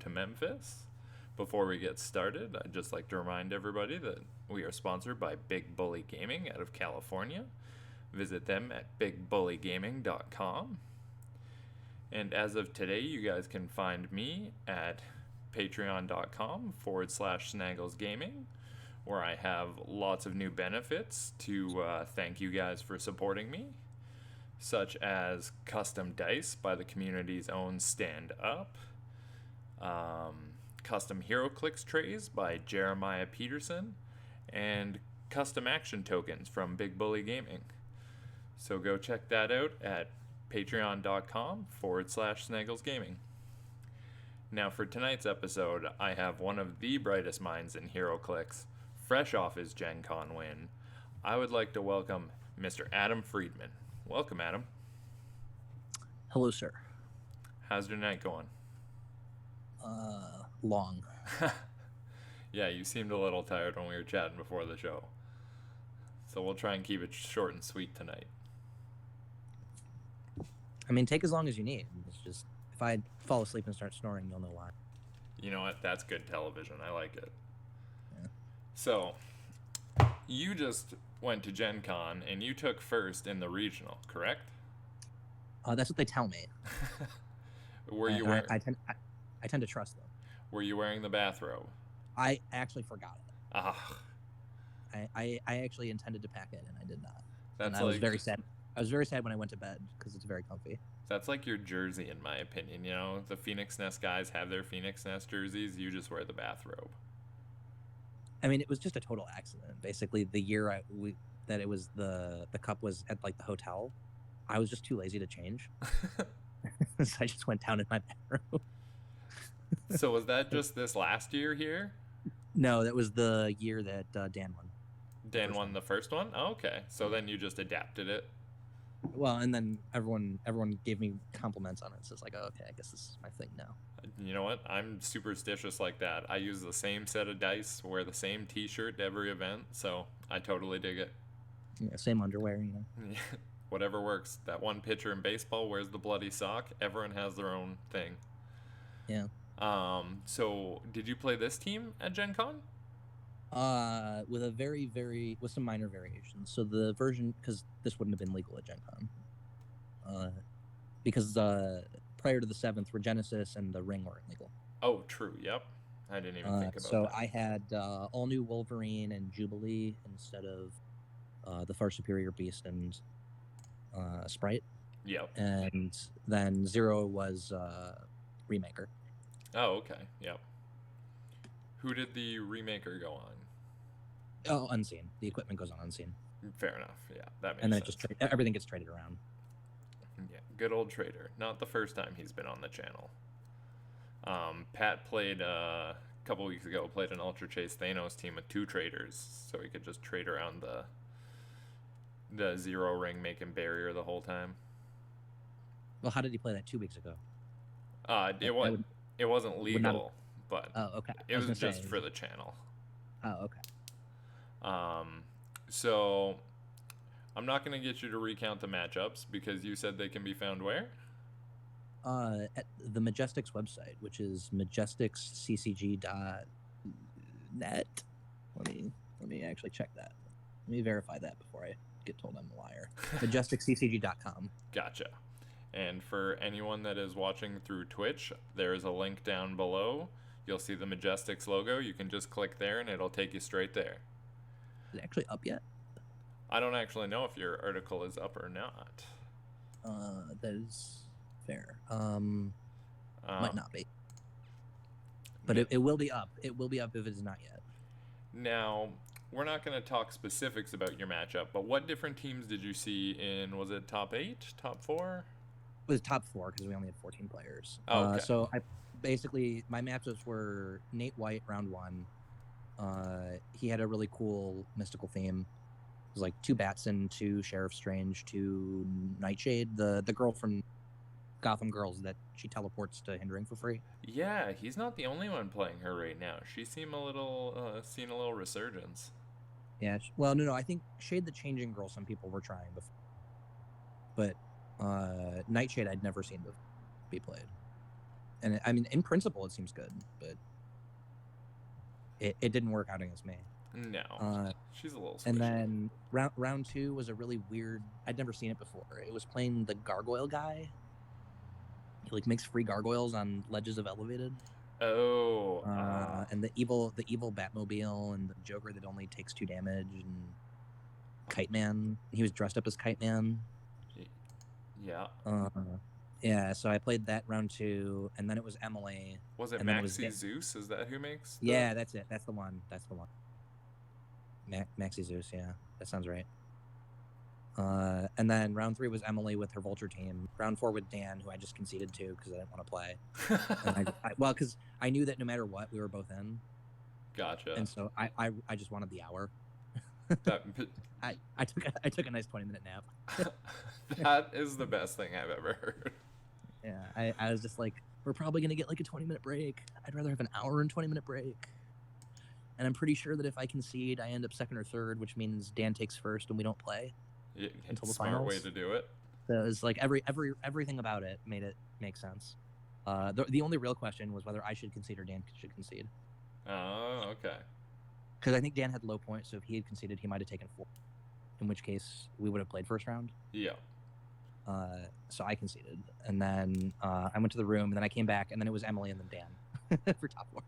to Memphis. Before we get started, I'd just like to remind everybody that we are sponsored by Big Bully Gaming out of California. Visit them at bigbullygaming.com. And as of today, you guys can find me at patreon.com/snagglesgaming, where I have lots of new benefits to thank you guys for supporting me, such as custom dice by the community's own Stand Up, custom Heroclix trays by Jeremiah Peterson, and custom action tokens from Big Bully Gaming. So go check that out at patreon.com/snagglesgaming. Now for tonight's episode, I have one of the brightest minds in Heroclix, fresh off his Gen Con win. I would like to welcome Mr. Adam Friedman. Welcome, Adam. Hello, sir. How's your night going? Long. Yeah, you seemed a little tired when we were chatting before the show. So we'll try and keep it short and sweet tonight. I mean, take as long as you need. It's just, if I fall asleep and start snoring, you'll know why. You know what? That's good television. I like it. Yeah. So, you just went to Gen Con and you took first in the regional, correct? That's what they tell me. Were you wearing... I tend to trust them. Were you wearing the bathrobe? I actually forgot it. Ah. I actually intended to pack it, and I did not. That's I was very sad. I was very sad when I went to bed because it's very comfy. That's like your jersey, in my opinion. You know, the Phoenix Nest guys have their Phoenix Nest jerseys. You just wear the bathrobe. I mean, it was just a total accident. Basically, the year that it was the cup was at like the hotel, I was just too lazy to change, so I just went down in my bathrobe. So was that just this last year here? No, that was the year that Dan won. Dan won the first one? Oh, okay. So then you just adapted it? Well, and then everyone gave me compliments on it. So it's like, oh, okay, I guess this is my thing now. You know what? I'm superstitious like that. I use the same set of dice, wear the same t-shirt to every event, so I totally dig it. Yeah, same underwear, you know. Whatever works. That one pitcher in baseball wears the bloody sock. Everyone has their own thing. Yeah. So did you play this team at Gen Con? With with some minor variations. So the version, because this wouldn't have been legal at Gen Con, because prior to the 7th, Regenesis and the Ring weren't legal. Oh, true. Yep. I didn't even think about that. So I had all new Wolverine and Jubilee instead of the Far Superior Beast and Sprite. Yep. And then Zero was Remaker. Oh, okay. Yep. Who did the Remaker go on? Oh, Unseen. The equipment goes on Unseen. Fair enough. Yeah, that makes sense. And then everything gets traded around. Yeah, good old trader. Not the first time he's been on the channel. Pat played a couple weeks ago. Played an Ultra Chase Thanos team with 2 traders, so he could just trade around the Zero ring, making barrier the whole time. Well, how did he play that 2 weeks ago? It wasn't legal, but okay. It was just for the channel. Oh, okay. So I'm not going to get you to recount the matchups because you said they can be found where? At the Majestics website, which is majesticsccg.net. Let me actually check that. Let me verify that before I get told I'm a liar. majesticsccg.com. Gotcha. And for anyone that is watching through Twitch, there is a link down below. You'll see the Majestics logo. You can just click there and it'll take you straight there. Is it actually up yet? I don't actually know if your article is up or not. That is fair. Might not be. But it will be up. It will be up if it is not yet. Now, we're not going to talk specifics about your matchup, but what different teams did you see in, was it top 8, top 4? It was top 4 because we only had 14 players. Oh, okay. So my matchups were Nate White, round 1. He had a really cool mystical theme. It was like 2 Batson, 2 Sheriff Strange, 2 Nightshade, the girl from Gotham Girls that she teleports to hindering for free. Yeah, he's not the only one playing her right now. She seemed a little resurgence. Yeah, well, no, I think Shade the Changing Girl some people were trying before. But Nightshade I'd never seen be played. And I mean, in principle, it seems good, but it didn't work out against me. No, she's a little squishy. And then round 2 was a really weird. I'd never seen it before. It was playing the gargoyle guy. He like makes free gargoyles on ledges of elevated. Oh. And the evil Batmobile and the Joker that only takes 2 damage and Kite Man. He was dressed up as Kite Man. Yeah. Yeah, so I played that round 2, and then it was Emily. Was it Maxi Zeus? Is that who makes? Yeah, that's it. That's the one. Maxi Zeus. Yeah, that sounds right. And then round 3 was Emily with her Vulture team. Round 4 with Dan, who I just conceded to because I didn't want to play. Well, because I knew that no matter what, we were both in. Gotcha. And so I just wanted the hour. I took a nice 20-minute nap. That is the best thing I've ever heard. Yeah, I was just like, we're probably gonna get like a 20-minute break. I'd rather have an hour and 20-minute break. And I'm pretty sure that if I concede, I end up second or third, which means Dan takes first and we don't play until the finals. Smart way to do it. So it was like everything about it made it make sense. The only real question was whether I should concede or Dan should concede. Oh, okay. Because I think Dan had low points, so if he had conceded, he might have taken 4. In which case, we would have played first round. Yeah. So I conceded, and then I went to the room, and then I came back, and then it was Emily and then Dan for top 4.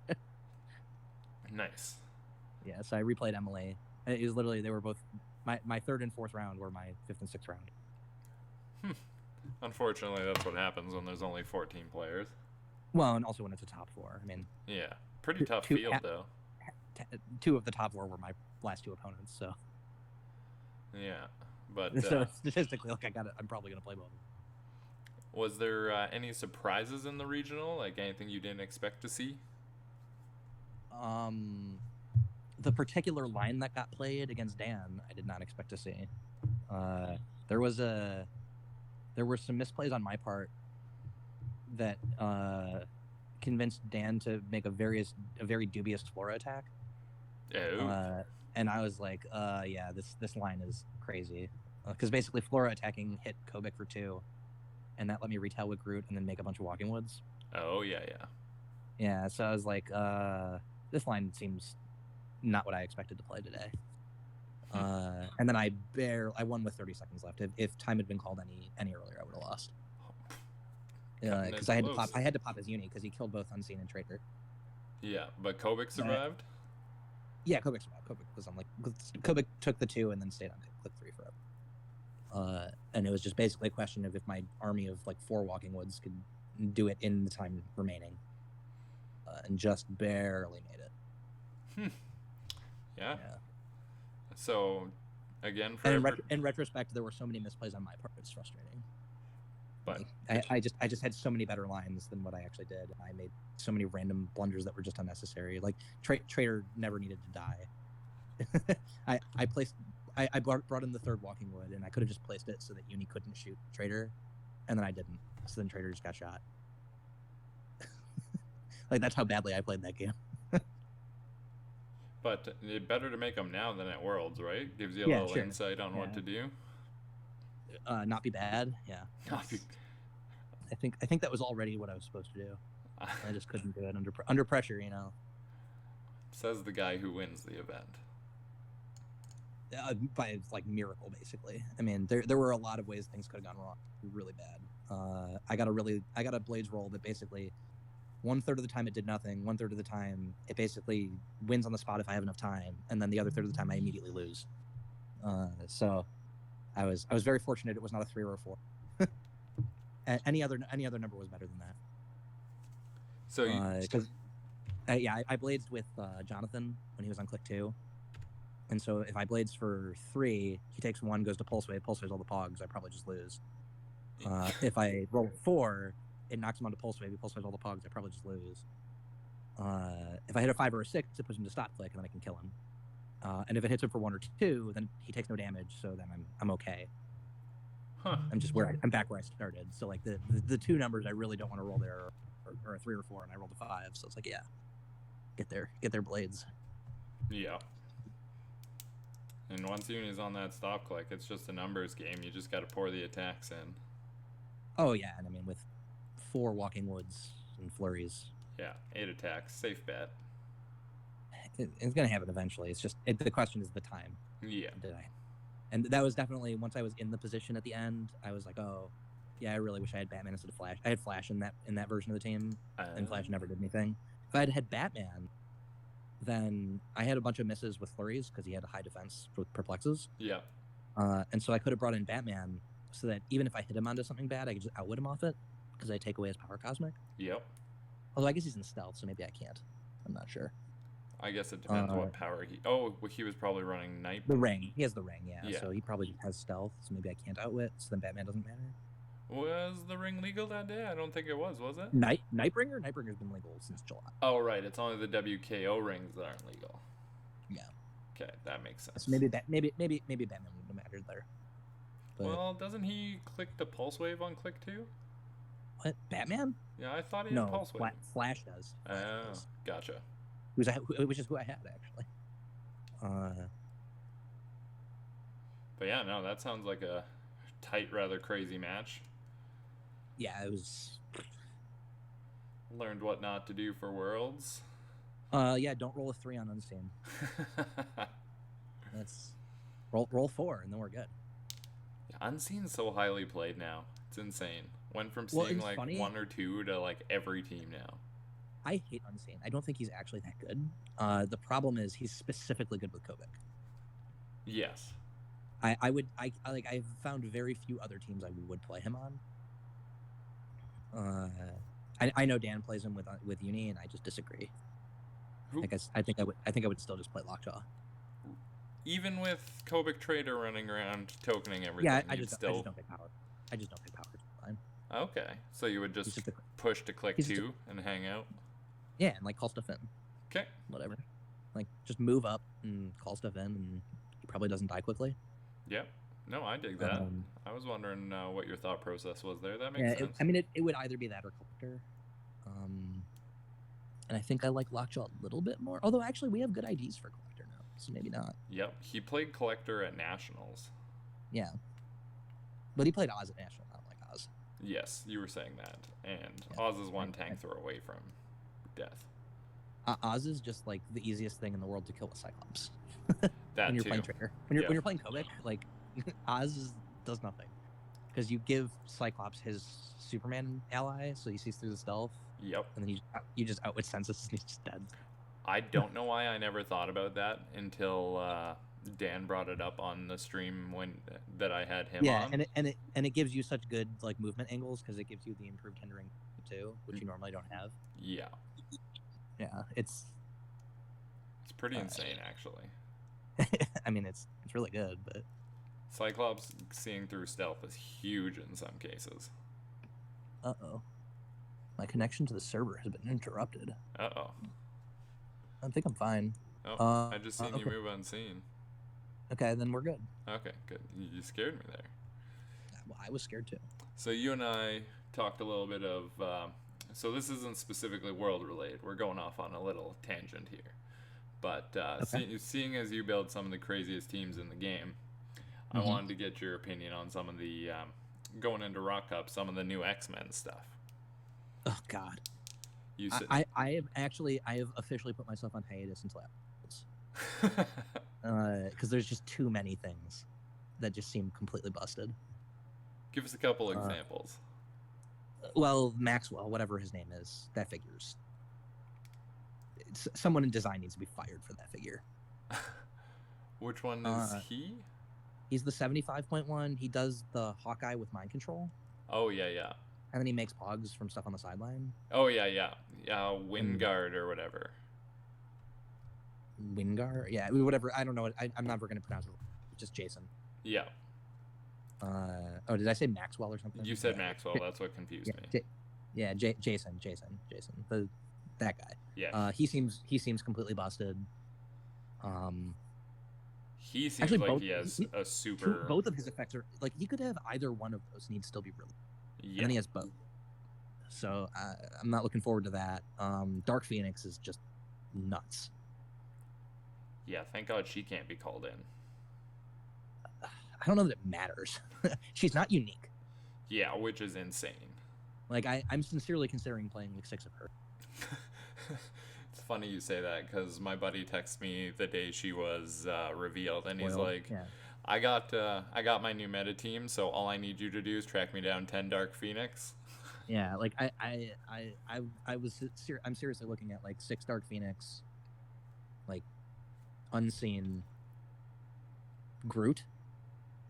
Nice. Yeah, so I replayed Emily. It was literally, they were both my third and fourth round were my fifth and sixth round. Unfortunately, that's what happens when there's only 14 players. Well, and also when it's a top 4. I mean, yeah, pretty tough field though. 2 of the top 4 were my last 2 opponents, so. Yeah, but so statistically, like I'm probably gonna play both. Was there any surprises in the regional? Like anything you didn't expect to see? The particular line that got played against Dan, I did not expect to see. There were some misplays on my part that convinced Dan to make a very dubious Flora attack. Oh. And I was like, yeah, this line is crazy. Because basically Flora attacking hit Kobik for 2, and that let me retail with Groot and then make a bunch of Walking Woods. Oh, yeah. Yeah, so I was like, this line seems not what I expected to play today. And then I won with 30 seconds left. If time had been called any earlier, I would have lost. Because I had to pop his uni because he killed both Unseen and Traitor. Yeah, but Kobik survived? Yeah, Kobik survived. Kobik was on Kobik took the 2 and then stayed on click 3 forever. And it was just basically a question of if my army of 4 Walking Woods could do it in the time remaining. And just barely made it. Yeah. So, again, in retrospect, there were so many misplays on my part. It's frustrating. But I just had so many better lines than what I actually did. I made so many random blunders that were just unnecessary. Like Traitor never needed to die. I brought in the 3rd Walking Wood, and I could have just placed it so that Uni couldn't shoot Traitor, and then I didn't. So then Traitor just got shot. That's how badly I played that game. But it's better to make them now than at Worlds, right? Gives you a little insight on what to do. Not be bad, yeah. I think that was already what I was supposed to do. I just couldn't do it under pressure, Says the guy who wins the event. By miracle, basically. I mean, there were a lot of ways things could have gone wrong, really bad. I got a Blades roll that basically 1/3 of the time it did nothing. 1/3 of the time it basically wins on the spot if I have enough time, and then the other 1/3 of the time I immediately lose. So I was very fortunate it was not a 3 or a 4. Any other number was better than that. So I bladesed with Jonathan when he was on click 2, and so if I blades for 3, he takes 1, goes to pulse wave all the pogs. I probably just lose. If I roll 4, it knocks him onto pulse wave. He pulse waves all the pogs. I probably just lose. If I hit a 5 or a 6, it puts him to stop click, and then I can kill him. And if it hits him for 1 or 2, then he takes no damage. So then I'm okay. Huh. I'm back where I started. So the 2 numbers I really don't want to roll there are a 3 or 4, and I rolled a 5. So it's get their blades. Yeah. And once Uni's on that stop click, it's just a numbers game. You just got to pour the attacks in. Oh yeah, and I mean with 4 Walking Woods and flurries. Yeah, 8 attacks, safe bet. It's going to happen eventually. It's just the question is the time. Yeah. And that was definitely, once I was in the position at the end, I was like, oh, yeah, I really wish I had Batman instead of Flash. I had Flash in that version of the team, and Flash never did anything. If I had had Batman, then I had a bunch of misses with flurries because he had a high defense with perplexes. Yeah. And so I could have brought in Batman so that even if I hit him onto something bad, I could just outwit him off it because I take away his power cosmic. Yep. Although I guess he's in stealth, so maybe I can't. I'm not sure. I guess it depends what power he... Oh, well, he was probably running Night... The ring. He has the ring, yeah. So he probably has stealth, so maybe I can't outwit, so then Batman doesn't matter. Was the ring legal that day? I don't think it was it? Nightbringer? Nightbringer's been legal since July. Oh, right. It's only the WKO rings that aren't legal. Yeah. Okay, that makes sense. So maybe Batman wouldn't have mattered there. But, well, doesn't he click the pulse wave on click 2? What? Batman? Yeah, I thought he had pulse wave. Flash does. Gotcha. Which is who I had, actually. But yeah, no, that sounds like a tight, rather crazy match. Yeah, it was... Learned what not to do for Worlds. Yeah, don't roll a 3 on Unseen. That's... Roll 4, and then we're good. Yeah, Unseen's so highly played now. It's insane. Went from seeing like funny. 1 or 2 to like every team now. I hate Unseen. I don't think he's actually that good. The problem is he's specifically good with Kobik. Yes. I've found very few other teams I would play him on. I know Dan plays him with Uni, and I just disagree. I think I would still just play Lockjaw. Even with Kobik Trader running around tokening everything, yeah, I just don't pick power. I just don't pick power. Fine. Okay, so you would just push to click 2 and hang out. Yeah, and like call stuff in. Okay. Whatever. Like just move up and call stuff in, and he probably doesn't die quickly. Yep. No, I dig that. I was wondering what your thought process was there. That makes sense. It would either be that or Collector. And I think I like Lockjaw a little bit more. Although, actually, we have good IDs for Collector now, so maybe not. Yep. He played Collector at Nationals. Yeah. But he played Oz at Nationals, not like Oz. Yes, you were saying that. And Oz is one tank throw away from death. Oz is just, like, the easiest thing in the world to kill with Cyclops. That when you're too. Playing Trigger. When you're playing Kobik, like, Oz does nothing. Because you give Cyclops his Superman ally, so he sees through the stealth. Yep. And then you just outwit Census and he's just dead. I don't know why I never thought about that until Dan brought it up on the stream that I had him on. Yeah, and it gives you such good like movement angles because it gives you the improved hindering too, which you normally don't have. Yeah. Yeah, it's pretty insane actually. I mean, it's really good, but Cyclops seeing through stealth is huge in some cases. Uh-oh. My connection to the server has been interrupted. Uh-oh. I think I'm fine. Oh, I just seen you move unseen. Okay, then we're good. Okay, good. You scared me there. Well, I was scared too. So you and I talked a little bit of... so this isn't specifically world-related. We're going off on a little tangent here. But seeing as you build some of the craziest teams in the game, I wanted to get your opinion on some of the... going into Rock Cup, some of the new X-Men stuff. Oh God! I have officially put myself on hiatus until afterwards. Because there's just too many things that just seem completely busted. Give us a couple examples. Well, Maxwell, whatever his name is, that figure's... someone in design needs to be fired for that figure. Which one is he? He's the 75.1. He does the Hawkeye with mind control. Oh, yeah. And then he makes pogs from stuff on the sideline. Oh, yeah. Wingard or whatever. Wingard? Yeah, whatever. I don't know. I'm never going to pronounce it. It's just Jason. Yeah. Did I say Maxwell or something? You said Maxwell. That's what confused me. Jason. That guy. Yeah. He seems completely busted. He seems like he has a super... Both of his effects are... Like, he could have either one of those and he'd still be really... Yeah. And then he has both. So, I'm not looking forward to that. Dark Phoenix is just nuts. Yeah, thank God she can't be called in. I don't know that it matters. She's not unique. Yeah, which is insane. Like I'm sincerely considering playing like 6 of her. It's funny you say that because my buddy texted me the day she was revealed, and he's Spoiled. like, Yeah. I got my new meta team, so all I need you to do is track me down 10 Dark Phoenix." Yeah, like I'm seriously looking at like 6 Dark Phoenix, like unseen Groot,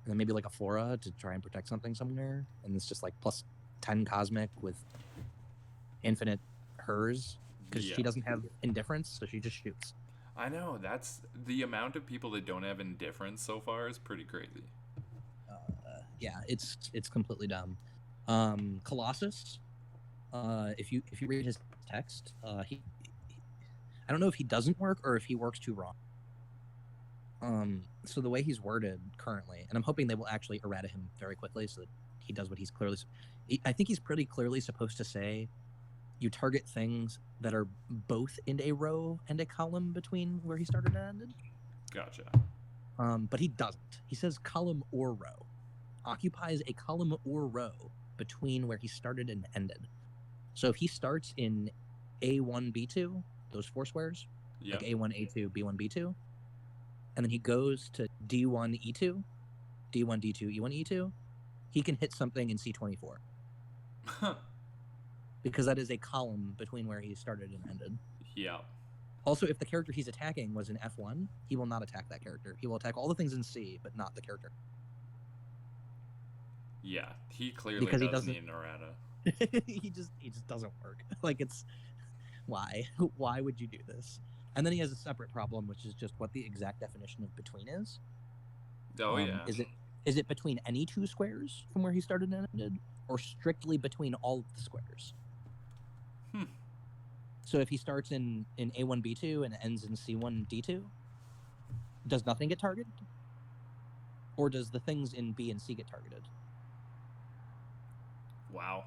and then maybe like a Flora to try and protect something somewhere, and it's just like plus 10 Cosmic with infinite hers because Yeah. she doesn't have indifference, so she just shoots. I know, that's the amount of people that don't have indifference so far is pretty crazy. Yeah, it's completely dumb. Colossus, if you read his text, he I don't know if he doesn't work or if he works too wrong. So the way he's worded currently, and I'm hoping they will actually errata him very quickly so that he does what he's clearly. I think he's pretty clearly supposed to say, you target things that are both in a row and a column between where he started and ended. Gotcha. But he doesn't. He says column or row. Occupies a column or row between where he started and ended. So if he starts in A1, B2, those 4 squares, Yep. like A1, A2, B1, B2, and then he goes to D1, E2, D1, D2, E1, E2, he can hit something in C24. Because that is a column between where he started and ended. Yeah. Also, if the character he's attacking was in F1, he will not attack that character. He will attack all the things in C, but not the character. Yeah, he clearly Because he does doesn't- need an errata. he just doesn't work. Like, it's why would you do this? And then he has a separate problem, which is just what the exact definition of between is. Oh, yeah. Is it between any 2 squares from where he started and ended, or strictly between all of the squares? So if he starts in A1, B2 and ends in C1, D2, does nothing get targeted? Or does the things in B and C get targeted? Wow.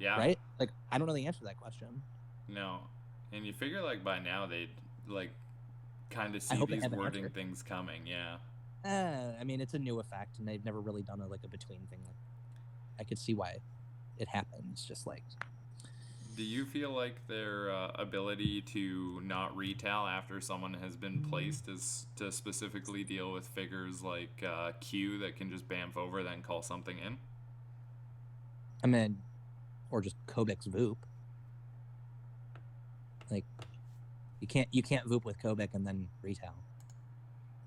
Yeah. Right? Like, I don't know the answer to that question. No. And you figure, like, by now they'd, like, kind of I see hope they these have an wording answer. things coming, yeah. I mean, it's a new effect, and they've never really done a between thing. I could see why it happens. Just like, Do you feel like their ability to not retail after someone has been placed is to specifically deal with figures like Q that can just bamf over, then call something in? I mean, or just Kobik's Voop. Like, you can't Voop with Kobik and then retail.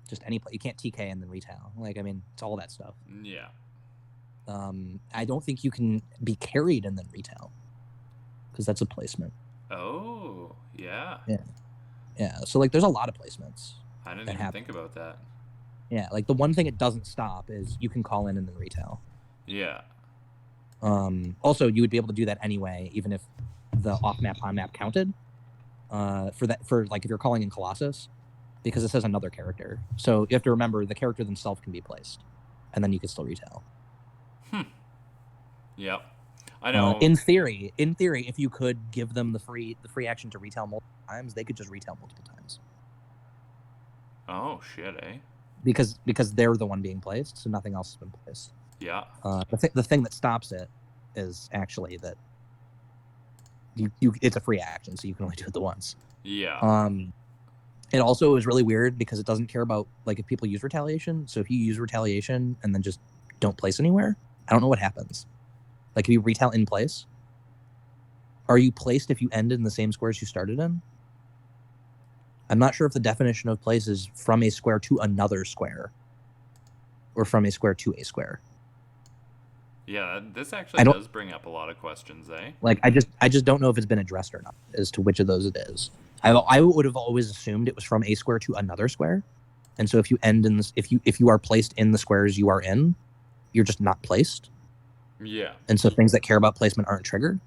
Just any you can't TK and then retail. Like, I mean, it's all that stuff. Yeah. I don't think you can be carried and then retail, because that's a placement. Oh, yeah. Yeah. So like, there's a lot of placements. I didn't even think about that. Yeah, like the one thing it doesn't stop is you can call in and then retail. Yeah. Also, you would be able to do that anyway, even if the off map on map counted. For like if you're calling in Colossus, because it says another character. So you have to remember the character themselves can be placed, and then you can still retail. Yep. I know. In theory, if you could give them the free action to retail multiple times, they could just retail multiple times. Oh shit, eh? Because they're the one being placed, so nothing else has been placed. Yeah. The thing that stops it is actually that you it's a free action, so you can only do it the once. Yeah. It also is really weird because it doesn't care about like if people use retaliation. So if you use retaliation and then just don't place anywhere, I don't know what happens. Like if you retail in place, are you placed if you ended in the same squares you started in? I'm not sure if the definition of place is from a square to another square, or from a square to a square. Yeah, this actually does bring up a lot of questions, eh? Like I just don't know if it's been addressed or not as to which of those it is. I would have always assumed it was from a square to another square, and so if you end in this, if you are placed in the squares you are in, you're just not placed. Yeah. And so things that care about placement aren't triggered.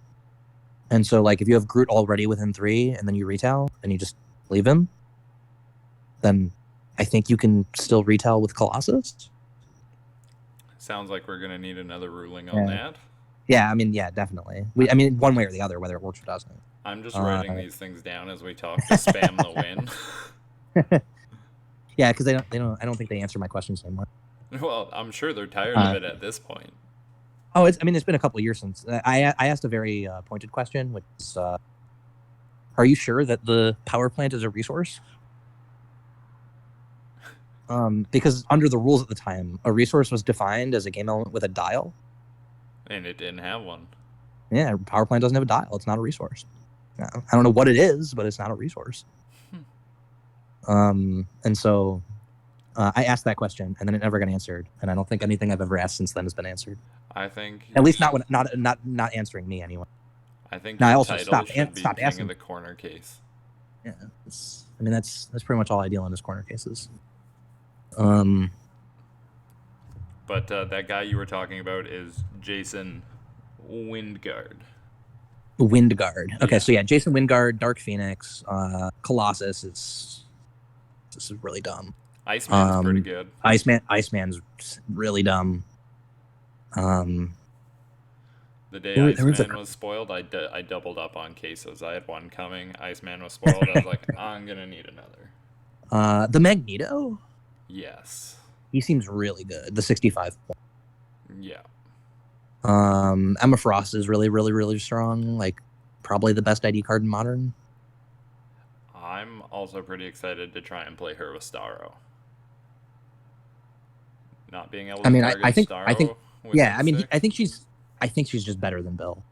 And so like if you have Groot already within 3 and then you retail and you just leave him, then I think you can still retail with Colossus. Sounds like we're gonna need another ruling on that. Yeah, I mean, yeah, definitely. I mean, one way or the other, whether it works or doesn't. I'm just writing these things down as we talk to spam the win. Yeah, because I don't think they answer my questions anymore. Well, I'm sure they're tired of it at this point. Oh, it's been a couple of years since I asked a very pointed question, which is, are you sure that the power plant is a resource? Because under the rules at the time, a resource was defined as a game element with a dial. And it didn't have one. Yeah, power plant doesn't have a dial. It's not a resource. I don't know what it is, but it's not a resource. And so I asked that question, and then it never got answered. And I don't think anything I've ever asked since then has been answered. I think at least not answering me anyway. I think now, your I also title stopped should be King asking. of the Corner Case. Yeah, that's pretty much all I deal in is corner cases. But that guy you were talking about is Jason Windguard. Windguard. Okay, Yeah. so yeah, Jason Windguard, Dark Phoenix, Colossus is really dumb. Iceman's pretty good. Iceman's really dumb. The day Iceman was spoiled, I doubled up on cases. I had one coming. Iceman was spoiled. I was like, I'm gonna need another. The Magneto. Yes. He seems really good. The 65. Yeah. Emma Frost is really, really, really strong. Like, probably the best ID card in Modern. I'm also pretty excited to try and play her with Starro. Not being able to target Starro. I think I think she's just better than Bill.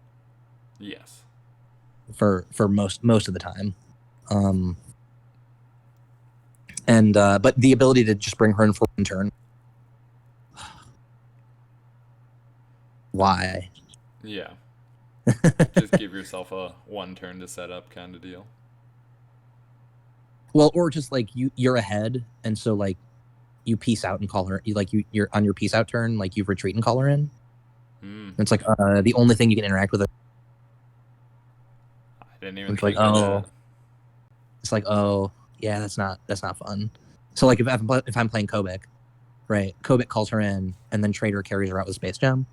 Yes. For most of the time. But the ability to just bring her in for one turn. Why? Yeah. Just give yourself a one turn to set up kind of deal. Well, or just like you're ahead, and so like you peace out and call her. You're on your peace out turn, like you retreat and call her in. It's like the only thing you can interact with. I didn't even think of that. It's like, oh yeah, that's not fun. So like if I'm playing Kobik, right? Kobik calls her in, and then Trader carries her out with Space Gem.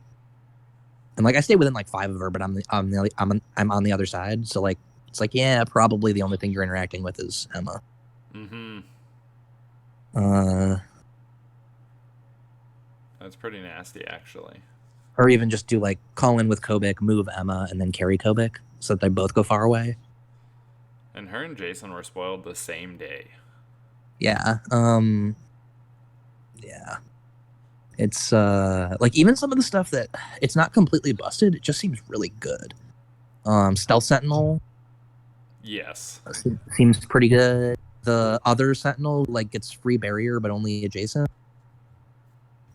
And like I stay within like 5 of her, but I'm on the other side. So like it's like, yeah, probably the only thing you're interacting with is Emma. That's pretty nasty, actually. Or even just do like call in with Kobik, move Emma, and then carry Kobik so that they both go far away. And her and Jason were spoiled the same day. Yeah. Yeah. It's like even some of the stuff that it's not completely busted, it just seems really good. Stealth Sentinel. Yes. Seems pretty good. The other Sentinel like gets free barrier but only adjacent.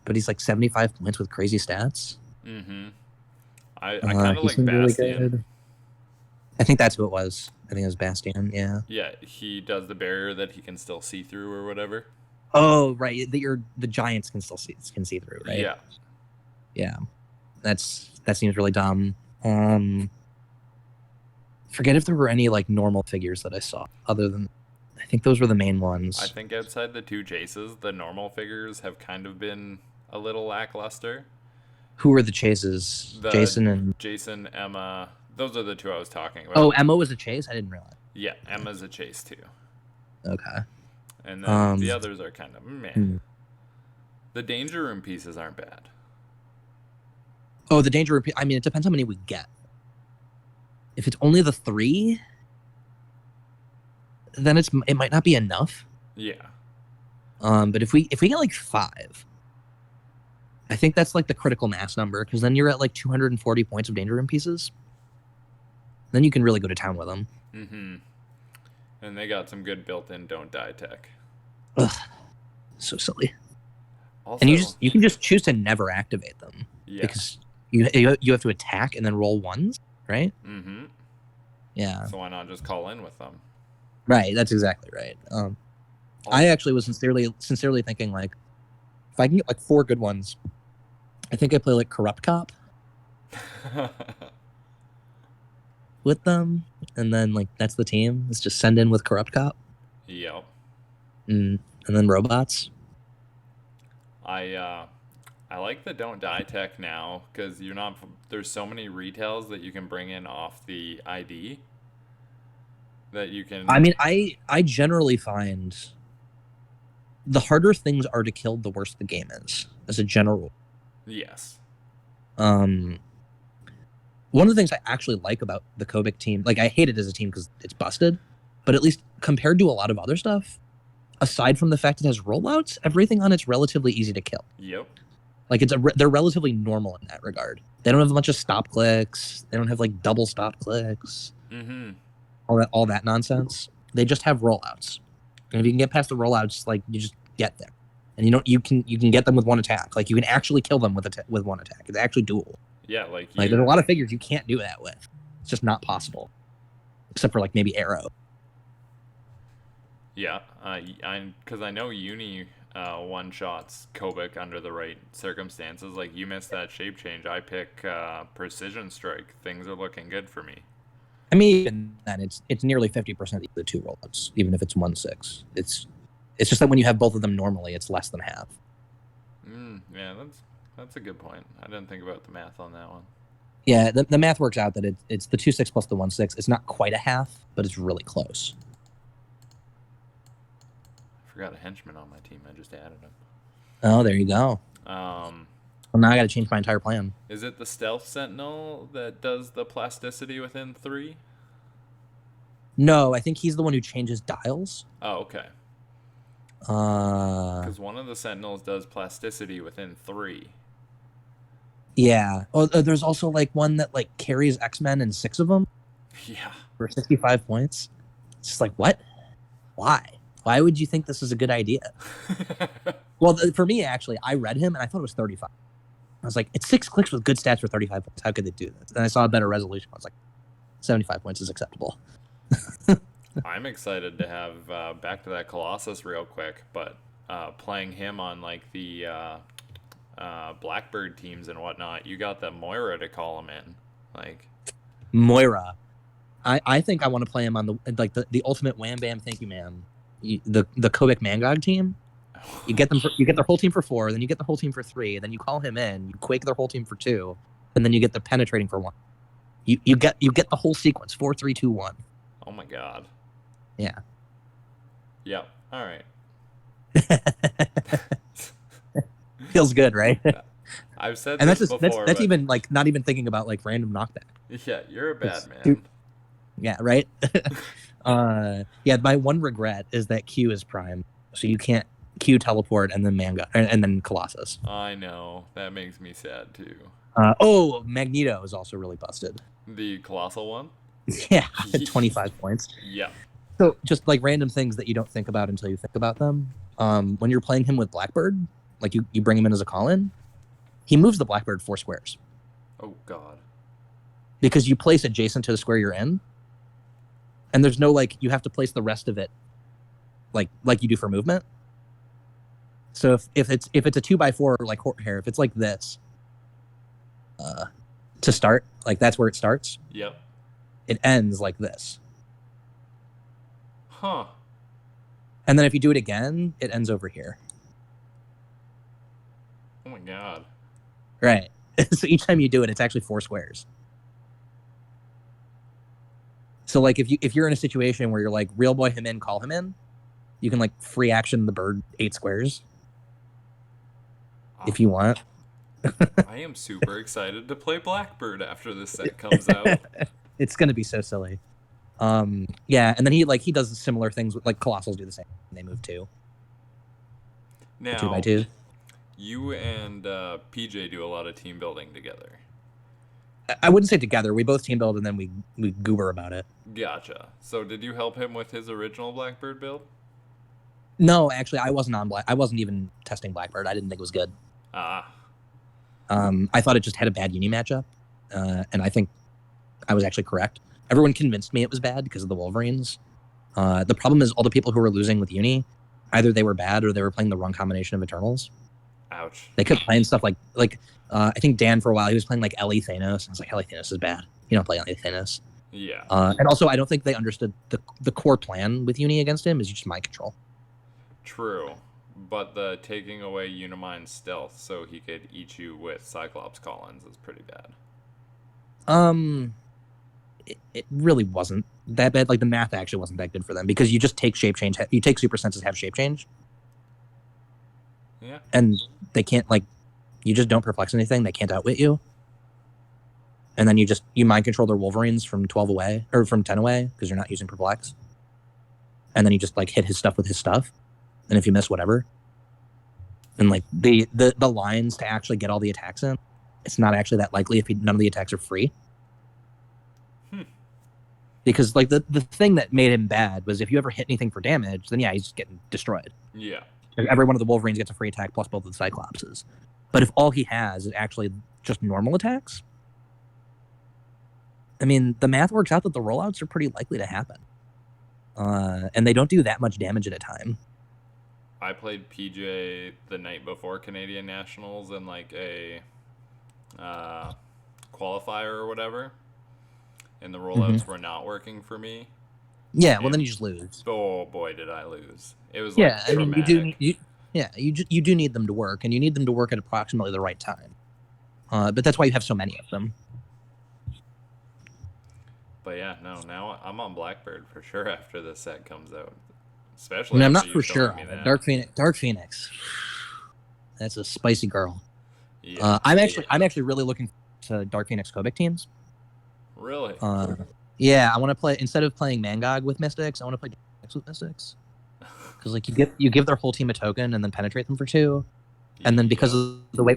But he's like 75 points with crazy stats. I kind of like Bastion. Really, I think that's who it was. I think it was Bastion, yeah. Yeah, he does the barrier that he can still see through or whatever. Oh, right. The giants can still see through, right? Yeah. Yeah. That seems really dumb. Forget if there were any like normal figures that I saw other than I think those were the main ones. I think outside the 2 Jaces, the normal figures have kind of been a little lackluster. Who were the chases? Jason, Emma. Those are the 2 I was talking about. Oh, Emma was a chase? I didn't realize. Yeah, Emma's a chase too. Okay. And then the others are kind of meh. The Danger Room pieces aren't bad. Oh, the Danger Room. I mean, it depends how many we get. If it's only the 3, then it might not be enough. Yeah. But if we get like 5, I think that's like the critical mass number because then you're at like 240 points of Danger Room pieces. Then you can really go to town with them. And they got some good built-in don't die tech. Ugh, so silly. Also, and you can just choose to never activate them because you have to attack and then roll ones, right? Yeah. So why not just call in with them? Right. That's exactly right. I actually was sincerely thinking like if I can get like 4 good ones, I think I play like Corrupt Cop with them, and then like that's the team. Let's just send in with Corrupt Cop. Yep. And then robots. I like the don't die tech now because there's so many retails that you can bring in off the ID that you can. I mean, I generally find the harder things are to kill, the worse the game is, as a general. Yes. Um, one of the things I actually like about the Kobik team, like I hate it as a team because it's busted, but at least compared to a lot of other stuff, aside from the fact it has rollouts, everything on it's relatively easy to kill. Yep. Like they're relatively normal in that regard. They don't have a bunch of stop clicks. They don't have like double stop clicks. Mm-hmm. All that nonsense. They just have rollouts. And if you can get past the rollouts, like you just get there. And you can get them with one attack. Like you can actually kill them with one attack. It's actually doable. Yeah, like there's a lot of figures you can't do that with. It's just not possible. Except for like maybe Arrow. Yeah, because I know Uni one shots Kobik under the right circumstances. Like you missed that shape change. I pick Precision Strike. Things are looking good for me. I mean, even then, it's nearly 50% of the two rollouts, even if it's 1/6. It's just that when you have both of them normally, it's less than half. Yeah, that's a good point. I didn't think about the math on that one. Yeah, the math works out that it's the 2/6 plus the 1/6. It's not quite a half, but it's really close. I forgot a henchman on my team. I just added him. Oh, there you go. Well, now I got to change my entire plan. Is it the Stealth Sentinel that does the plasticity within 3? No, I think he's the one who changes dials. Oh, okay. Because one of the Sentinels does plasticity within 3. Yeah. Oh, there's also like one that like carries X-Men and 6 of them. Yeah. For 65 points. It's just like, what? Why? Why would you think this is a good idea? Well, for me, actually, I read him and I thought it was 35. I was like, it's 6 clicks with good stats for 35 points. How could they do this? And I saw a better resolution. I was like, 75 points is acceptable. I'm excited to have back to that Colossus real quick, but playing him on like the Blackbird teams and whatnot, you got the Moira to call him in. Like Moira. I think I want to play him on the ultimate wham bam thank you man. The Kobik Mangog team. You get their whole team for 4, then you get the whole team for 3, then you call him in, you quake their whole team for 2, and then you get the penetrating for 1. You get the whole sequence 4, 3, 2, 1. Oh my god. Yeah. Yep. All right. Feels good, right? I've said and this before. That's even like not even thinking about like random knockback. Yeah, you're a bad man. Yeah, right. Yeah, my one regret is that Q is prime, so you can't Q teleport and then Manga and then Colossus. I know that makes me sad too. Magneto is also really busted. The colossal one. Yeah, 25 points. Yeah. So just like random things that you don't think about until you think about them. When you're playing him with Blackbird, like you bring him in as a call-in, he moves the Blackbird 4 squares. Oh god. Because you place adjacent to the square you're in, and there's no like you have to place the rest of it like you do for movement. So if it's a 2x4 like hair, if it's like this, to start, like that's where it starts. Yep. It ends like this. Huh. And then if you do it again, it ends over here. Oh my god. Right. So each time you do it, it's actually 4 squares. So like if you're in a situation where you're like real boy him in, call him in, you can like free action the bird 8 squares. If you want. I am super excited to play Blackbird after this set comes out. It's gonna be so silly. Yeah, and then he does similar things with like Colossals do the same. They move 2. Now 2x2. You and PJ do a lot of team building together. I wouldn't say together. We both team build and then we goober about it. Gotcha. So did you help him with his original Blackbird build? No, actually, I wasn't on I wasn't even testing Blackbird. I didn't think it was good. I thought it just had a bad uni matchup, and I think I was actually correct. Everyone convinced me it was bad because of the Wolverines. The problem is all the people who were losing with uni, either they were bad or they were playing the wrong combination of Eternals. Ouch. They kept playing stuff like I think Dan for a while he was playing like Ellie Thanos. I was like, Ellie Thanos is bad. You don't play Ellie Thanos. Yeah. And also I don't think they understood the core plan with uni against him is just mind control. True. But the taking away Unimine's stealth so he could eat you with Cyclops Collins is pretty bad. It really wasn't that bad. Like the math actually wasn't that good for them because you just take shape change. You take super senses, have shape change. Yeah. And they can't you just don't perplex anything. They can't outwit you. and then you mind control their Wolverines from 12 away or from 10 away because you're not using perplex, and then you just like hit his stuff with his stuff, and if you miss, whatever. And like the lines to actually get all the attacks in, it's not actually that likely if none of the attacks are free. Because like the thing that made him bad was if you ever hit anything for damage, then yeah, he's just getting destroyed. Yeah. Every one of the Wolverines gets a free attack plus both of the Cyclopses. But if all he has is actually just normal attacks, I mean, the math works out that the rollouts are pretty likely to happen. And they don't do that much damage at a time. I played PJ the night before Canadian Nationals in like a qualifier or whatever, and the rollouts were not working for me. Yeah, well, then you just lose. Oh boy, did I lose! It was like I mean, you do need them to work, and you need them to work at approximately the right time. But that's why you have so many of them. But yeah, no, now I'm on Blackbird for sure after this set comes out. I Especially mean, I'm not for sure. Dark Phoenix. That's a spicy girl. Yeah. I'm actually really looking to Dark Phoenix Kobik teams. Really? Yeah, I want to play instead of playing Mangog with Mystics, I want to play Dark Phoenix with Mystics. Because like you give their whole team a token and then penetrate them for 2, and then because of the way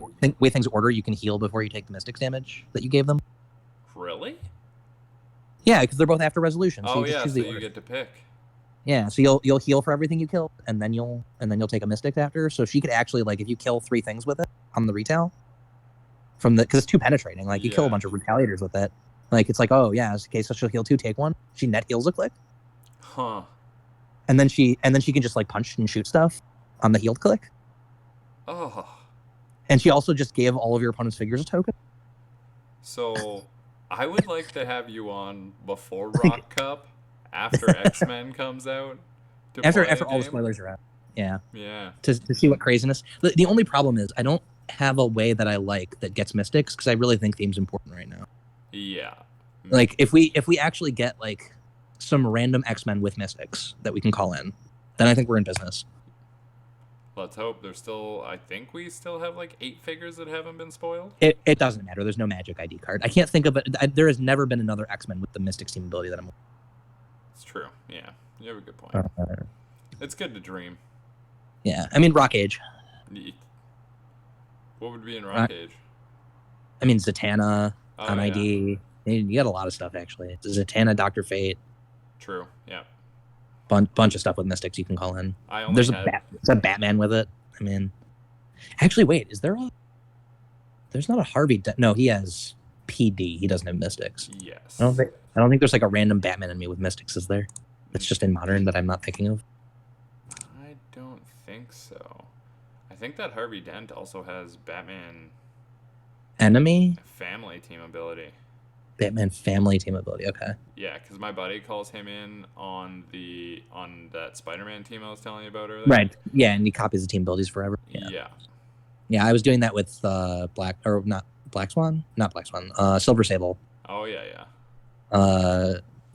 things order, you can heal before you take the Mystics damage that you gave them. Really? Yeah, because they're both after resolution. So you get to pick. Yeah, so you'll heal for everything you kill, and then you'll take a Mystic after. So she could actually like if you kill 3 things with it on the retail, because it's 2 penetrating. Like you kill a bunch of retaliators with it. Like it's like okay, so she'll heal 2, take 1. She net heals a click. Huh. And then she can just like punch and shoot stuff on the healed click. Oh. And she also just gave all of your opponent's figures a token. So I would like to have you on before Rock Cup, after X-Men comes out. After all the spoilers are out. Yeah. Yeah. To see what craziness. The only problem is I don't have a way that I like that gets Mystics because I really think theme's important right now. Yeah. Like if we actually get like some random X-Men with Mystics that we can call in, then I think we're in business. Let's hope. I think we still have like 8 figures that haven't been spoiled. It doesn't matter. There's no magic ID card. I can't think of it. There has never been another X-Men with the Mystics team ability that I'm. It's true. Yeah, you have a good point. It's good to dream. Yeah, I mean Rock Age. What would be in Rock Age? I mean Zatanna on ID. You got a lot of stuff actually. Zatanna, Dr. Fate. True. Yeah. Bunch of stuff with Mystics you can call in. There's a Batman with it. I mean, actually, wait, is there a? There's not a Harvey. No, he has PD. He doesn't have Mystics. Yes. I don't think there's like a random Batman enemy with Mystics. Is there? It's just in Modern that I'm not thinking of. I don't think so. I think that Harvey Dent also has Batman. Enemy. Family team ability. Batman family team ability. Okay. Yeah, because my buddy calls him in on that Spider-Man team I was telling you about earlier. Right. Yeah, and he copies the team abilities forever. Yeah. Yeah, I was doing that with Silver Sable. Oh yeah.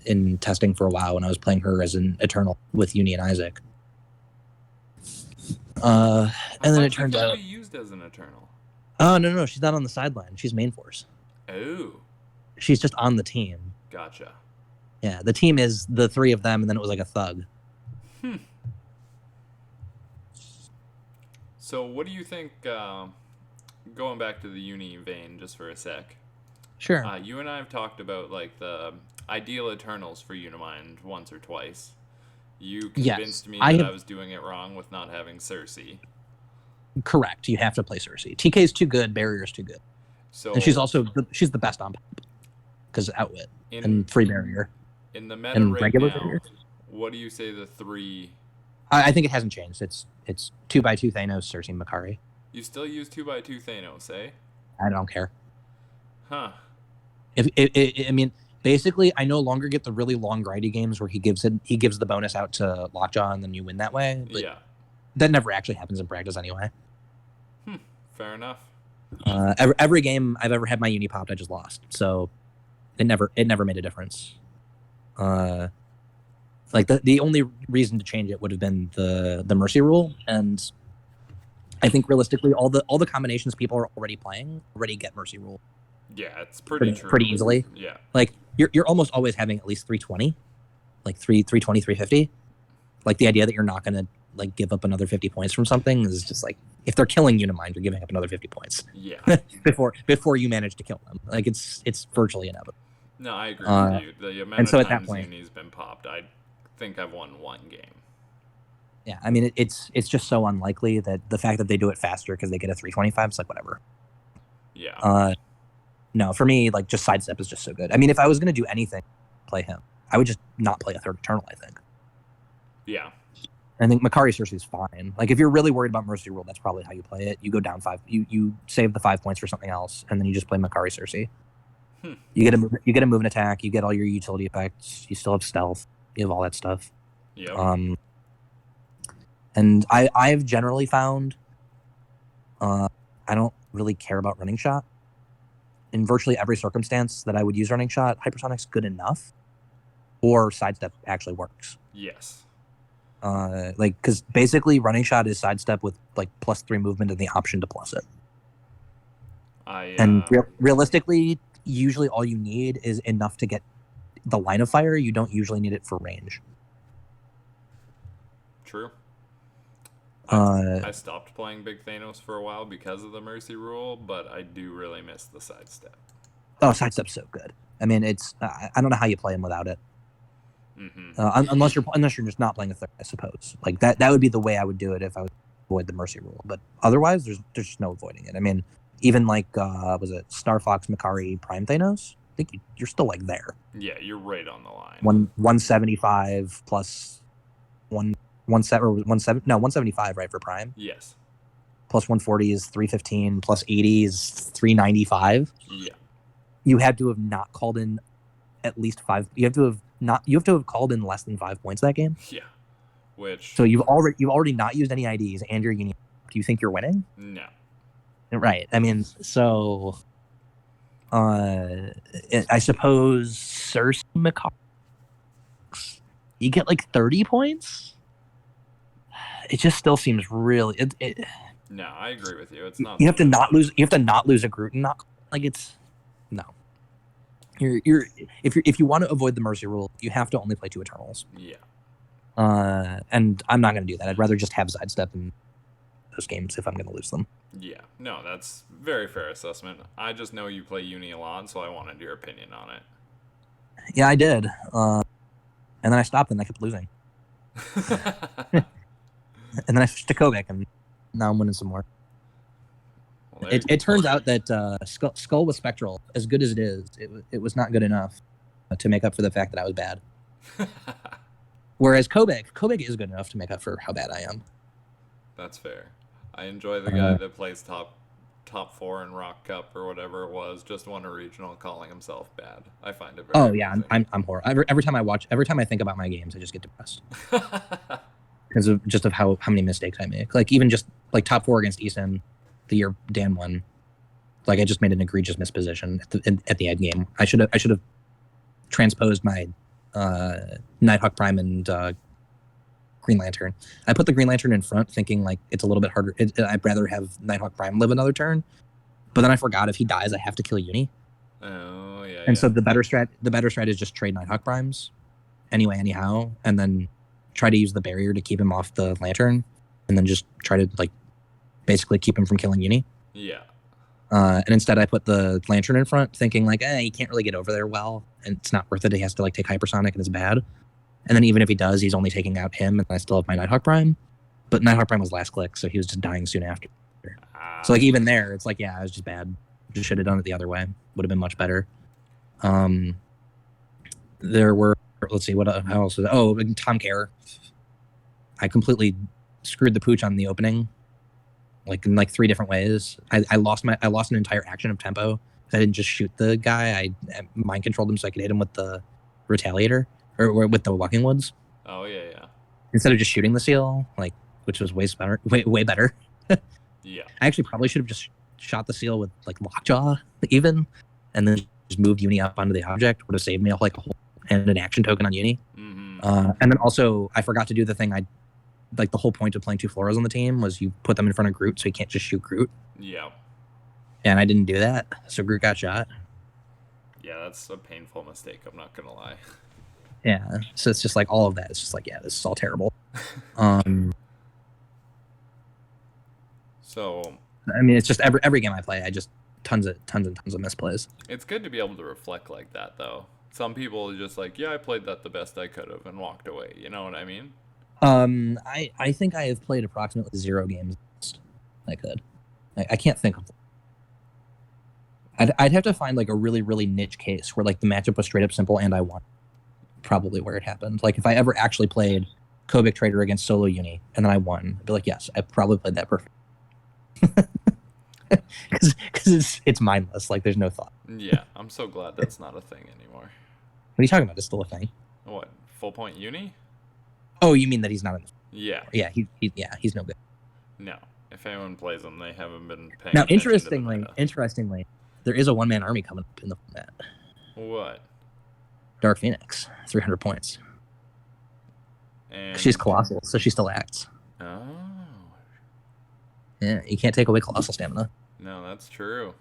In testing for a while when I was playing her as an Eternal with Uni and Isaac. And then it turns out be used as an Eternal. Oh no, she's not on the sideline. She's main force. Oh. She's just on the team. Gotcha. Yeah, the team is the 3 of them, and then it was like a thug. So what do you think, going back to the Uni vein just for a sec. Sure. You and I have talked about like the ideal Eternals for Unimind once or twice. You convinced me that I was doing it wrong with not having Cersei. Correct. You have to play Cersei. TK's too good, Barrier's too good. So, and she's also the best on pop. Because Outwit and free barrier. In the meta right regular now, barrier. What do you say the 3? I think it hasn't changed. It's 2x2 Thanos, Cersei, Makari. You still use 2x2 Thanos, eh? I don't care. Huh. I mean, basically, I no longer get the really long grindy games where he gives the bonus out to Lockjaw and then you win that way. But yeah. That never actually happens in practice anyway. Fair enough. Every game I've ever had my Uni popped, I just lost. So it never made a difference. Like the only reason to change it would have been the mercy rule, and I think realistically all the combinations people are already playing already get mercy rule. Yeah, it's pretty true. Pretty easily. Yeah. Like you're almost always having at least 320, like 320, 350. Like the idea that you're not gonna like give up another 50 points from something is just like, if they're killing Unimind, you're giving up another 50 points. Yeah. before you manage to kill them. Like it's virtually inevitable. No, I agree with you. The amount of times Uni's been popped, I think I've won one game. Yeah, I mean it's just so unlikely that the fact that they do it faster because they get a 325 is like whatever. Yeah. No, for me, like just sidestep is just so good. I mean, if I was gonna do anything, play him. I would just not play a third Eternal, I think. Yeah. I think Makari Cersei is fine. Like if you're really worried about Mercy Rule, that's probably how you play it. You go down 5. You save the 5 points for something else, and then you just play Makari Cersei. You get a move and attack. You get all your utility effects. You still have stealth. You have all that stuff. Yeah. And I've generally found, I don't really care about running shot. In virtually every circumstance that I would use running shot, hypersonic's good enough, or sidestep actually works. Yes. Like because basically running shot is sidestep with like +3 movement and the option to plus it. And realistically, usually all you need is enough to get the line of fire. You don't usually need it for range. True. I stopped playing Big Thanos for a while because of the Mercy Rule, but I do really miss the sidestep. Oh, sidestep's so good. I mean, it's I don't know how you play him without it. Mm-hmm. Unless you're just not playing a third, I suppose. Like that would be the way I would do it if I would avoid the Mercy Rule. But otherwise, there's just no avoiding it. I mean, even like was it Star Fox, Makari, Prime Thanos? I think you're still like there. Yeah, you're right on the line. 175 plus 175, right, for Prime? Yes. Plus 140 is 315, plus 80 is 395. Yeah. You had to have not called in at least 5. You have to have called in less than 5 points that game. Yeah. Which So you've already not used any IDs and you're unique. Do you think you're winning? No. Right. I mean, so I suppose Cersei McCall, you get like 30 points. It just still seems really. No, I agree with you. It's not. You have to not lose. You have to not lose a Groot and not like it's no. If you want to avoid the Mercy Rule, you have to only play 2 Eternals. Yeah. And I'm not going to do that. I'd rather just have sidestep in those games if I'm going to lose them. Yeah. No, that's very fair assessment. I just know you play Uni a lot, so I wanted your opinion on it. Yeah, I did. And then I stopped and I kept losing. And then I switched to Kobik, and now I'm winning some more. Well, it turns out that Skull with Spectral, as good as it is, it was not good enough to make up for the fact that I was bad. Whereas Kobik is good enough to make up for how bad I am. That's fair. I enjoy the guy that plays top 4 in Rock Cup or whatever it was, just won a regional, calling himself bad. I find it very amusing. I'm horrible. Every time I think about my games, I just get depressed. Because of how many mistakes I make. Like even just like top 4 against Eason, the year Dan won. Like I just made an egregious misposition at the end game. I should have transposed my Nighthawk Prime and Green Lantern. I put the Green Lantern in front, thinking like it's a little bit harder. I'd rather have Nighthawk Prime live another turn. But then I forgot if he dies, I have to kill Uni. Oh yeah. And so the better strat is just trade Nighthawk Primes, anyhow, and then try to use the barrier to keep him off the lantern, and then just try to like basically keep him from killing Uni. Yeah. And instead I put the lantern in front, thinking like, he can't really get over there well, and it's not worth it. He has to like take hypersonic and it's bad. And then even if he does, he's only taking out him, and I still have my Nighthawk Prime. But Nighthawk Prime was last click, so he was just dying soon after. So like even there, it's like, yeah, I was just bad. Just should have done it the other way. Would have been much better. There were, let's see, how else was it? Oh, Tom Kerr. I completely screwed the pooch on the opening, like in like 3 different ways. I lost an entire action of tempo. I didn't just shoot the guy. I mind controlled him so I could hit him with the Retaliator or with the Walking Woods. Oh yeah. Instead of just shooting the seal, like, which was way better. Yeah. I actually probably should have just shot the seal with like Lockjaw even, and then just moved Uni up onto the object. Would have saved me like a whole and an action token on Uni. Mm-hmm. And then also I forgot to do the thing like the whole point of playing 2 Floras on the team was you put them in front of Groot so he can't just shoot Groot. Yeah. And I didn't do that, so Groot got shot. Yeah, that's a painful mistake. I'm not gonna lie. Yeah, so it's just like all of that. It's just like, yeah, this is all terrible. So I mean, it's just every game I play, I just tons and tons of misplays. it's good to be able to reflect like that, though. Some people are just like, yeah, I played that the best I could have and walked away. You know what I mean? I think I have played approximately 0 games. I could. I can't think of. I'd have to find like a really really niche case where like the matchup was straight up simple and I won. Probably where it happened. Like if I ever actually played Kobik Trader against Solo Uni and then I won, I'd be like, yes, I probably played that perfect. Because it's mindless. Like there's no thought. Yeah, I'm so glad that's not a thing anymore. What are you talking about? It's still a thing. What? Full point uni? Oh, you mean that he's not in the... Yeah. Yeah, he's no good. No. If anyone plays them, they haven't been paying Now, attention to the meta. interestingly, there is a one-man army coming up in the format. What? Dark Phoenix, 300 points. And She's colossal, so she still acts. Oh. Yeah, you can't take away colossal stamina. No, that's true.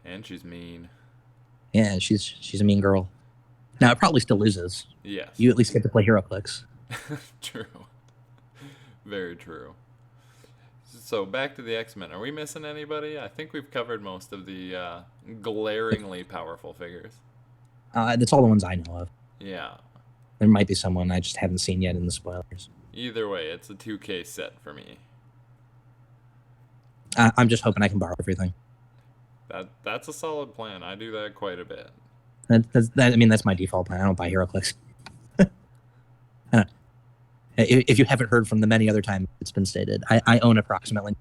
And she's mean. Yeah, she's a mean girl. Now, it probably still loses. Yes. You at least get to play Heroclix. True. Very true. So back to the X-Men. Are we missing anybody? I think we've covered most of the glaringly powerful figures. That's all the ones I know of. Yeah. There might be someone I just haven't seen yet in the spoilers. Either way, it's a 2K set for me. I'm just hoping I can borrow everything. That's a solid plan. I do that quite a bit. That's my default plan. I don't buy HeroClix. If you haven't heard from the many other times it's been stated, I own approximately.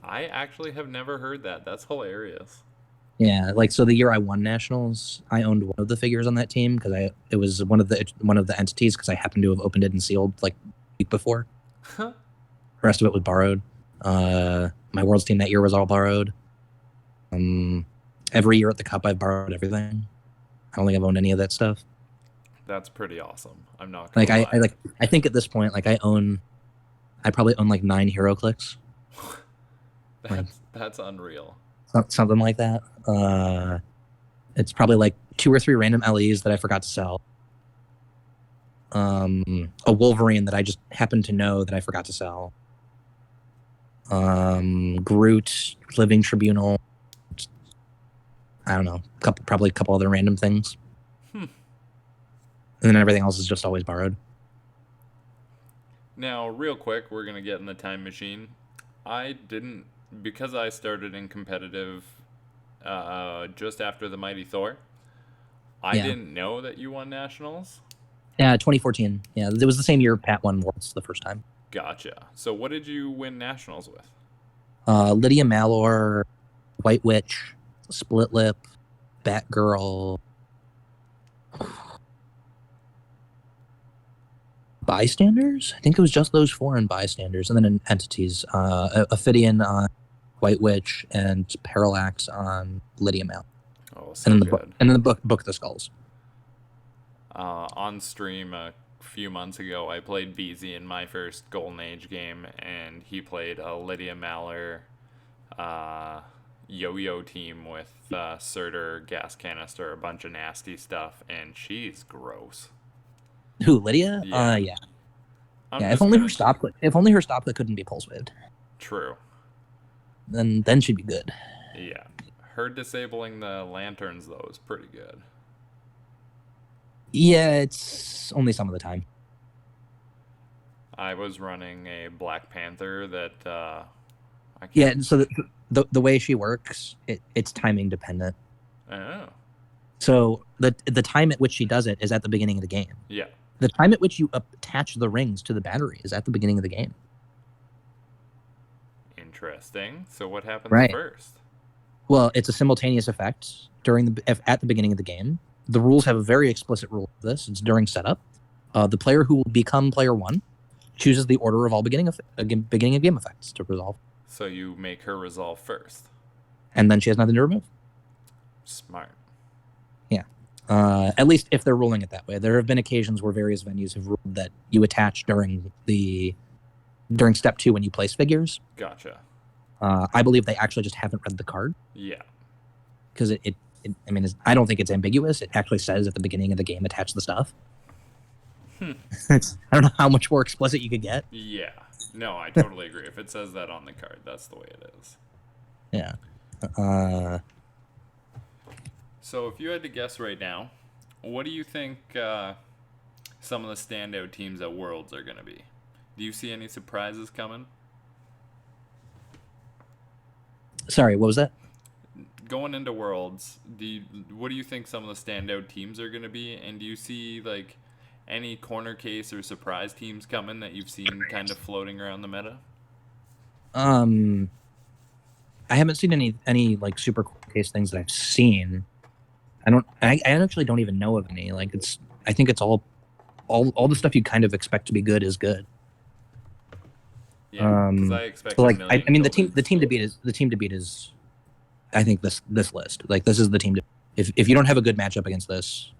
I actually have never heard that. That's hilarious. Yeah, like so the year I won nationals, I owned one of the figures on that team because it was one of the entities because I happened to have opened it and sealed like a week before. The rest of it was borrowed. My Worlds team that year was all borrowed. Every year at the Cup, I've borrowed everything. I don't think I've owned any of that stuff. That's pretty awesome. I'm not gonna lie. I think at this point, like I probably own like 9 HeroClix. That's unreal. Something like that. It's probably like 2 or 3 random LEs that I forgot to sell. A Wolverine that I just happened to know that I forgot to sell. Groot, Living Tribunal. I don't know. Probably a couple other random things. And then everything else is just always borrowed. Now, real quick, we're going to get in the time machine. Because I started in competitive just after the Mighty Thor, I didn't know that you won nationals. Yeah, 2014. Yeah, it was the same year Pat won Worlds the first time. Gotcha. So what did you win nationals with? Lydia Malor, White Witch, Split Lip, Batgirl, Bystanders? I think it was just those 4 in Bystanders, and then in Entities, Ophidian on White Witch and Parallax on Lydia Malor. Oh, so and then good. the Book of the Skulls. On stream a few months ago, I played BZ in my first Golden Age game, and he played a Lydia Malor yo-yo team with Surtur, gas canister, a bunch of nasty stuff, and she's gross. Who, Lydia? Yeah. Yeah. If only her stop click couldn't be pulse waved. True. Then she'd be good. Yeah. Her disabling the lanterns though is pretty good. Yeah, it's only some of the time. I was running a Black Panther that so the way she works, it's timing dependent. Oh. So the time at which she does it is at the beginning of the game. Yeah. The time at which you attach the rings to the battery is at the beginning of the game. Interesting. So what happens first? Well, it's a simultaneous effect at the beginning of the game. The rules have a very explicit rule for this. It's during setup. The player who will become player 1 chooses the order of all beginning of game effects to resolve. So you make her resolve first. And then she has nothing to remove. Smart. Yeah. At least if they're ruling it that way. There have been occasions where various venues have ruled that you attach during step 2 when you place figures. Gotcha. I believe they actually just haven't read the card. Yeah. because I mean, I don't think it's ambiguous. It actually says at the beginning of the game, attach the stuff. I don't know how much more explicit you could get. Yeah. No, I totally agree. If it says that on the card, that's the way it is. Yeah. So if you had to guess right now, what do you think some of the standout teams at Worlds are going to be? Do you see any surprises coming? Sorry, what was that? Going into Worlds, what do you think some of the standout teams are going to be? And do you see like any corner case or surprise teams coming that you've seen kind of floating around the meta? I haven't seen any like super cool case things that I've seen. I actually don't even know of any. Like I think it's all the stuff you kind of expect to be good is good. Yeah, because I expect. So like I mean the team to beat is I think this list. Like this is the team to, if you don't have a good matchup against this.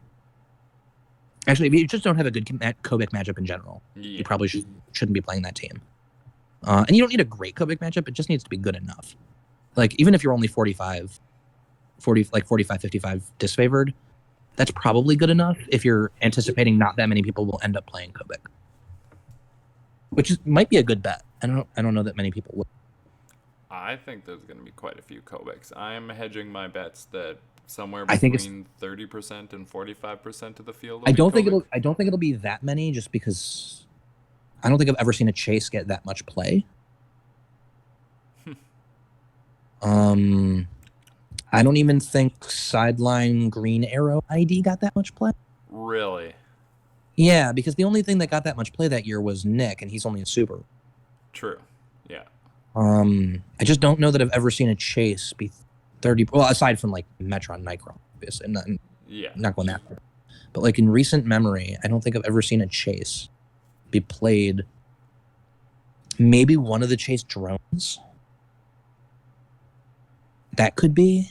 Actually, if you just don't have a good Kobik matchup in general, you probably shouldn't be playing that team. And you don't need a great Kobik matchup. It just needs to be good enough. Like, even if you're only 45, 55 disfavored, that's probably good enough if you're anticipating not that many people will end up playing Kobik. Which might be a good bet. I don't know that many people will. I think there's going to be quite a few Kobiks. I'm hedging my bets that somewhere between 30% and 45% of the field. I don't think it'll be that many, just because I don't think I've ever seen a chase get that much play. I don't even think sideline green arrow ID got that much play. Really? Yeah, because the only thing that got that much play that year was Nick, and he's only a super. True. Yeah. I just don't know that I've ever seen a chase be 30. Well, aside from like Metron Nicro, obviously, not going that far. But like in recent memory, I don't think I've ever seen a chase be played. Maybe one of the chase drones. That could be.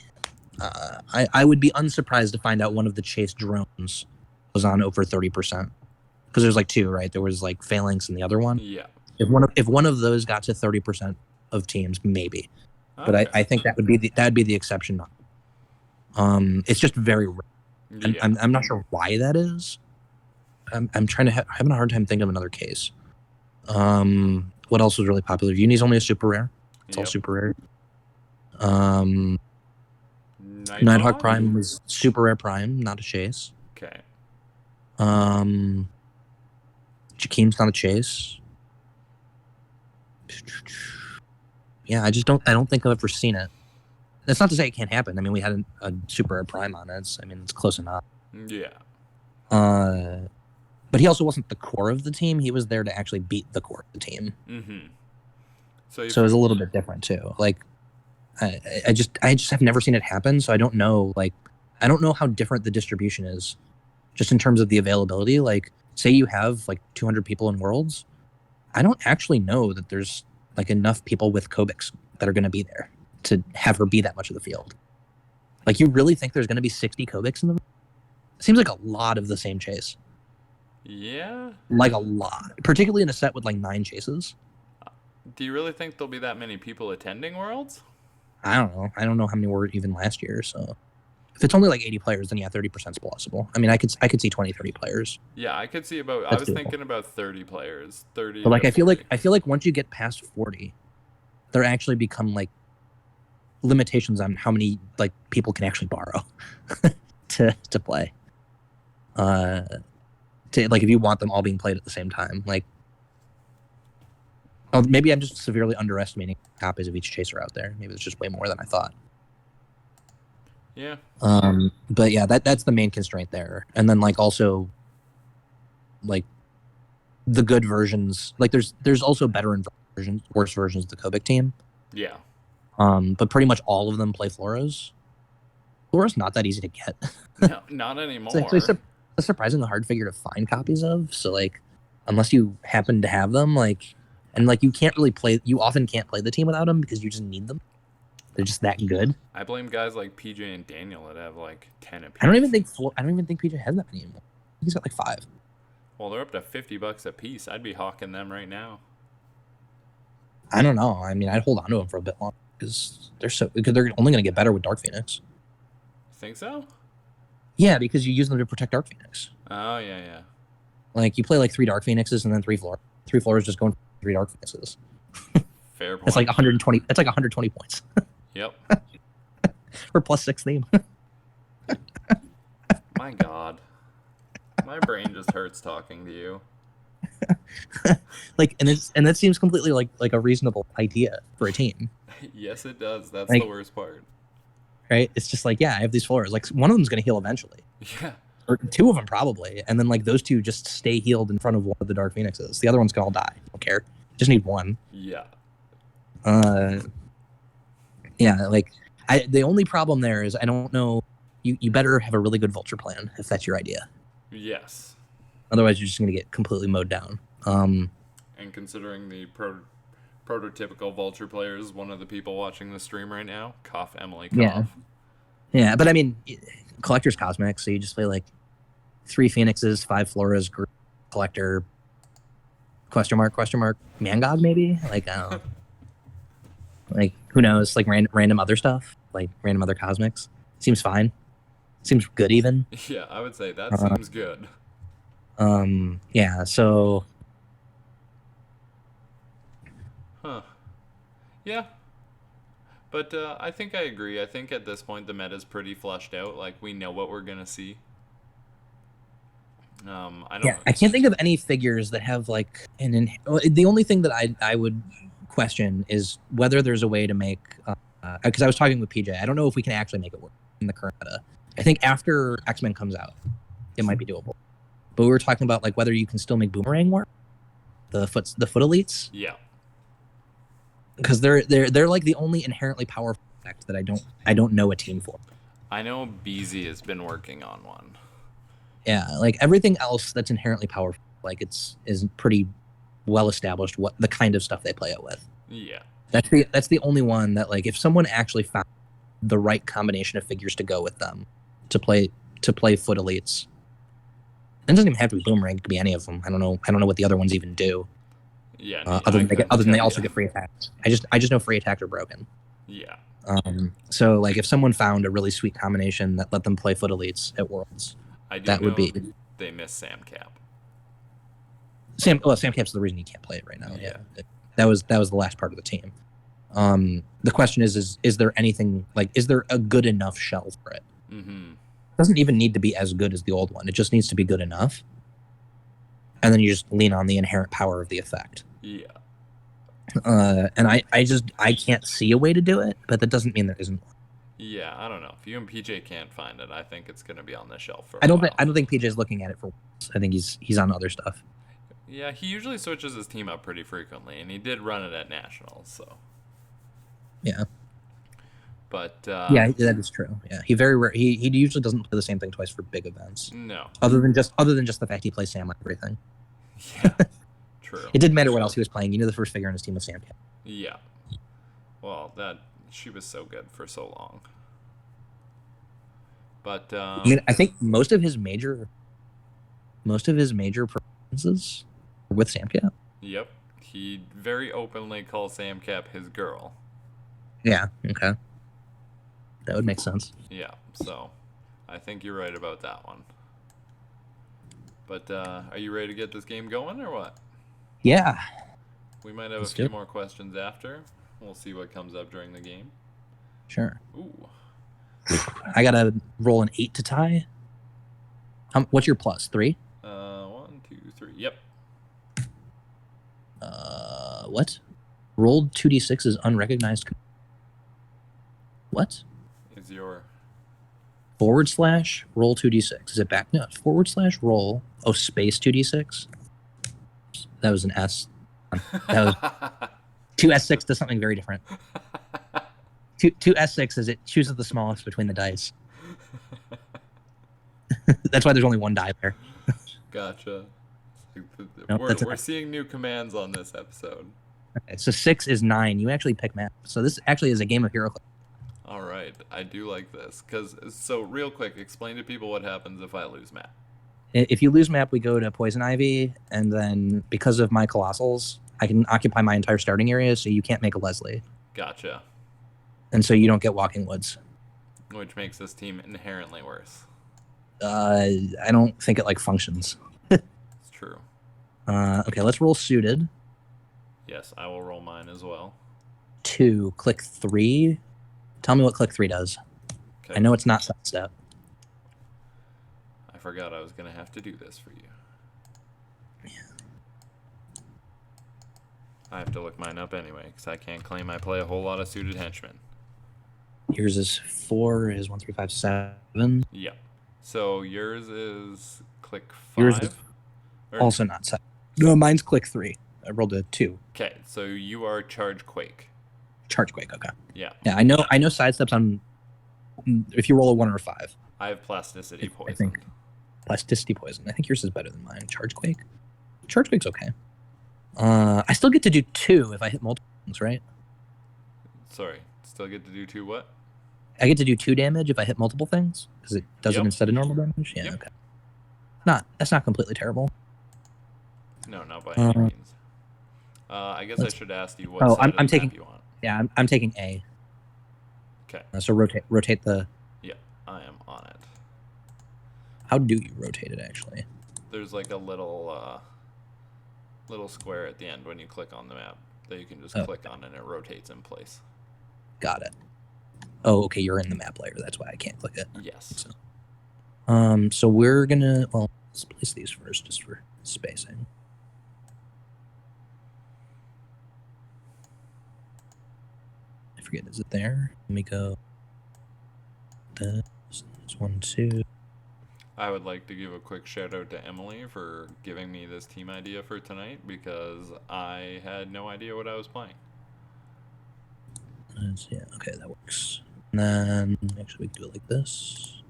I would be unsurprised to find out one of the chase drones was on over 30%. Because there's like two, right? There was like Phalanx and the other one. Yeah. If one of those got to 30% of teams, maybe. Okay. But I think that'd be the exception. It's just very rare. Yeah. I'm not sure why that is. I'm trying to having a hard time thinking of another case. What else was really popular? Uni's only a super rare. It's all super rare. Nighthawk Prime was super rare prime, not a chase. Okay. Jakim's not a chase. Yeah, I don't think I've ever seen it. That's not to say it can't happen. I mean, we had a super rare prime on it. It's close enough. Yeah. But he also wasn't the core of the team. He was there to actually beat the core of the team. Mm-hmm. So it was a little bit different too. Like, I just have never seen it happen. So I don't know. Like, I don't know how different the distribution is, just in terms of the availability. Like, say you have like 200 people in Worlds, I don't actually know that there's like enough people with Kobiks that are going to be there to have her be that much of the field. Like, you really think there's going to be 60 Kobiks in the room? It seems like a lot of the same chase. Yeah. Like a lot, particularly in a set with like 9 chases. Do you really think there'll be that many people attending Worlds? I don't know. I don't know how many were even last year. So if it's only like 80 players, then yeah, 30% is possible. I mean, I could see 20, 30 players. Yeah, I could see about. I was thinking about 30 players. 30. But like, I feel like once you get past 40, there actually become like limitations on how many like people can actually borrow to play. Like, if you want them all being played at the same time, like, maybe I'm just severely underestimating copies of each chaser out there. Maybe there's just way more than I thought. Yeah. But yeah, that's the main constraint there. And then like also like the good versions, like there's also better and worse versions of the Kobik team. Yeah. But pretty much all of them play Floras. Flora's not that easy to get. No, not anymore. It's actually a surprisingly hard figure to find copies of. So like, unless you happen to have them, like, and like you often can't play the team without them because you just need them. They're just that good. I blame guys like PJ and Daniel that have like 10 apiece. I don't even think PJ has that many anymore. He's got like 5. Well, they're up to $50 a piece. I'd be hawking them right now. I don't know. I mean, I'd hold on to them for a bit longer because they're only going to get better with Dark Phoenix. Think so? Yeah, because you use them to protect Dark Phoenix. Oh, yeah. Like, you play like 3 Dark Phoenixes and then 3 floor. 3 floors just going for 3 Dark Phoenixes. Fair point. That's like 120. That's like 120 points. Yep. For +6 theme. My God. My brain just hurts talking to you. Like, and that seems completely like a reasonable idea for a team. Yes, it does. That's like, the worst part. Right? It's just like, yeah, I have these floors. Like, one of them's going to heal eventually. Yeah. Or 2 of them probably. And then, like, those 2 just stay healed in front of one of the Dark Phoenixes. The other one's going to all die. Don't care. Just need one. Yeah. Yeah, like, the only problem there is I don't know. You better have a really good Vulture plan if that's your idea. Yes. Otherwise, you're just going to get completely mowed down. And considering the prototypical Vulture player is one of the people watching the stream right now, cough Emily, cough. Yeah, but I mean, Collector's Cosmic, so you just play like 3 Phoenixes, 5 Floras, Collector, question mark, Man God maybe? Like, I don't know. Like, who knows? Like, random other stuff? Like, random other Cosmics? Seems fine. Seems good even. Yeah, I would say that seems good. Yeah, so... Huh. Yeah. But I think I agree. I think at this point the meta's pretty fleshed out. Like, we know what we're going to see. I can't think of any figures that have, like, the only thing that I would question is whether there's a way to make... Because I was talking with PJ. I don't know if we can actually make it work in the current meta. I think after X-Men comes out, it might be doable. But we were talking about, like, whether you can still make Boomerang work. The foot elites. Yeah. Because they're like the only inherently powerful effect that I don't know a team for. I know BZ has been working on one. Yeah, like everything else that's inherently powerful, like is pretty well established what the kind of stuff they play it with. Yeah. That's the only one that, like, if someone actually found the right combination of figures to go with them to play foot elites. It doesn't even have to be Boomerang, it could be any of them. I don't know what the other ones even do. Yeah. Other than they also get free attacks. I just know free attacks are broken. Yeah. So, like, if someone found a really sweet combination that let them play foot elites at Worlds, that would be. They miss Sam Cap. Sam Cap's the reason he can't play it right now. Yeah. That was the last part of the team. The question is there anything, like, is there a good enough shell for it? Mm-hmm. It doesn't even need to be as good as the old one. It just needs to be good enough. And then you just lean on the inherent power of the effect. Yeah. And I can't see a way to do it, but that doesn't mean there isn't one. Yeah, I don't know. If you and PJ can't find it, I think it's going to be on the shelf for I don't think PJ's looking at it for once. I think he's on other stuff. Yeah, he usually switches his team up pretty frequently, and he did run it at Nationals, so. Yeah. But yeah, that is true. Yeah, he usually doesn't play the same thing twice for big events. No. Other than just the fact he plays Sam on everything. Yeah. True. It didn't matter what else he was playing. You knew the first figure in his team was Sam Cap. Yeah. Well, she was so good for so long. But I mean, I think most of his major performances were with Sam Cap. Yep. He very openly calls Sam Cap his girl. Yeah. Okay. That would make sense. Yeah. So, I think you're right about that one. But are you ready to get this game going or what? Yeah. We might have a few more questions after. We'll see what comes up during the game. Sure. Ooh. I gotta roll an 8 to tie. What's your plus? 3? 1, 2, 3. Yep. What? Rolled 2d6 is unrecognized. What? Is your / roll 2d6? Is it back? No. / roll. Oh, space 2d6. That was an S. That was 2s6 does something very different. 2s6 is it chooses the smallest between the dice. That's why there's only one die there. Gotcha. Nope, we're seeing new commands on this episode. Okay, so 6 is 9. You actually pick map. So this actually is a game of Heroclix. All right, I do like this. So real quick, explain to people what happens if I lose map. If you lose map, we go to Poison Ivy, and then because of my Colossals, I can occupy my entire starting area, so you can't make a Leslie. Gotcha. And so you don't get Walking Woods. Which makes this team inherently worse. I don't think it functions. It's true. Okay, let's roll suited. Yes, I will roll mine as well. 2, click 3. Tell me what click 3 does. Okay. I know it's not sidestep. I forgot I was going to have to do this for you. Yeah. I have to look mine up anyway, because I can't claim I play a whole lot of suited henchmen. Yours is 4, is 1, 3, 5, 7. Yeah. So yours is click 5? Yours is also not sidestep. No, mine's click 3. I rolled a 2. Okay, so you are Charge Quake. Charge Quake, okay. Yeah. Yeah, I know sidesteps on if you roll a 1 or a 5. I have Plasticity Poison. I think Plasticity Poison. I think yours is better than mine. Charge Quake? Charge Quake's okay. I still get to do 2 if I hit multiple things, right? Sorry, still get to do 2 what? I get to do 2 damage if I hit multiple things? Because it does it instead of normal damage? Yeah, okay. That's not completely terrible. No, not by any means. I guess I should ask you what side I'm of the taking, map you want. Yeah, I'm taking A. Okay. So rotate the... Yeah, I am on it. How do you rotate it, actually? There's like a little square at the end when you click on the map that you can just click on and it rotates in place. Got it. Oh, okay, you're in the map layer. That's why I can't click it. Yes. So we're gonna... Well, let's place these first just for spacing. I forget, is it there? Let me go. There's 1, 2. I would like to give a quick shout out to Emily for giving me this team idea for tonight because I had no idea what I was playing. Yeah, okay, that works. And then actually we can do it like this.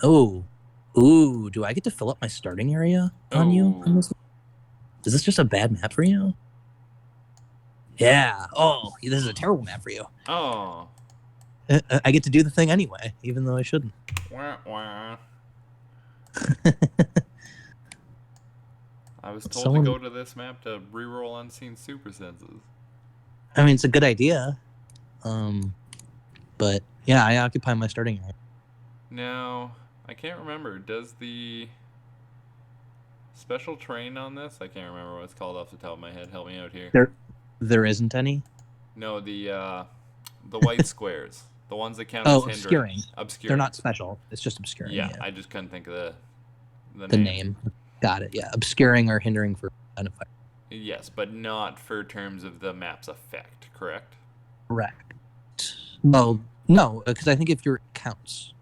Ooh, do I get to fill up my starting area on you? Is this just a bad map for you? Yeah. Oh, this is a terrible map for you. Oh. I get to do the thing anyway, even though I shouldn't. Wah, wah. I was told to go to this map to reroll unseen super senses. I mean, it's a good idea. But yeah, I occupy my starting area. Now, I can't remember. Does the special terrain on this? I can't remember what it's called off the top of my head. Help me out here. There isn't any. No, the white squares, the ones that count as hindering. Obscuring. Obscuring. They're not special. It's just obscuring. Yeah, I just couldn't think of the name. Got it. Yeah, obscuring or hindering for identify. Yes, but not for terms of the map's effect. Correct. Correct. Well, no, because I think if your counts.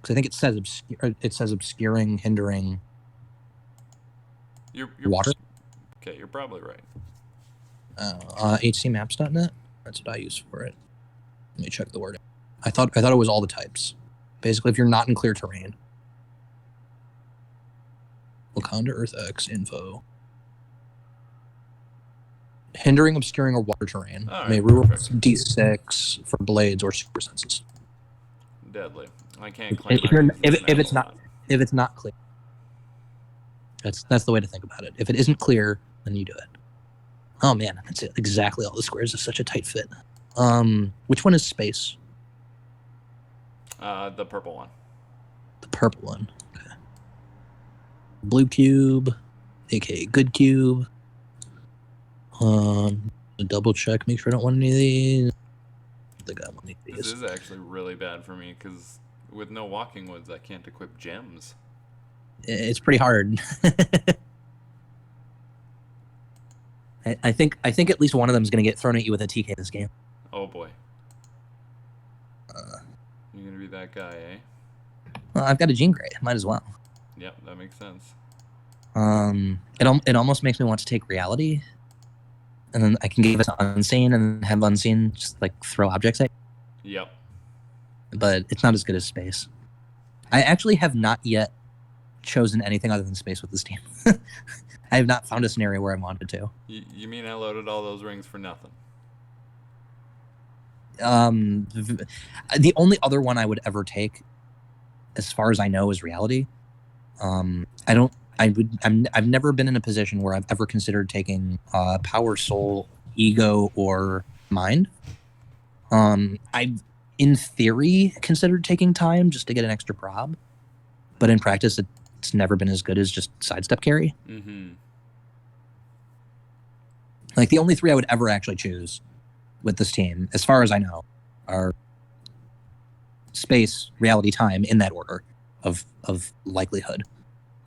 I think it says obscuring, hindering. You're water. Okay, you're probably right. HCmaps.net. That's what I use for it. Let me check the wording. I thought it was all the types. Basically, if you're not in clear terrain. Wakanda EarthX info. Hindering, obscuring, or water terrain. May rule D6 for blades or super senses. Deadly. I can't claim if it's not clear. That's the way to think about it. If it isn't clear, then you do it. Oh man, that's it. Exactly all the squares is such a tight fit. Which one is space? The purple one. The purple one. Okay. Blue cube, aka good cube. Double check, make sure I don't want any of these. I think I want any of these. This is actually really bad for me because with no walking woods, I can't equip gems. It's pretty hard. I think at least one of them is going to get thrown at you with a TK this game. Oh boy. You're going to be that guy, eh? Well, I've got a Jean Grey. Might as well. Yep, that makes sense. It almost makes me want to take reality, and then I can give it unseen and have unseen just throw objects at you. Yep. But it's not as good as space. I actually have not yet chosen anything other than space with this team. I have not found a scenario where I wanted to. You mean I loaded all those rings for nothing? The only other one I would ever take, as far as I know, is reality. I've never been in a position where I've ever considered taking power, soul, ego, or mind. I've, in theory, considered taking time just to get an extra prob, but in practice, it's never been as good as just sidestep carry. Mm-hmm. Like, the only 3 I would ever actually choose with this team, as far as I know, are space, reality, time, in that order of likelihood.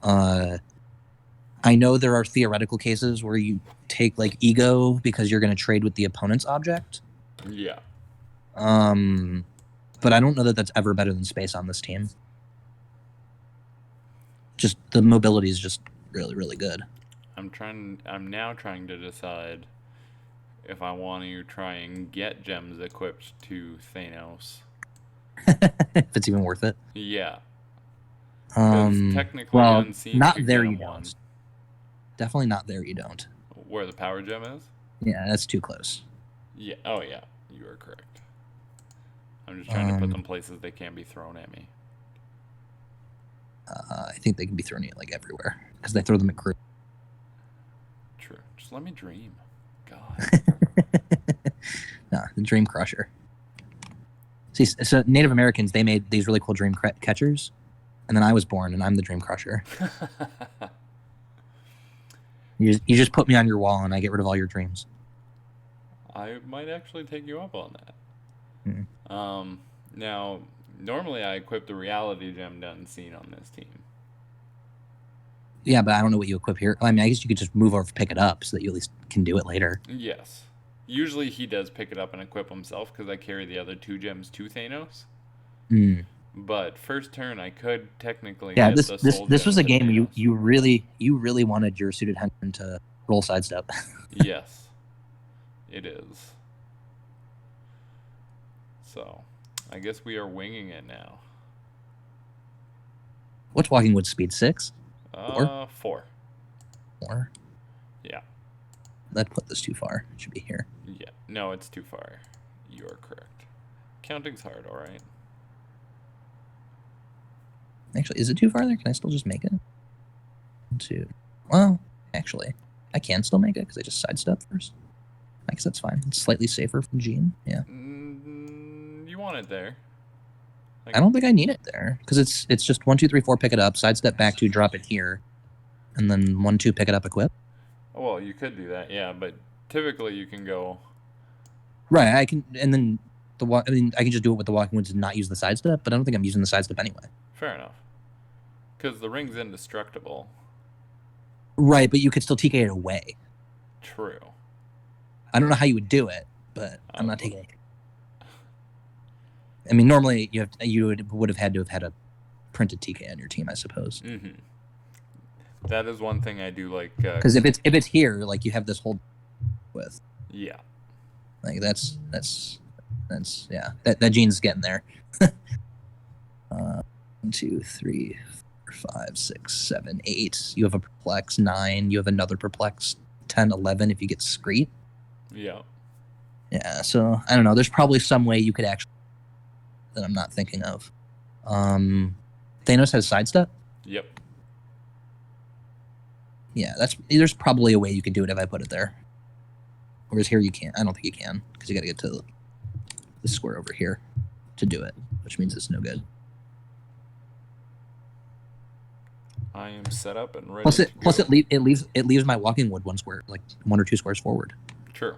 I know there are theoretical cases where you take, like, ego because you're going to trade with the opponent's object. Yeah. But I don't know that that's ever better than space on this team. Just the mobility is just really, really good. I'm now trying to decide if I want to try and get gems equipped to Thanos. If it's even worth it. Yeah. Because technically, well, Unseen not could there get you him one. don't. Definitely not there you don't. Where the power gem is? Yeah, that's too close. Yeah. Oh, yeah. You are correct. I'm just trying to put them places they can't be thrown at me. I think they can be thrown at like everywhere because they throw them at crew. True. Just let me dream. God. No, the Dream Crusher. See, so Native Americans, they made these really cool dream catchers, and then I was born, and I'm the Dream Crusher. You just put me on your wall, and I get rid of all your dreams. I might actually take you up on that. Mm-hmm. Now, normally I equip the reality gem to Unseen on this team. Yeah, but I don't know what you equip here. I mean, I guess you could just move over, pick it up, so that you at least can do it later. Yes. Usually he does pick it up and equip himself because I carry the other 2 gems to Thanos. But first turn I could technically get the soul this was a game Thanos. you really wanted your suited henchman to roll sidestep. Yes, it is. So, I guess we are winging it now. What's Walking Wood speed? 6? 4? 4? Yeah. That put this too far. It should be here. Yeah. No, it's too far. You are correct. Counting's hard, alright. Actually, is it too far there? Can I still just make it? 2. Well, actually, I can still make it because I just sidestep first. I guess that's fine. It's slightly safer from Gene. Yeah. You want it there. I don't think I need it there because it's just 1, 2, 3, 4, pick it up, sidestep back 2, drop it here, and then 1, 2, pick it up, equip. Well, you could do that, yeah, but typically you can go. Right, I can, and then I can just do it with the Walking Woods and not use the sidestep, but I don't think I'm using the sidestep anyway. Fair enough. Because the ring's indestructible. Right, but you could still TK it away. True. I don't know how you would do it, but I'm not taking it. I mean, normally you would have had to have had a printed TK on your team, I suppose. Mm-hmm. That is one thing I do like. Because if it's here, like you have this whole with. Yeah. Like that's yeah. That gene's getting there. 1, 2, 3, 4, 5, 6, 7, 8. You have a perplex 9. You have another perplex 10, 11 if you get Screet. Yeah. Yeah. So I don't know. There's probably some way you could actually that I'm not thinking of. Thanos has sidestep. Yep. Yeah, there's probably a way you can do it if I put it there. Whereas here you can't. I don't think you can because you got to get to the square over here to do it, which means it's no good. I am set up and ready. Plus it leaves my Walking Wood 1 square, like 1 or 2 squares forward. True.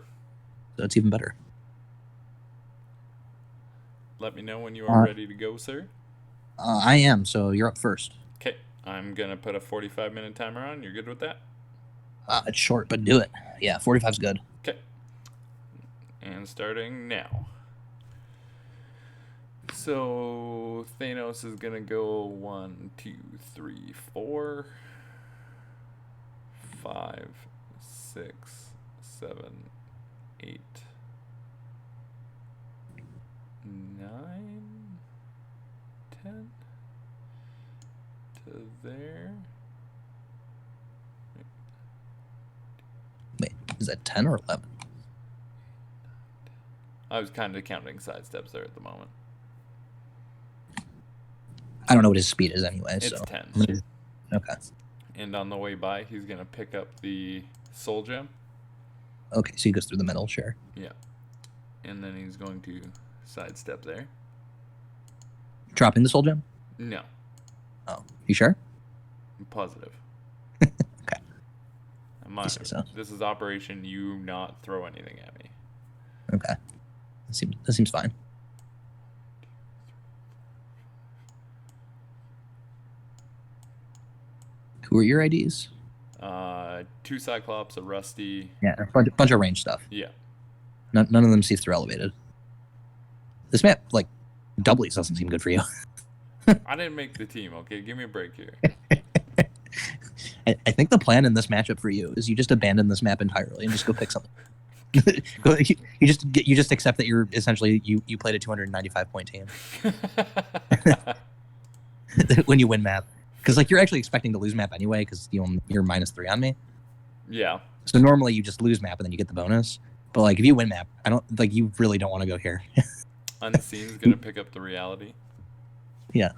So it's even better. Let me know when you are ready to go, sir. I am. So you're up first. Okay. I'm gonna put a 45-minute timer on. You're good with that? It's short, but do it. Yeah, 45's good. Okay. And starting now. So Thanos is gonna go 1, 2, 3, 4, 5, 6, 7, 8, 9, 10 to there. Wait, is that 10 or 11? I was kind of counting side steps there at the moment. I don't know what his speed is anyway. It's so 10. Okay. And on the way by, he's gonna pick up the soul gem. Okay, so he goes through the middle, sure. Yeah. And then he's going to sidestep there. Dropping the soul gem? No. Oh, you sure? I'm positive. Okay. So. This is Operation You Not Throw Anything at Me. Okay. That seems fine. Who are your IDs? 2 Cyclops, a Rusty. Yeah, a bunch of range stuff. Yeah. None of them sees through elevated. This map, like, doublies doesn't seem good for you. I didn't make the team, okay? Give me a break here. I think the plan in this matchup for you is you just abandon this map entirely and just go pick something. you just accept that you're essentially you played a 295-point team when you win map, because like you're actually expecting to lose map anyway because you're -3 on me. Yeah. So normally you just lose map and then you get the bonus. But like if you win map, I don't like you really don't want to go here. Unseen's gonna pick up the reality. Yeah.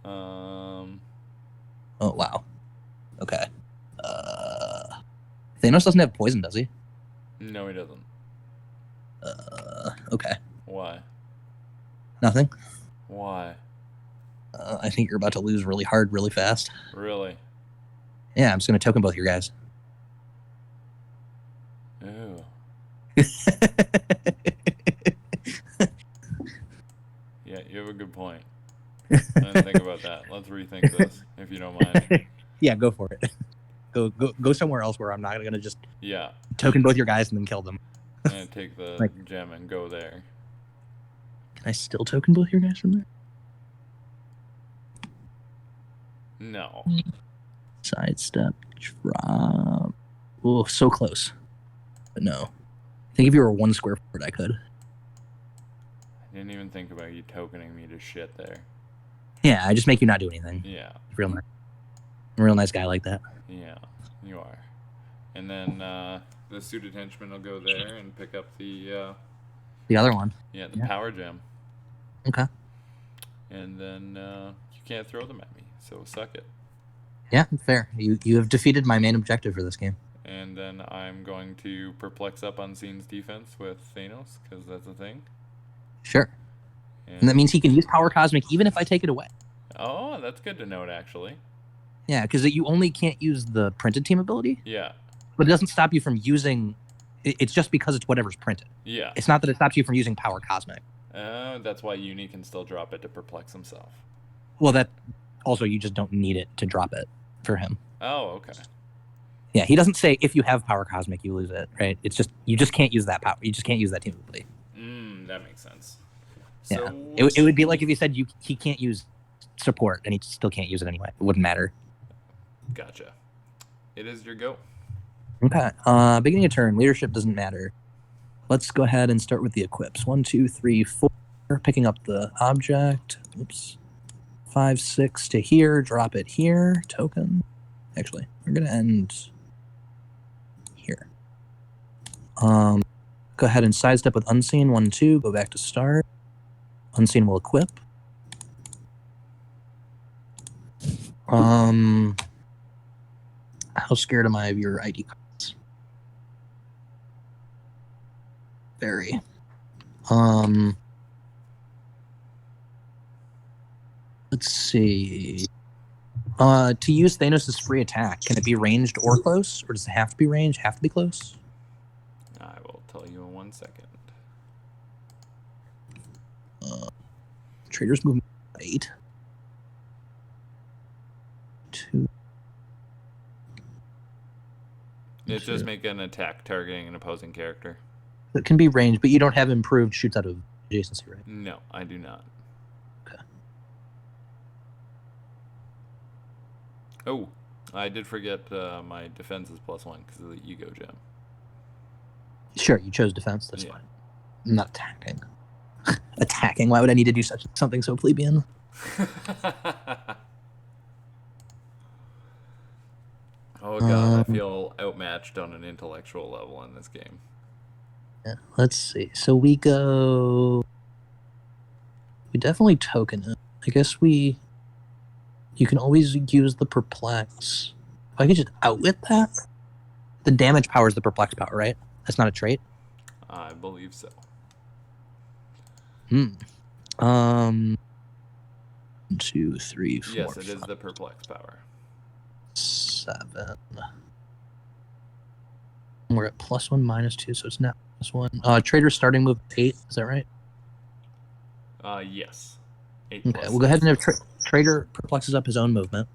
Oh wow. Okay. Thanos doesn't have poison, does he? No, he doesn't. Okay. Why? Nothing. Why? I think you're about to lose really hard, really fast. Really? Yeah, I'm just gonna token both your guys. Ew. Yeah, you have a good point. I didn't think about that. Let's rethink this, if you don't mind. Yeah, go for it. Go somewhere else where I'm not gonna just token both your guys and then kill them. And take the gem and go there. Can I still token both your guys from there? No. Sidestep, drop. Oh, so close. But no. I think if you were 1 square forward, I could. I didn't even think about you tokening me to shit there. Yeah, I just make you not do anything. Yeah. Real nice. I'm a real nice guy like that. Yeah, you are. And then the suited henchman will go there and pick up the other one. Yeah, the power gem. Okay. And then you can't throw them at me, so suck it. Yeah, fair. You have defeated my main objective for this game. And then I'm going to perplex up Unseen's defense with Thanos, because that's a thing. Sure. And that means he can use Power Cosmic even if I take it away. Oh, that's good to note, actually. Yeah, because you only can't use the printed team ability. Yeah. But it doesn't stop you from using... It's just because it's whatever's printed. Yeah. It's not that it stops you from using Power Cosmic. That's why Uni can still drop it to perplex himself. Well, that... Also, you just don't need it to drop it for him. Oh, okay. Yeah, he doesn't say if you have Power Cosmic, you lose it, right? It's just... You just can't use that power. You just can't use that team ability. That makes sense. Yeah. It would be like if you said he can't use support and he still can't use it anyway. It wouldn't matter. Gotcha. It is your go. Okay. Beginning of turn. Leadership doesn't matter. Let's go ahead and start with the equips. 1, 2, 3, 4. Picking up the object. Oops. 5, 6 to here. Drop it here. Token. Actually, we're going to end here. Go ahead and sidestep with Unseen. 1, 2. Go back to start. Unseen will equip. How scared am I of your ID cards? Very. Let's see. To use Thanos' free attack, can it be ranged or close? Or does it have to be ranged? Have to be close? I will tell you in 1 second. Trader's movement 8. 2. It's just make an attack targeting an opposing character. It can be ranged, but you don't have improved shoots out of adjacency, right? No, I do not. Okay. Oh, I did forget my defense is +1 because of the ego gem. Sure, you chose defense. That's Yeah. fine. I'm not attacking. Attacking? Why would I need to do something so plebeian? Oh god, I feel outmatched on an intellectual level in this game. Yeah, let's see. So we go... We definitely token it. I guess you can always use the perplex. If I could just outwit that? The damage power is the perplex power, right? That's not a trait? I believe so. 1, 2, 3, 4, Yes, it 5, is the perplex power. 7. We're at +1, -2, so it's now +1. Trader's starting move 8. Is that right? Yes. 8 Okay, plus we'll go ahead 6. and have Trader perplexes up his own movement.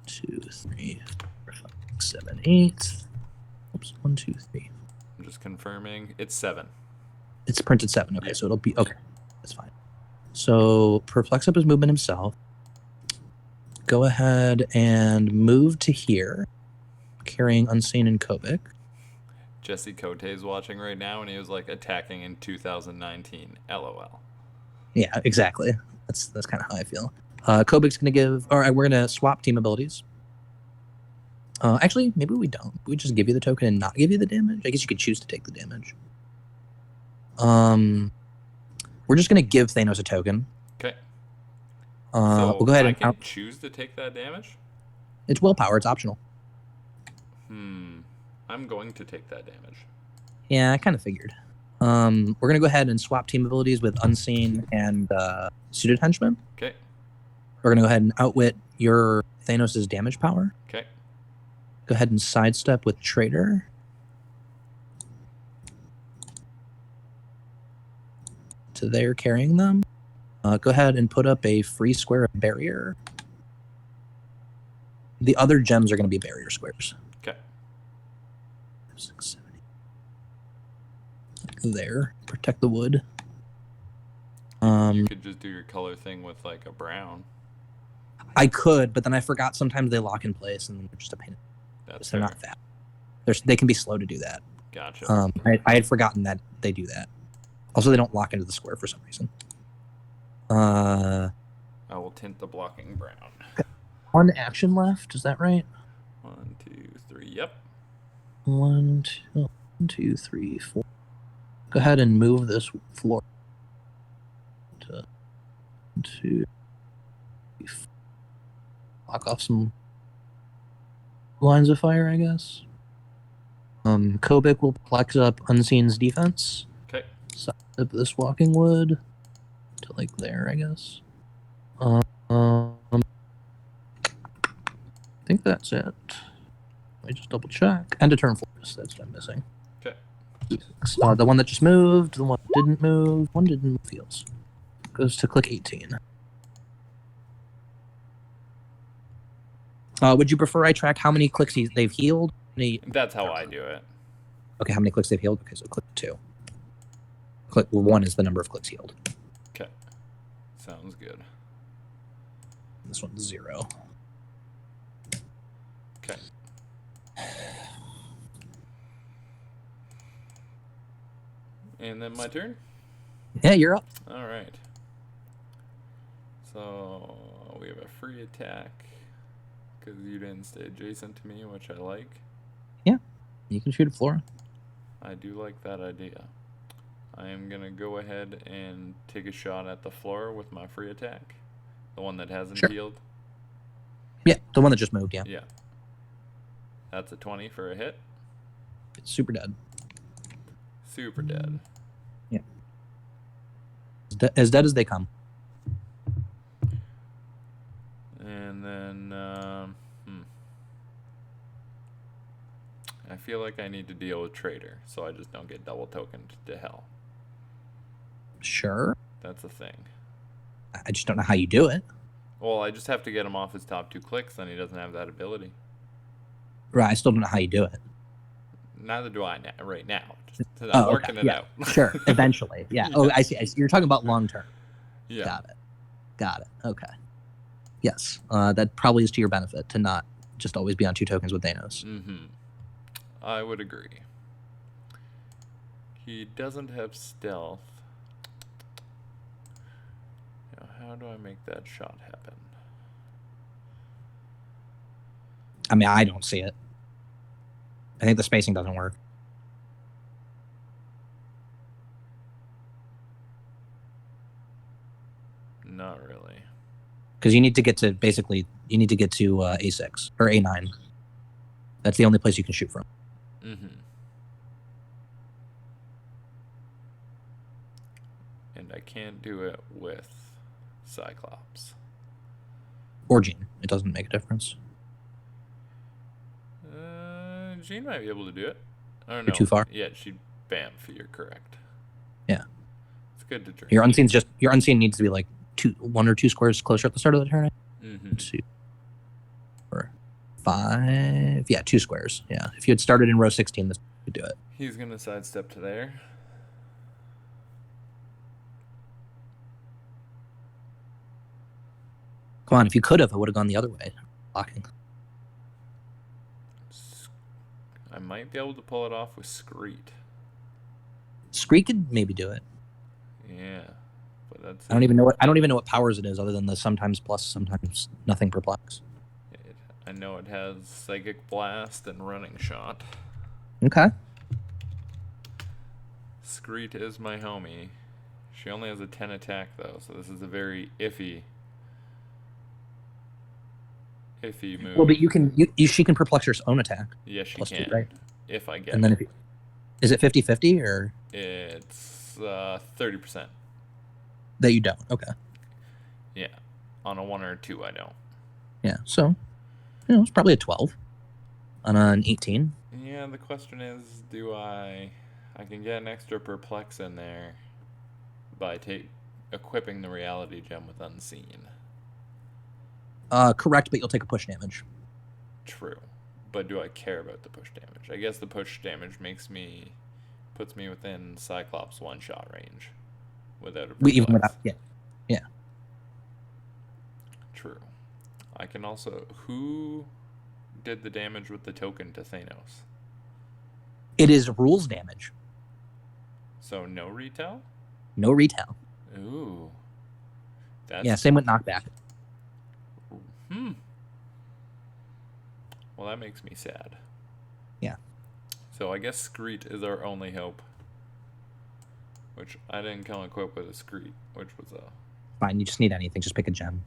2, 3, 4, 5, 6, 7, 8. Oops, 1, 2, 3. I'm just confirming. It's 7. It's printed 7. Okay, Yeah. so it'll be okay. That's fine. So perplex up his movement himself. Go ahead and move to here, carrying Unseen and Kobik. Jesse Cote's watching right now, and he was like attacking in 2019. LOL. Yeah, exactly. That's kind of how I feel. Kobik's gonna give. All right, we're gonna swap team abilities. Actually, maybe we don't. We just give you the token and not give you the damage. I guess you could choose to take the damage. We're just gonna give Thanos a token. Okay. We'll go ahead I and can choose to take that damage? It's willpower. It's optional. I'm going to take that damage. Yeah, I kind of figured. We're gonna go ahead and swap team abilities with Unseen and Suited Henchman. Okay. We're gonna go ahead and outwit your Thanos' damage power. Okay. Go ahead and sidestep with Trader. To there, carrying them. Go ahead and put up a free square of barrier. The other gems are going to be barrier squares. Okay. 6, 7, 8. There. Protect the wood. You could just do your color thing with like a brown. I could, but then I forgot sometimes they lock in place and they're just a pain. They're not fast. They can be slow to do that. Gotcha. I had forgotten that they do that. Also, they don't lock into the square for some reason. I will tint the blocking brown. 1 action left. Is that right? 1, 2, 3. Yep. 1, 2, 3, 4. Go ahead and move this floor. 2, 3, 4. Block off some lines of fire, I guess. Kobik will flex up Unseen's defense. Okay. Side up this walking wood to like there, I guess. I think that's it. Let me just double check. End of turn force. That's what I'm missing. Okay. The one that just moved, the one that didn't move, one didn't move fields. Goes to click 18. Would you prefer I track how many clicks they've healed? That's how I do it. Okay, how many clicks they've healed? Okay, so click 2. Click 1 is the number of clicks healed. Okay. Sounds good. This one's 0. Okay. And then my turn? Yeah, you're up. All right. So we have a free attack because you didn't stay adjacent to me, which I like. Yeah, you can shoot at Flora. I do like that idea. I am going to go ahead and take a shot at the floor with my free attack. The one that hasn't healed. Yeah, the one that just moved, yeah. Yeah. That's a 20 for a hit. It's super dead. Super dead. Yeah. As dead as they come. And then, I feel like I need to deal with Trader, so I just don't get double tokened to hell. Sure. That's a thing. I just don't know how you do it. Well, I just have to get him off his top 2 clicks, then he doesn't have that ability. Right, I still don't know how you do it. Neither do I right now. I'm working it out. Sure, eventually. Yeah. Yeah. Oh, I see. You're talking about long term. Yeah. Got it. Okay. Yes, that probably is to your benefit to not just always be on 2 tokens with Thanos. Mm-hmm. I would agree. He doesn't have stealth. Now, how do I make that shot happen? I mean, I don't see it. I think the spacing doesn't work. Not really. Because you need to get to A6 or A9. That's the only place you can shoot from. Mm-hmm. And I can't do it with Cyclops. Or Jean. It doesn't make a difference. Jean might be able to do it. I don't know. You're too far? Yeah, she'd bamf. You're correct. Yeah. It's good to drink. Your unseen needs to be like 1 or 2 squares closer at the start of the turn. 2, 4, 5. Yeah, 2 squares. Yeah. If you had started in row 16, this would do it. He's gonna sidestep to there. Come on, if you could have, I would have gone the other way. Blocking. I might be able to pull it off with Screet. Screet could maybe do it. Yeah, but that's. I don't even know what powers it is, other than the sometimes plus, sometimes nothing perplex. I know it has Psychic Blast and Running Shot. Okay. Screet is my homie. She only has a 10 attack though, so this is a very iffy move. Well, but she can perplex her own attack. Yes, she plus can. 2, right? If I get and then it. Is it 50-50 or? It's 30%. That you don't. Okay. Yeah, on a 1 or a 2, I don't. Yeah, so it's probably a 12 on an 18. Yeah, the question is, do I can get an extra perplex in there by equipping the reality gem with unseen. Correct, but you'll take a push damage. True, but do I care about the push damage? I guess the push damage puts me within Cyclops 1-shot range without a perplex. Even without, yeah. True. I can also. Who did the damage with the token to Thanos? It is rules damage. So no retail? No retail. Ooh. Same with knockback. Well, that makes me sad. Yeah. So I guess Screet is our only hope. Which I didn't come equipped with a Screet, which was a... Fine, you just need anything. Just pick a gem.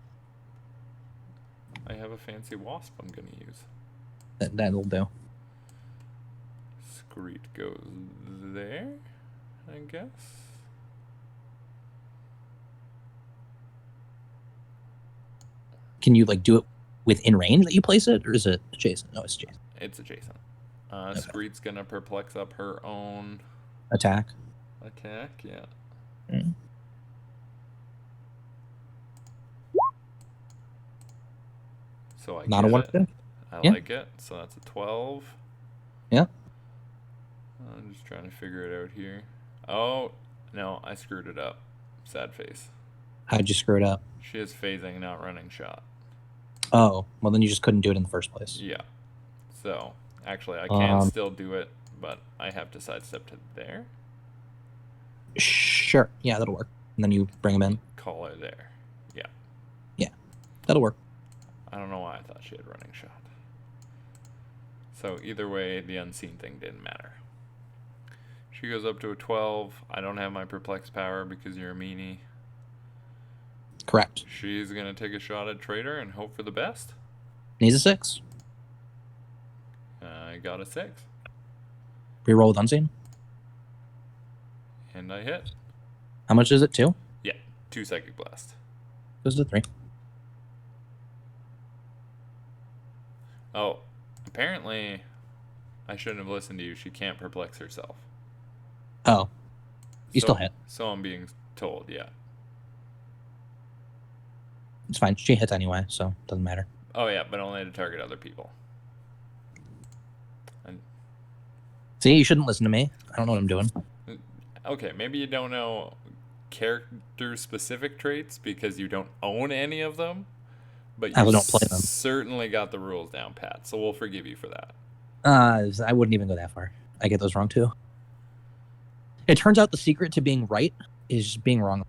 I have a fancy wasp I'm going to use. That'll do. Screet goes there, I guess. Can you do it within range that you place it, or is it adjacent? No, it's adjacent. It's adjacent. Okay. Screet's gonna perplex up her own attack. Yeah. So I not a 1. I like it. So that's a 12. Yeah. I'm just trying to figure it out here. Oh no, I screwed it up. Sad face. How'd you screw it up? She is phasing, not running shot. Oh, well then you just couldn't do it in the first place. Yeah. So actually, I can still do it, but I have to sidestep to there. Sure. Yeah, that'll work. And then you bring him in. Call her there. Yeah. Yeah, that'll work. I don't know why I thought she had running shot. So either way, the unseen thing didn't matter. She goes up to a 12. I don't have my perplex power because you're a meanie. Correct. She's going to take a shot at Trader and hope for the best. Needs a 6. I got a 6. Reroll with unseen. And I hit. How much is it? 2? Yeah, 2 Psychic Blast. Goes to 3. Oh, apparently I shouldn't have listened to you. She can't perplex herself. Oh. You still hit. So I'm being told, yeah. It's fine. She hits anyway, so it doesn't matter. Oh, yeah, but only to target other people. See, you shouldn't listen to me. I don't know what I'm doing. Okay, maybe you don't know character-specific traits because you don't own any of them, but you don't play them. Certainly got the rules down pat, so we'll forgive you for that. I wouldn't even go that far. I get those wrong, too. It turns out the secret to being right is just being wrong.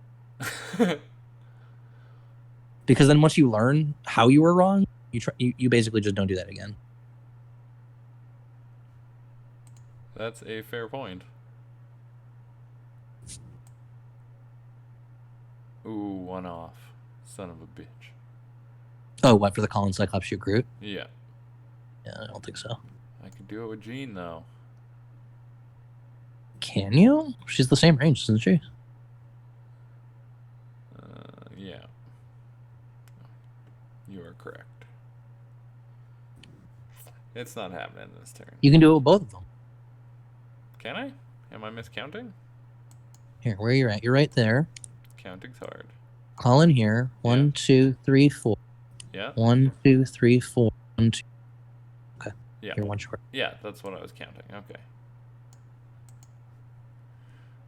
Because then once you learn how you were wrong, you basically just don't do that again. That's a fair point. Ooh, 1 off. Son of a bitch. Oh, what, for the Colin Cyclops shoot Groot? Yeah. Yeah, I don't think so. I could do it with Jean, though. Can you? She's the same range, isn't she? correct. It's not happening this turn. You can do it with both of them. Can I? Am I miscounting? Here, where you're at. You're right there. Counting's hard. Call in here. 1, 2, 3, 4. Yeah. 1, 2, 3, 4. 1, 2. Okay. Yeah. You're one short. Yeah, that's what I was counting. Okay.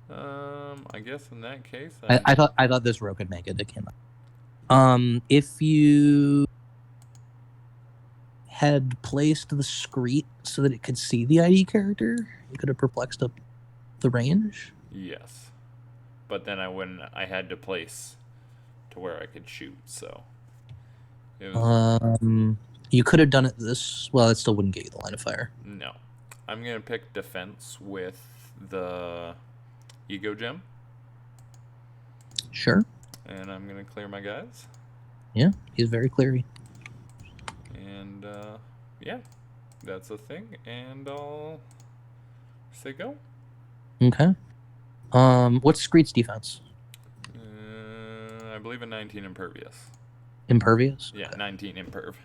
I guess in that case, I thought this row could make it. It came up. If you had placed the screet so that it could see the ID character, you could have perplexed up the range. Yes, but then I had to place to where I could shoot. So. It was... You could have done it this. Well, it still wouldn't get you the line of fire. No, I'm gonna pick defense with the ego gem. Sure. And I'm gonna clear my guys. Yeah, he's very cleary. And yeah, that's a thing. And I'll say go. Okay. What's Screet's defense? I believe a 19 impervious. Impervious? Yeah, okay. 19 imperv.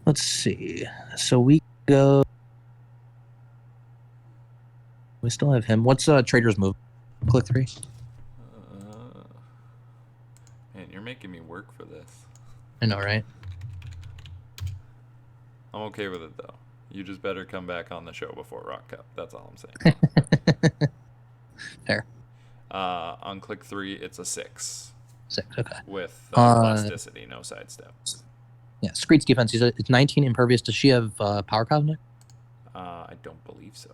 Let's see. So we go. We still have him. What's Trader's move? Click 3. Man, you're making me work for this. I know, right? I'm okay with it though. You just better come back on the show before Rock Cup. That's all I'm saying. Fair. On click 3, it's a 6. 6, okay. With plasticity, no sidestep. Yeah, Screet's defense. It's 19 impervious. Does she have power cosmic? I don't believe so.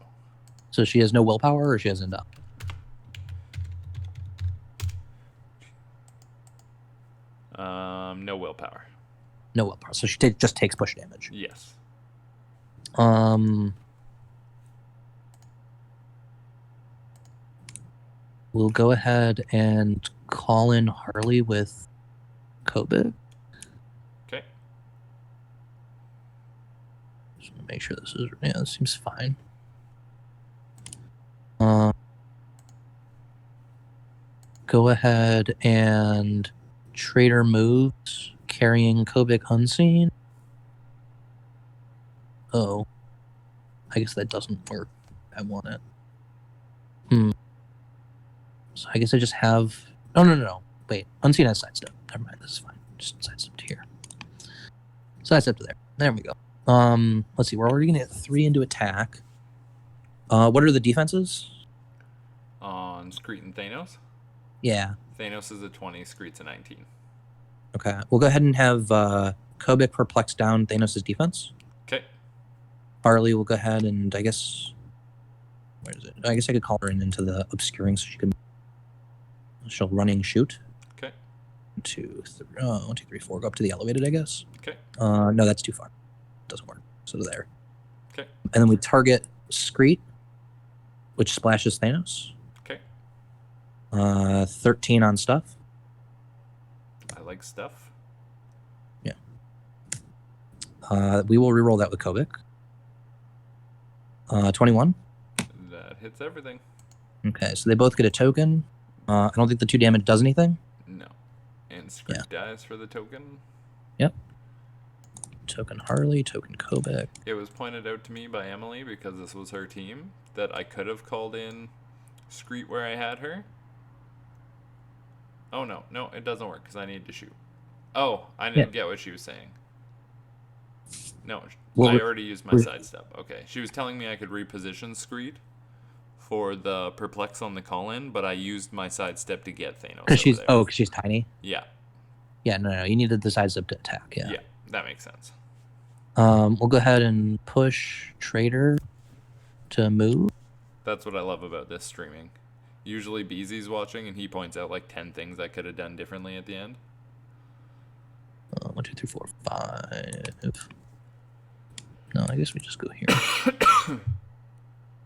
So she has no willpower, or she has end up? No willpower. No willpower. So she just takes push damage. Yes. We'll go ahead and call in Harley with Kobik. Okay. Just want to make sure this is... Yeah, this seems fine. Go ahead and Trader moves, carrying Kobik unseen. Oh. I guess that doesn't work. I want it. So I guess I just have... Oh, no. Wait. Unseen has sidestep. Never mind. This is fine. Just sidestep to here. Sidestep to there. There we go. Let's see. We're already going to get 3 into attack. What are the defenses? On Screet and Thanos? Yeah. Thanos is a 20, Screet's a 19. Okay. We'll go ahead and have Kobik perplex down Thanos' defense. Okay. Harley will go ahead and I guess... Where is it? I guess I could call her into the obscuring so she can... She'll running shoot. Okay. 1, 2, 3, 1, 2, 3, 4. Go up to the elevated, I guess. Okay. No, that's too far. Doesn't work. So there. Okay. And then we target Screet, which splashes Thanos. Okay. 13 on stuff. I like stuff. Yeah. We will reroll that with Kobik. 21. That hits everything. Okay, so they both get a token. I don't think the 2 damage does anything. No. And Screet dies for the token. Yep. Token Harley, token Kobik. It was pointed out to me by Emily, because this was her team, that I could have called in Screet where I had her. Oh, no, it doesn't work, because I need to shoot. Oh, I didn't get what she was saying. No, I already used my sidestep. Okay, she was telling me I could reposition Screet for the perplex on the call-in, but I used my sidestep to get Thanos. Because she's tiny? Yeah. Yeah, no, you needed the sidestep to attack, yeah. Yeah, that makes sense. We'll go ahead and push Trader to move. That's what I love about this streaming. Usually Beezy's watching, and he points out like 10 things I could have done differently at the end. 1, 2, 3, 4, 5. No, I guess we just go here.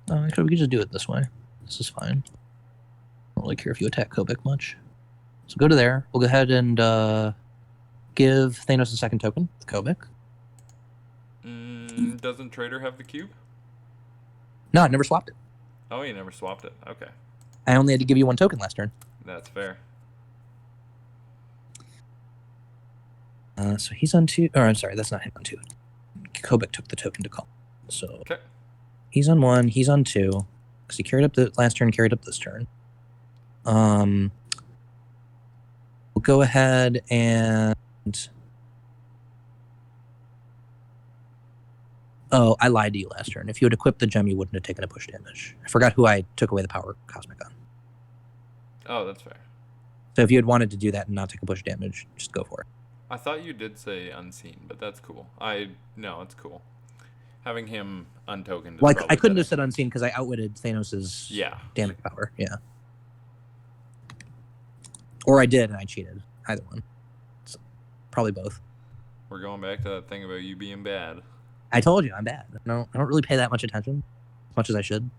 No, actually, we can just do it this way. This is fine. I don't really care if you attack Kobik much. So go to there. We'll go ahead and give Thanos a second token with Kobik. Doesn't Trader have the cube? No, I never swapped it. Oh, you never swapped it. Okay. I only had to give you 1 token last turn. That's fair. So he's on 2. Or I'm sorry, that's not him on 2. Kobik took the token to call. So Okay. he's on 1. He's on 2 because he carried up the last turn. Carried up this turn. We'll go ahead and. Oh, I lied to you last turn. If you had equipped the gem, you wouldn't have taken a push damage. I forgot who I took away the power cosmic on. Oh, that's fair. So if you had wanted to do that and not take a push damage, just go for it. I thought you did say unseen, but that's cool. No, it's cool. Having him untokened. Well, I couldn't have said unseen because I outwitted Thanos' damage power. Yeah. Or I did and I cheated. Either one. So, probably both. We're going back to that thing about you being bad. I told you I'm bad. No, I don't really pay that much attention, as much as I should.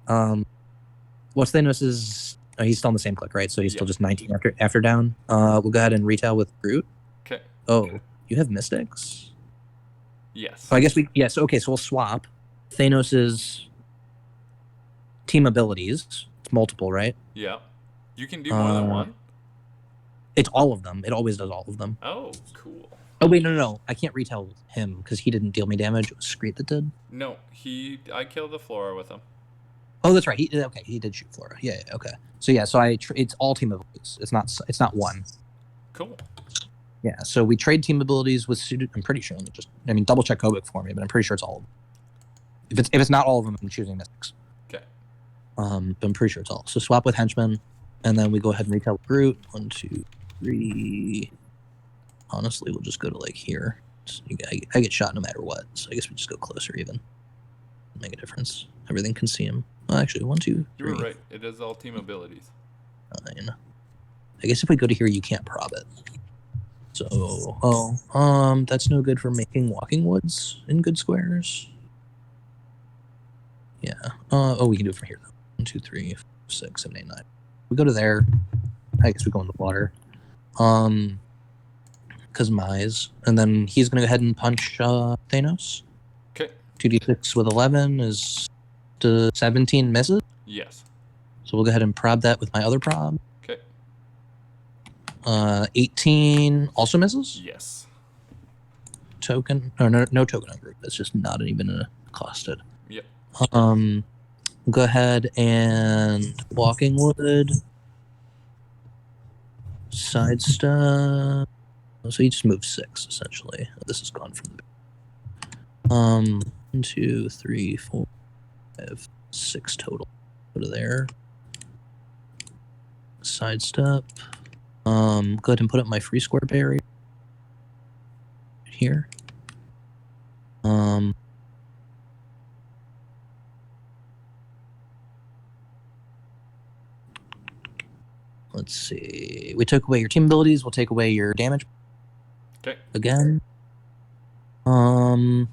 What's Thanos'? Oh, he's still on the same click, right? So he's still just 19 after down. We'll go ahead and retail with Groot. Okay. Oh, you have Mystics? Yes. So I guess yes. Okay, so we'll swap Thanos' team abilities. It's multiple, right? Yeah. You can do more than one? It's all of them. It always does all of them. Oh, cool. Oh, wait, no. I can't retail him because he didn't deal me damage. It was Screet that did. No, I killed the Flora with him. Oh, that's right. He did shoot Flora. Yeah, okay. So it's all team abilities. It's not one. Cool. Yeah, so we trade team abilities with suited. I'm pretty sure. Double check Kobik for me, but I'm pretty sure it's all of them. If it's not all of them, I'm choosing Mystics. Okay. But I'm pretty sure it's all. So swap with Henchman, and then we go ahead and retail with Groot. 1, 2, 3. Honestly, we'll just go to like here. So I get shot no matter what, so I guess we just go closer even. Make a difference. Everything can see him. Well, actually, 1, 2, 3. You were right. It is all team abilities. 9. I guess if we go to here, you can't prob it. So, that's no good for making walking woods in good squares. Yeah. We can do it from here though. 1, 2, 3, 4, 6, 7, 8, 9. We go to there. I guess we go in the water. Because Mize, and then he's gonna go ahead and punch Thanos. Okay. 2d6 with 11 is 17 misses. Yes. So we'll go ahead and prob that with my other prob. Okay. 18 also misses. Yes. Token or no token on Group. That's just not even costed. Yep. We'll go ahead and Walking Wood. Sidestep. So he just moves 6 essentially. This is gone from the 1, 2, 3, 4, 5, 6 total. Go to there. Sidestep. Go ahead and put up my free square barrier here. Let's see. We took away your team abilities. We'll take away your damage. Okay. Again. But I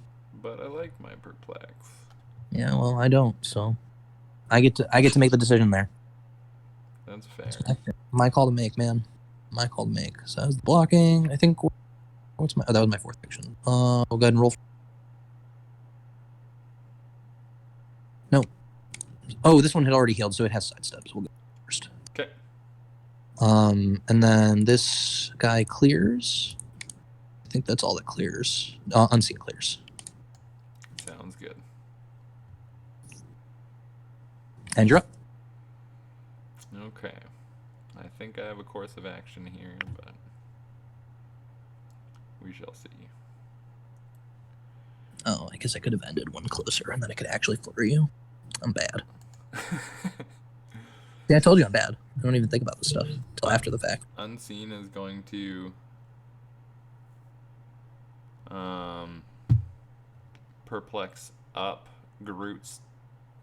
like my perplex. Yeah, well, I don't, so I get to make the decision there. That's fair. My call to make, man. My call to make. So that was the blocking. I think. That was my 4th action. We'll go ahead and roll. No. Oh, this one had already healed, so it has sidesteps. We'll go first. Okay. And then this guy clears. I think that's all that clears. Unseen clears. Sounds good. And you're up. Okay. I think I have a course of action here, but we shall see. Oh, I guess I could have ended one closer, and then I could actually flurry you. I'm bad. Yeah, I told you I'm bad. I don't even think about this stuff until after the fact. Unseen is going to perplex up Groot's.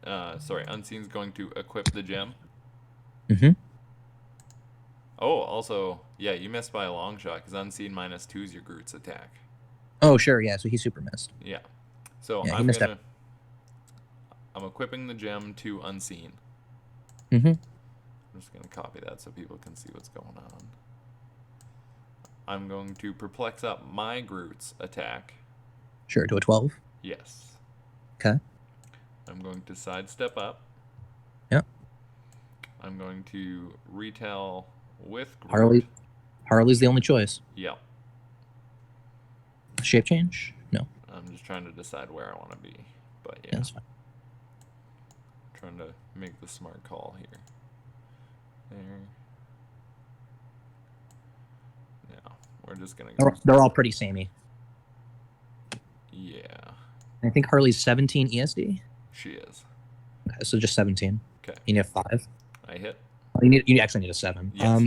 Unseen's going to equip the gem. Mm-hmm. Oh, also, yeah, you missed by a long shot because Unseen -2 is your Groot's attack. Oh, sure, yeah. So he super missed. Yeah. So Yeah, I'm equipping the gem to Unseen. Mm-hmm. I'm just gonna copy that so people can see what's going on. I'm going to perplex up my Groot's attack. Sure, to a 12. Yes. Okay. I'm going to sidestep up. I'm going to retail with Groot. Harley's the only choice. Yep. Shape change? No. I'm just trying to decide where I want to be. But yeah. That's fine. Trying to make the smart call here. There. Now, we're just going to go. They're all pretty samey. Yeah. I think Harley's 17 ESD. She is. Okay, so just 17. Okay. You need a 5. I hit. You actually need a 7. Yes.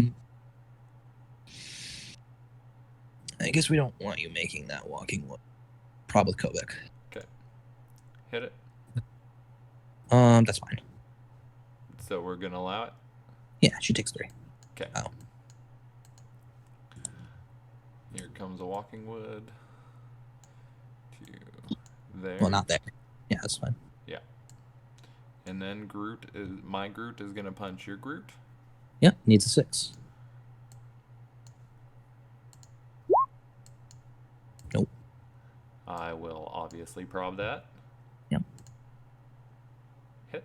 I guess we don't want you making that walking wood. Probably Kobik. Okay. Hit it. That's fine. So we're gonna allow it? Yeah, she takes 3. Okay. Oh. Here comes a walking wood. To there. Well, not there. Yeah, that's fine. Yeah. And then my Groot is gonna punch your Groot. Yeah, needs a 6. Nope. I will obviously prob that. Yep. Hit.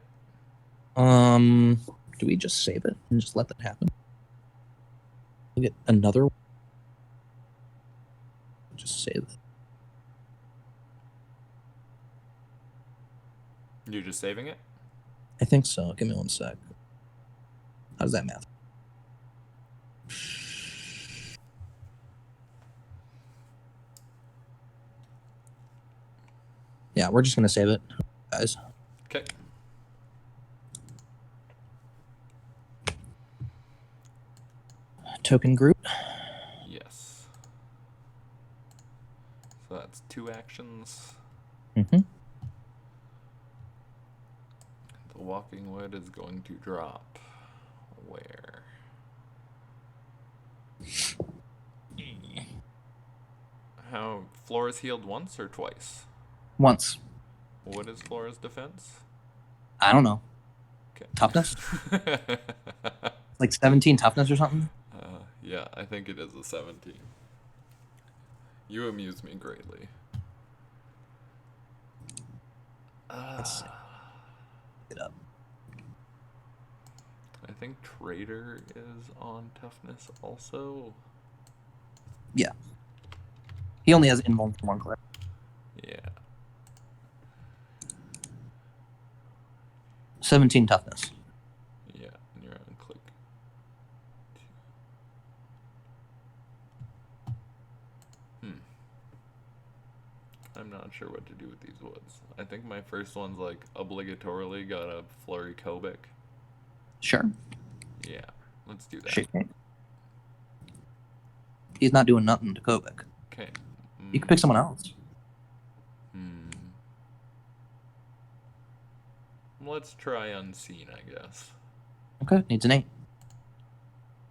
Do we just save it and just let that happen? We'll get another one. Just save it. You're just saving it? I think so. Give me 1 sec. How does that math? Yeah, we're just gonna save it, guys. Okay. Token Groot. Yes. So that's 2 actions. Mm-hmm. The walking wood is going to drop. Where? How Flora's healed once or twice? Once. What is Flora's defense? I don't know. Okay. Toughness? Like 17 toughness or something? Yeah, I think it is a 17. You amuse me greatly. Let's see. Get up. I think Trader is on toughness also. Yeah. He only has invuln for 1 click. Yeah. 17 toughness. Yeah, and you're on click. I'm not sure what to do with these woods. I think my first one's like obligatorily got a flurry Kobik. Sure. Yeah, let's do that. Shape change. He's not doing nothing to Kobik. Okay. You can pick someone else. Let's try Unseen, I guess. Okay, needs an 8.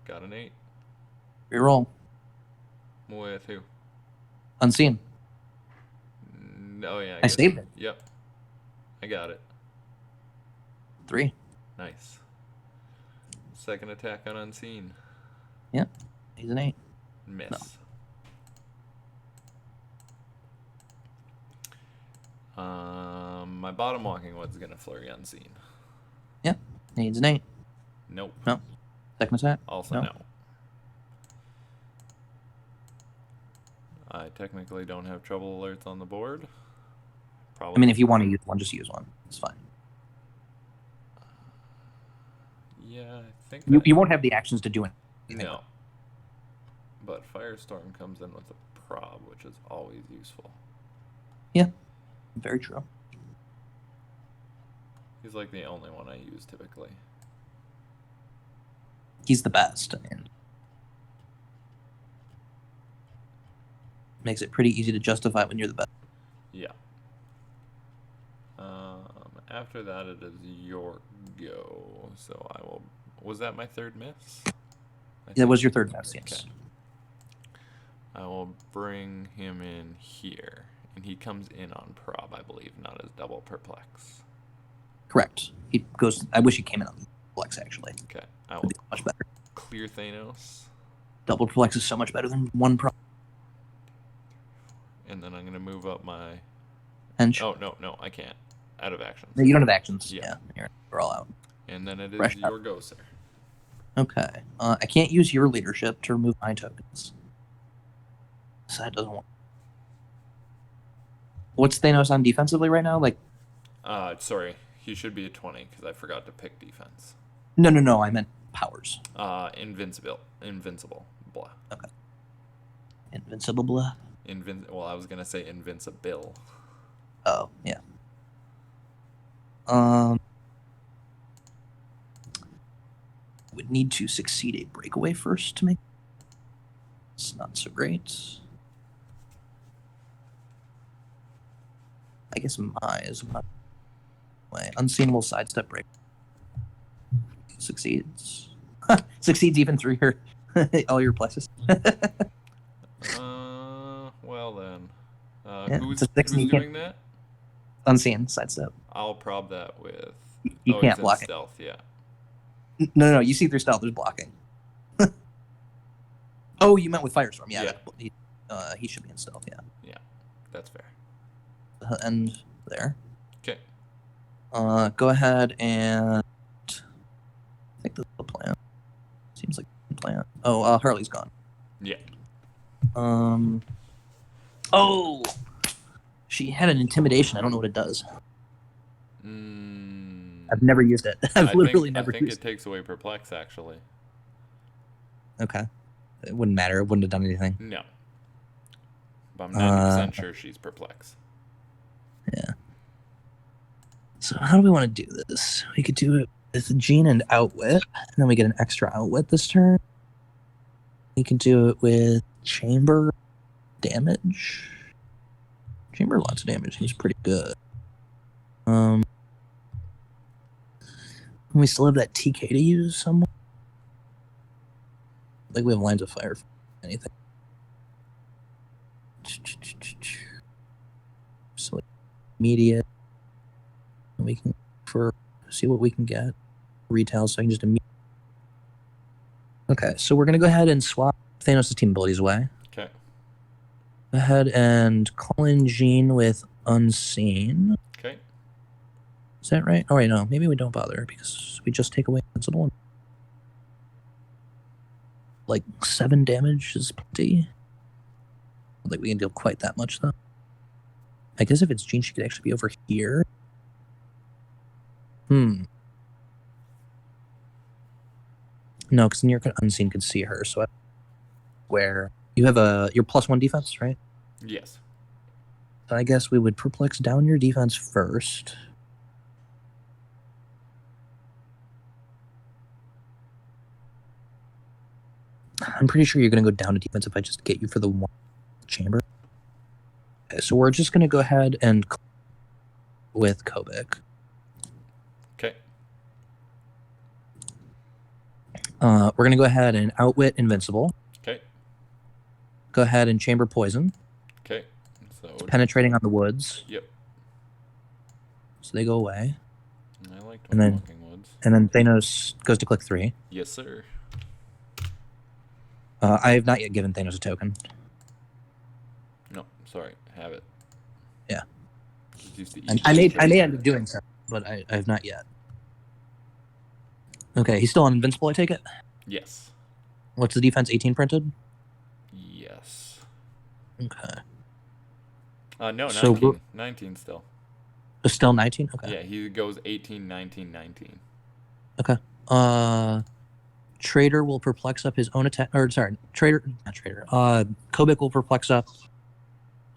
Got an 8. Reroll. With who? Unseen. Oh, yeah. I saved it. Yep. I got it. 3. Nice. Second attack on Unseen. Yep. He's an 8. Miss. No. My bottom walking wood's gonna flurry Unseen. Yep. Needs an 8. Nope. No. Second attack? Also no. I technically don't have trouble alerts on the board. Probably. I mean, if you want to use one, just use one. It's fine. Yeah, I think you won't have the actions to do anything. No. But Firestorm comes in with a prob, which is always useful. Yeah, very true. He's like the only one I use typically. He's the best. I mean, makes it pretty easy to justify when you're the best. Yeah. After that, it is your go. So I will. Was that my third miss? That was your third miss, yes. Okay. I will bring him in here, and he comes in on prob, I believe, not as double perplex. Correct. He goes. I wish he came in on perplex actually. Okay. I will much better. Clear Thanos. Double perplex is so much better than 1 prob. And then I'm gonna move up my. Hench. Oh no, I can't. Out of actions. You don't have actions. Yeah. We're all out. And then it is Fresh your go, sir. Okay. I can't use your leadership to remove my tokens. So that doesn't work. What's Thanos on defensively right now? Like, Sorry, he should be a 20 because I forgot to pick defense. no. I meant powers. Invincible. Blah. Okay. Invincible blah. Well, I was gonna say invincible. Oh yeah. Would need to succeed a breakaway first to make. It's not so great. I guess my is my way. Unseen will sidestep break. Succeeds. Succeeds even through your all your pluses. Well then. Yeah, who's who's doing that? Unseen sidestep. I'll prob that with. You can't block it. Stealth, yeah. No. You see through stealth. There's blocking. Oh, you meant with Firestorm. Yeah. He should be in stealth. Yeah. Yeah, that's fair. End there. Okay. Go ahead and. I think that's the plan. Seems like the plan. Oh, Harley's gone. Yeah. Oh, she had an intimidation. I don't know what it does. I've never used it. I've literally never used it. I think it takes away perplex, actually. Okay. It wouldn't matter. It wouldn't have done anything. No. But I'm 90% sure she's perplex. Yeah. So how do we want to do this? We could do it with Gene and Outwit, and then we get an extra Outwit this turn. We can do it with Chamber damage. Chamber lots of damage. He's pretty good. We still have that TK to use somewhere. Like we have lines of fire for anything. So immediate. We can see what we can get. Retail, so I can just immediately. Okay, so we're gonna go ahead and swap Thanos' team abilities away. Okay. Go ahead and call in Jean with Unseen. Okay. Is that right? Oh, wait, no. Maybe we don't bother because we just take away Invincible. Like 7 damage is plenty. I don't think we can deal quite that much, though. I guess if it's Jean, she could actually be over here. No, because near Unseen could see her, so where you have your +1 defense, right? Yes. So I guess we would perplex down your defense first. I'm pretty sure you're going to go down to defense if I just get you for the one chamber. Okay, so we're just going to go ahead and with Kobik. Okay. We're going to go ahead and Outwit Invincible. Okay. Go ahead and Chamber Poison. Okay. So Penetrating on the woods. Yep. So they go away. I like walking woods. And then Thanos goes to click 3. Yes, sir. I have not yet given Thanos a token. No, sorry. Have it. Yeah. I may end up doing so, but I have not yet. Okay, he's still on Invincible, I take it? Yes. What's the defense, 18 printed? Yes. Okay. No, 19. So 19 still. Still 19? Okay. Yeah, he goes 18, 19, 19. Okay. Trader will perplex up his own attack. Or, sorry, not Trader. Kobik will perplex up.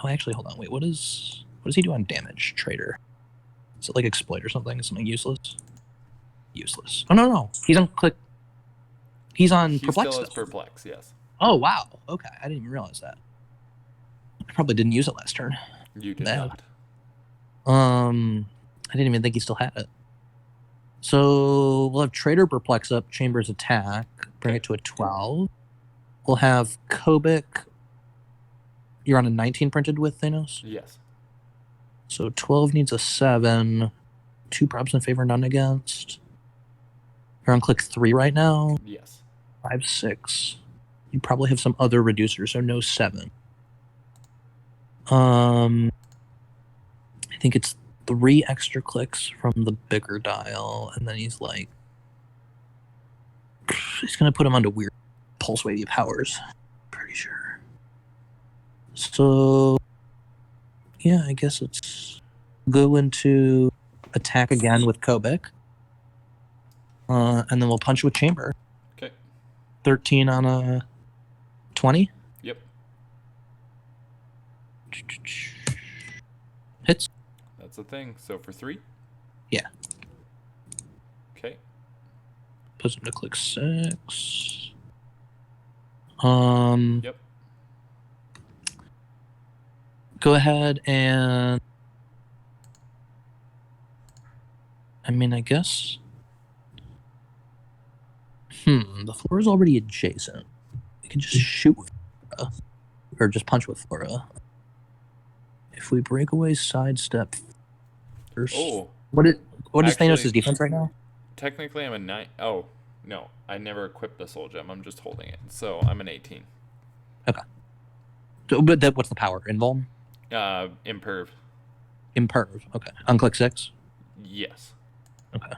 Oh, actually, hold on. Wait, what does he do on damage, Trader? Is it like exploit or something? Something useless? Useless. Oh, no. He's on click. He's on perplex. Still has perplex, yes. Oh, wow. Okay. I didn't even realize that. I probably didn't use it last turn. You did not. I didn't even think he still had it. So we'll have Trader perplex up Chamber's attack, bring it to a 12. We'll have Kobik. You're on a 19 printed with Thanos? Yes. So 12 needs a 7. 2 props in favor, none against. You're on click 3 right now? Yes. 5, 6. You probably have some other reducers, so no 7. I think it's 3 extra clicks from the bigger dial, and then he's like, he's going to put him onto weird pulse wavy powers. Pretty sure. So, yeah, I guess it's go into attack again with Kobik. And then we'll punch with Chamber. Okay. 13 on a 20. Yep. Hits. That's a thing. So for 3? Yeah. Okay. Puts him to click 6. Yep. Go ahead and... I mean, I guess... the floor is already adjacent. We can just shoot with Flora. Or just punch with Flora. If we break away sidestep first... Oh. What is Actually, Thanos' defense right now? Technically, I'm a 9. Oh, no. I never equipped the soul gem. I'm just holding it. So I'm an 18. Okay. So, but what's the power? Invuln? Imperv. Imperv. Okay. Unclick 6? Yes. Okay.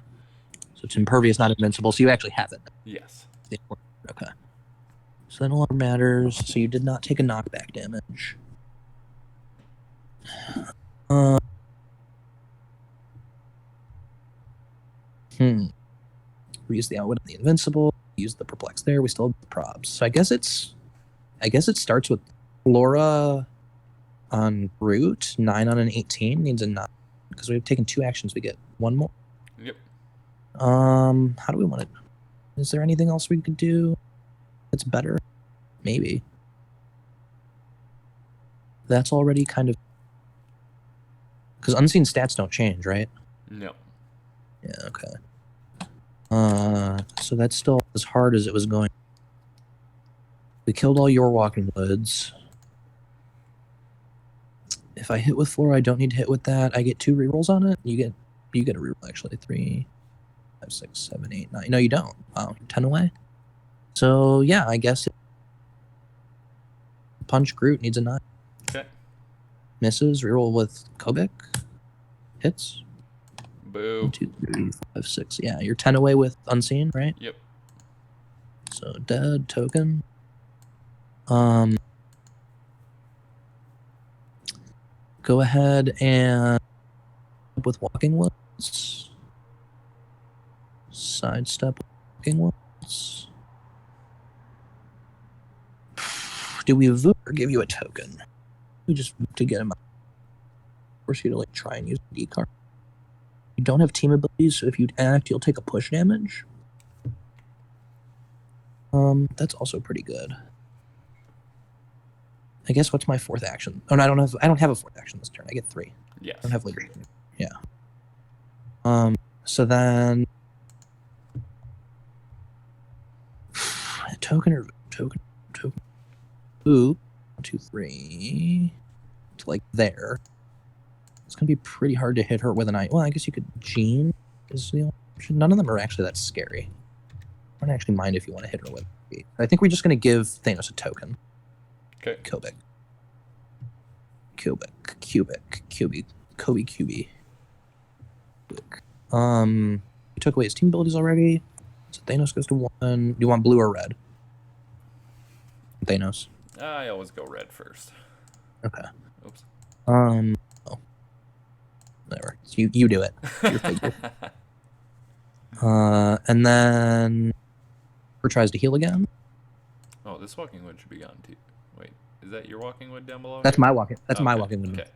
So it's impervious, not invincible. So you actually have it. Yes. Okay. So that no longer matters. So you did not take a knockback damage. We use the outwit and the invincible. Use the perplex there. We still have the props. So I guess it starts with Flora on Groot. 9 on an 18 needs a 9 because we've taken 2 actions. We get 1 more. Yep. How do we want it? Is there anything else we could do that's better? Maybe. That's already kind of... Because unseen stats don't change, right? No. Yeah, okay. So that's still as hard as it was going. We killed all your walking woods. If I hit with Flora, I don't need to hit with that. I get 2 rerolls on it. You get a reroll actually. 3, 5, 6, 7, 8, 9. No, you don't. Wow, 10 away. So yeah, I guess punch Groot needs a 9. Okay. Misses. Reroll with Kobik. Hits. Boo. 1, 2, 3, 5, 6. Yeah, you're 10 away with unseen, right? Yep. So dead token. Go ahead and with walking woods. Sidestep walking woods. Do we vote or give you a token? We just vote to get him out. Force you to try and use the D card. You don't have team abilities, so if you act, you'll take a push damage. That's also pretty good. I guess what's my 4th action? Oh no, I don't have a 4th action this turn. I get 3. Yes. I don't have leadership. Yeah. So then token. Ooh, 1, 2, 3. To there. It's gonna be pretty hard to hit her with an eye. Well, I guess you could Jean is the option. None of them are actually that scary. I don't actually mind if you want to hit her with it. I think we're just gonna give Thanos a token. Okay. Kobik. We took away his team abilities already. So Thanos goes to 1. Do you want blue or red? Thanos. I always go red first. Okay. Oops. Whatever. So you do it. And then tries to heal again. Oh, this walking wood should be gone too. Wait, is that your walking wood down below? That's here? my walking. That's my Okay, walking wood. Okay.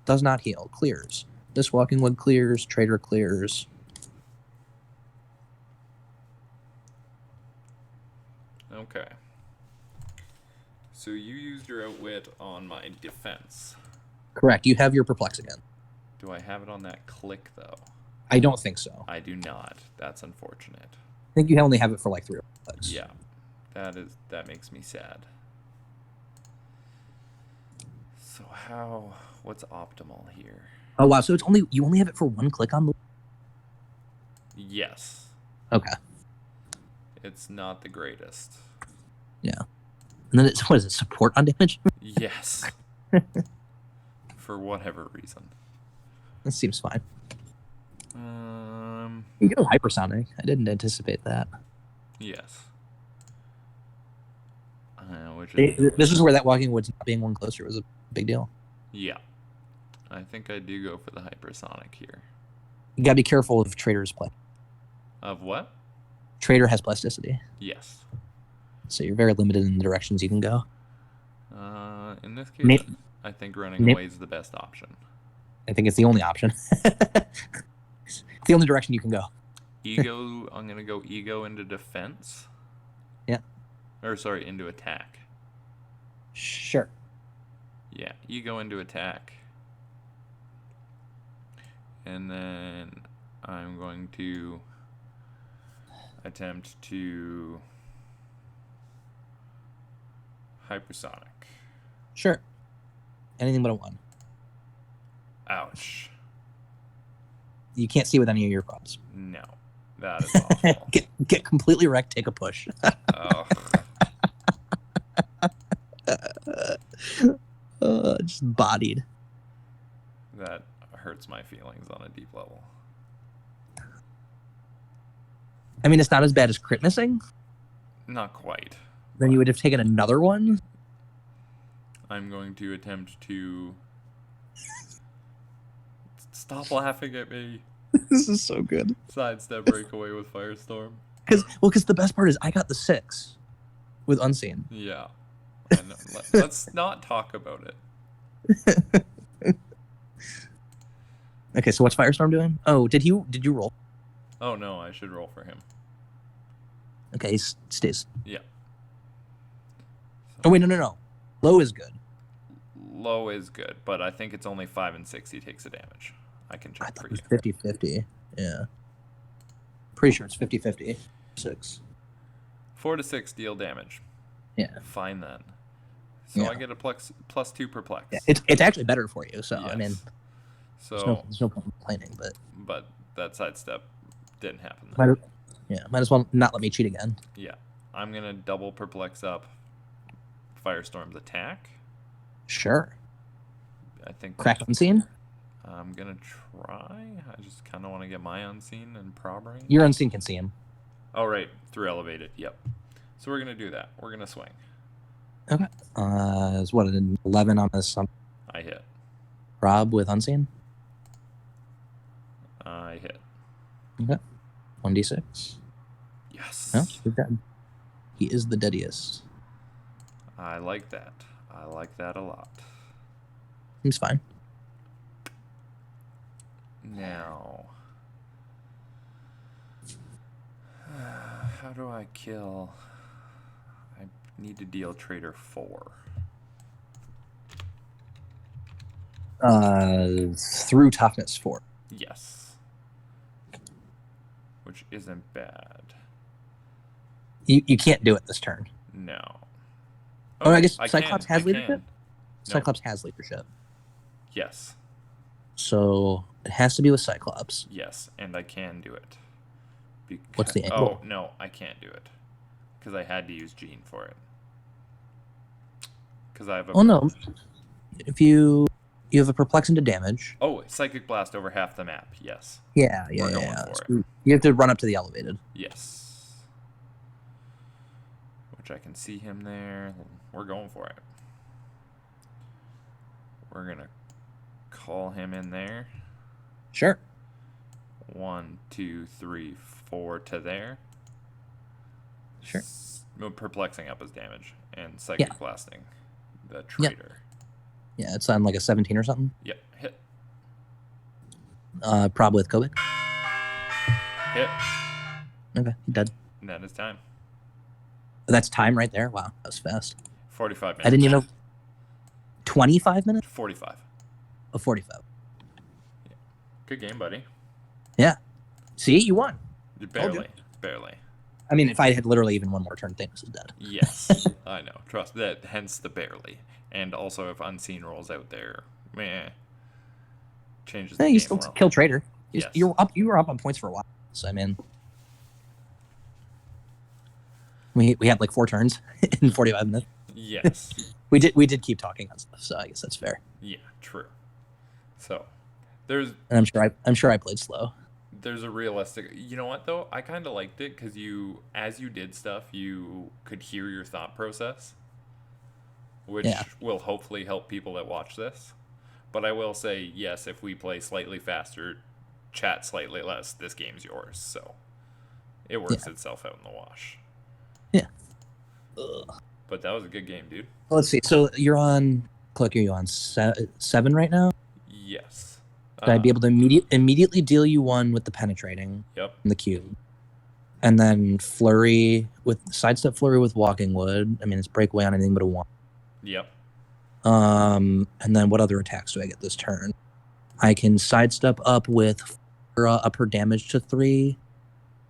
Does not heal. Clears. This walking wood clears. Trader clears. Okay. So you used your outwit on my defense. Correct. You have your perplex again. Do I have it on that click though? I don't think so. I do not. That's unfortunate. I think you only have it for 3 perplex. Yeah. That makes me sad. So what's optimal here? Oh wow, so you only have it for 1 click on the... Yes. Okay. It's not the greatest. Yeah. And then what is it, support on damage? Yes. For whatever reason. That seems fine. You go hypersonic. I didn't anticipate that. Yes. Which is... This is where that Walking Woods not being one closer was a big deal. Yeah. I think I do go for the hypersonic here. You gotta be careful of Trader's play. Of what? Trader has plasticity. Yes. So you're very limited in the directions you can go. In this case, I think running away is the best option. I think it's the only option. It's the only direction you can go. Ego, I'm going to go ego into defense. Yeah. Or, sorry, into attack. Sure. Yeah, ego into attack. And then I'm going to attempt to hypersonic. Sure. Anything but a 1. Ouch. You can't see with any of your props. No. That is awful. Get completely wrecked, take a push. Just bodied. That hurts my feelings on a deep level. I mean, it's not as bad as crit missing. Not quite. Then you would have taken another one. I'm going to attempt to... Stop laughing at me. This is so good. Sidestep breakaway with Firestorm. Because the best part is I got the 6 with Unseen. Yeah. I know. Let's not talk about it. Okay, so what's Firestorm doing? Oh, did you roll? Oh no, I should roll for him. Okay, he stays. Yeah. Oh wait, no. Low is good. Low is good, but I think it's only 5 and 6 he takes the damage. I can check for you. 50-50. Yeah. Pretty sure it's 50-50. 6. 4 to 6 deal damage. Yeah. Fine then. So Yeah. I get a plus 2 perplex. Yeah, it's actually better for you. So Yes. I mean, so there's no point in complaining, but that sidestep didn't happen then. Might as well not let me cheat again. Yeah. I'm gonna double perplex up Firestorm's attack. Sure. I think Crack Unseen? I'm gonna try. I just kind of want to get my unseen and probbering. Your Unseen can see him. Oh right, through elevated. Yep. So we're gonna do that. We're gonna swing. Okay. Is what an 11 on this I hit. Rob with Unseen? I hit. Okay. 1d6. Yes. No, he's dead. He is the deadiest. I like that. I like that a lot. Seems fine. Now, how do I kill? I need to deal Trader 4. Through toughness 4. Yes. Which isn't bad. You can't do it this turn. No. Oh, I guess I Cyclops can, has I leadership? can. Cyclops has leadership. Yes. So it has to be with Cyclops. Yes, and I can do it. What's the angle? Oh, no, I can't do it. Because I had to use Gene for it. Because I have a... Oh, no. If you have a perplex into damage. Oh, Psychic Blast over half the map. Yes. Yeah. We're going for it. So you have to run up to the elevated. Yes. Which I can see him there. We're going for it. We're going to call him in there. Sure. 1, 2, 3, 4 to there. Sure. Perplexing up his damage and Psychic Blasting the Traitor. Yeah, it's on like a 17 or something. Yep, hit. Prob with Kobik. Hit. Okay, he dead. And that is time. That's time right there. Wow, that was fast. 45 minutes. I didn't even know. 25 minutes? 45. Oh, 45. Yeah. Good game, buddy. Yeah. See, you won. Barely. Barely. I mean, if I had literally even one more turn, Thanos is dead. Yes, I know. Trust that. Hence the barely. And also, if Unseen rolls out there, changes the Yeah, game you still well. kill Trader. Yes. You were up on points for a while. So I mean, we had like 4 turns in 45 minutes. Yes. We did keep talking on stuff, so I guess that's fair. Yeah, true. So, there's... And I'm sure I played slow. there's a realistic. You know what though? I kind of liked it because as you did stuff, you could hear your thought process, which Yeah. will hopefully help people that watch this. But I will say, yes, if we play slightly faster, chat slightly less, this game's yours. So it works Yeah. itself out in the wash. Yeah. Ugh. But that was a good game, dude. Let's see. So you're on. Click. Are you on 7 right now? Yes. Should I be able to immediately deal you 1 with the penetrating? Yep. In the cube, and then sidestep flurry with walking wood. I mean, it's breakaway on anything but a 1. Yep. And then what other attacks do I get this turn? I can sidestep up with up her damage to 3,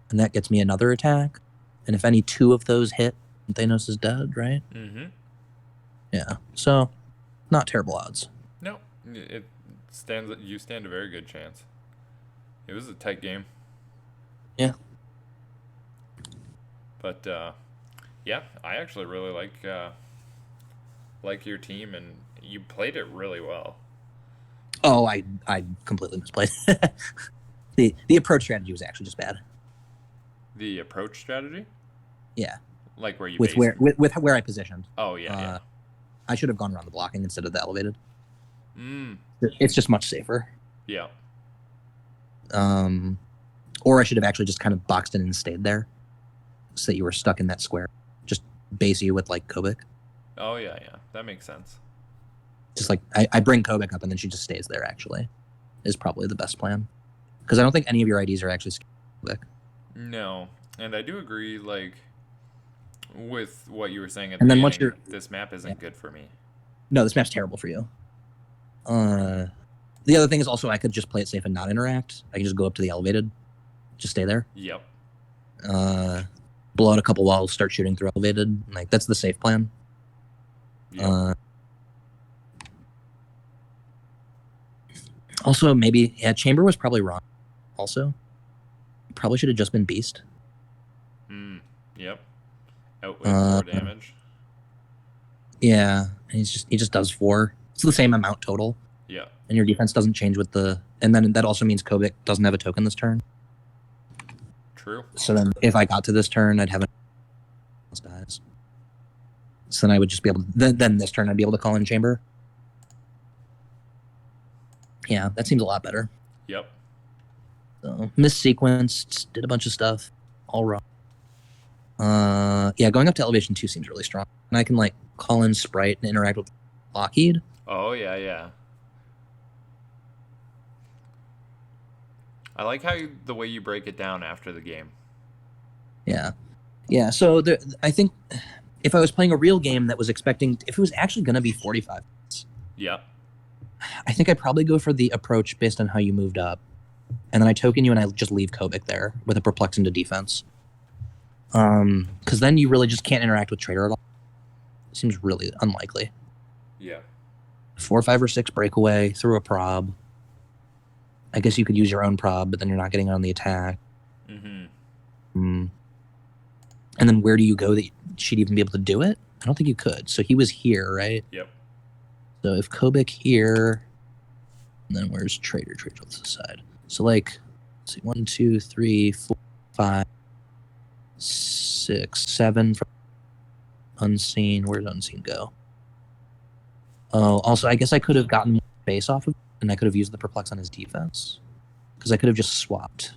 and that gets me another attack. And if any 2 of those hit, Thanos is dead, right? Mm-hmm. Yeah. So, not terrible odds. No, it stands. You stand a very good chance. It was a tight game. Yeah. But yeah, I actually really like your team, and you played it really well. Oh, I completely misplayed. The approach strategy was actually just bad. The approach strategy? Yeah. Like where you with where I positioned. Oh yeah, yeah. I should have gone around the blocking instead of the elevated. Mm. It's just much safer. Yeah. Or I should have actually just kind of boxed in and stayed there, so that you were stuck in that square. Just base you with like Kobik. Oh yeah, yeah. That makes sense. Just like I bring Kobik up and then she just stays there. Actually, is probably the best plan, because I don't think any of your IDs are actually Kobik. No, and I do agree. Like with what you were saying at And the then beginning, once this map isn't good for me. No, this map's terrible for you. The other thing is also I could just play it safe and not interact. I can just go up to the elevated, just stay there. Yep. Blow out a couple walls, start shooting through elevated. Like that's the safe plan. Yep. Also, maybe chamber was probably wrong. Also, probably should have just been beast. Yep. Out with 4 damage. Yeah, and he just does 4. It's the same amount total. Yeah. And your defense doesn't change with the, and then that also means Kobik doesn't have a token this turn. True. So then, if I got to this turn, I'd have a dies. So then I would just be able to, then this turn I'd be able to call in chamber. Yeah, that seems a lot better. Yep. So missequenced, did a bunch of stuff, all wrong. Yeah, going up to elevation 2 seems really strong, and I can like call in Sprite and interact with Lockheed. Oh yeah, yeah. I like the way you break it down after the game. Yeah, yeah. So I think if I was playing a real game that was expecting, if it was actually going to be 45 minutes, yeah, I think I'd probably go for the approach based on how you moved up, and then I token you and I just leave Kobik there with a perplex into defense. Because then you really just can't interact with Trader at all. Seems really unlikely. Yeah. 4, 5, or 6 breakaway through a prob. I guess you could use your own prob, but then you're not getting on the attack. Mm-hmm. And then where do you go that she'd even be able to do it? I don't think you could. So he was here, right? Yep. So if Kobik here, and then where's Trader? Trader's on the side. So like, let's see, 1, 2, 3, 4, 5, 6, 7 from Unseen. Where'd Unseen go? Oh, also, I guess I could have gotten more space off of it, and I could have used the perplex on his defense, because I could have just swapped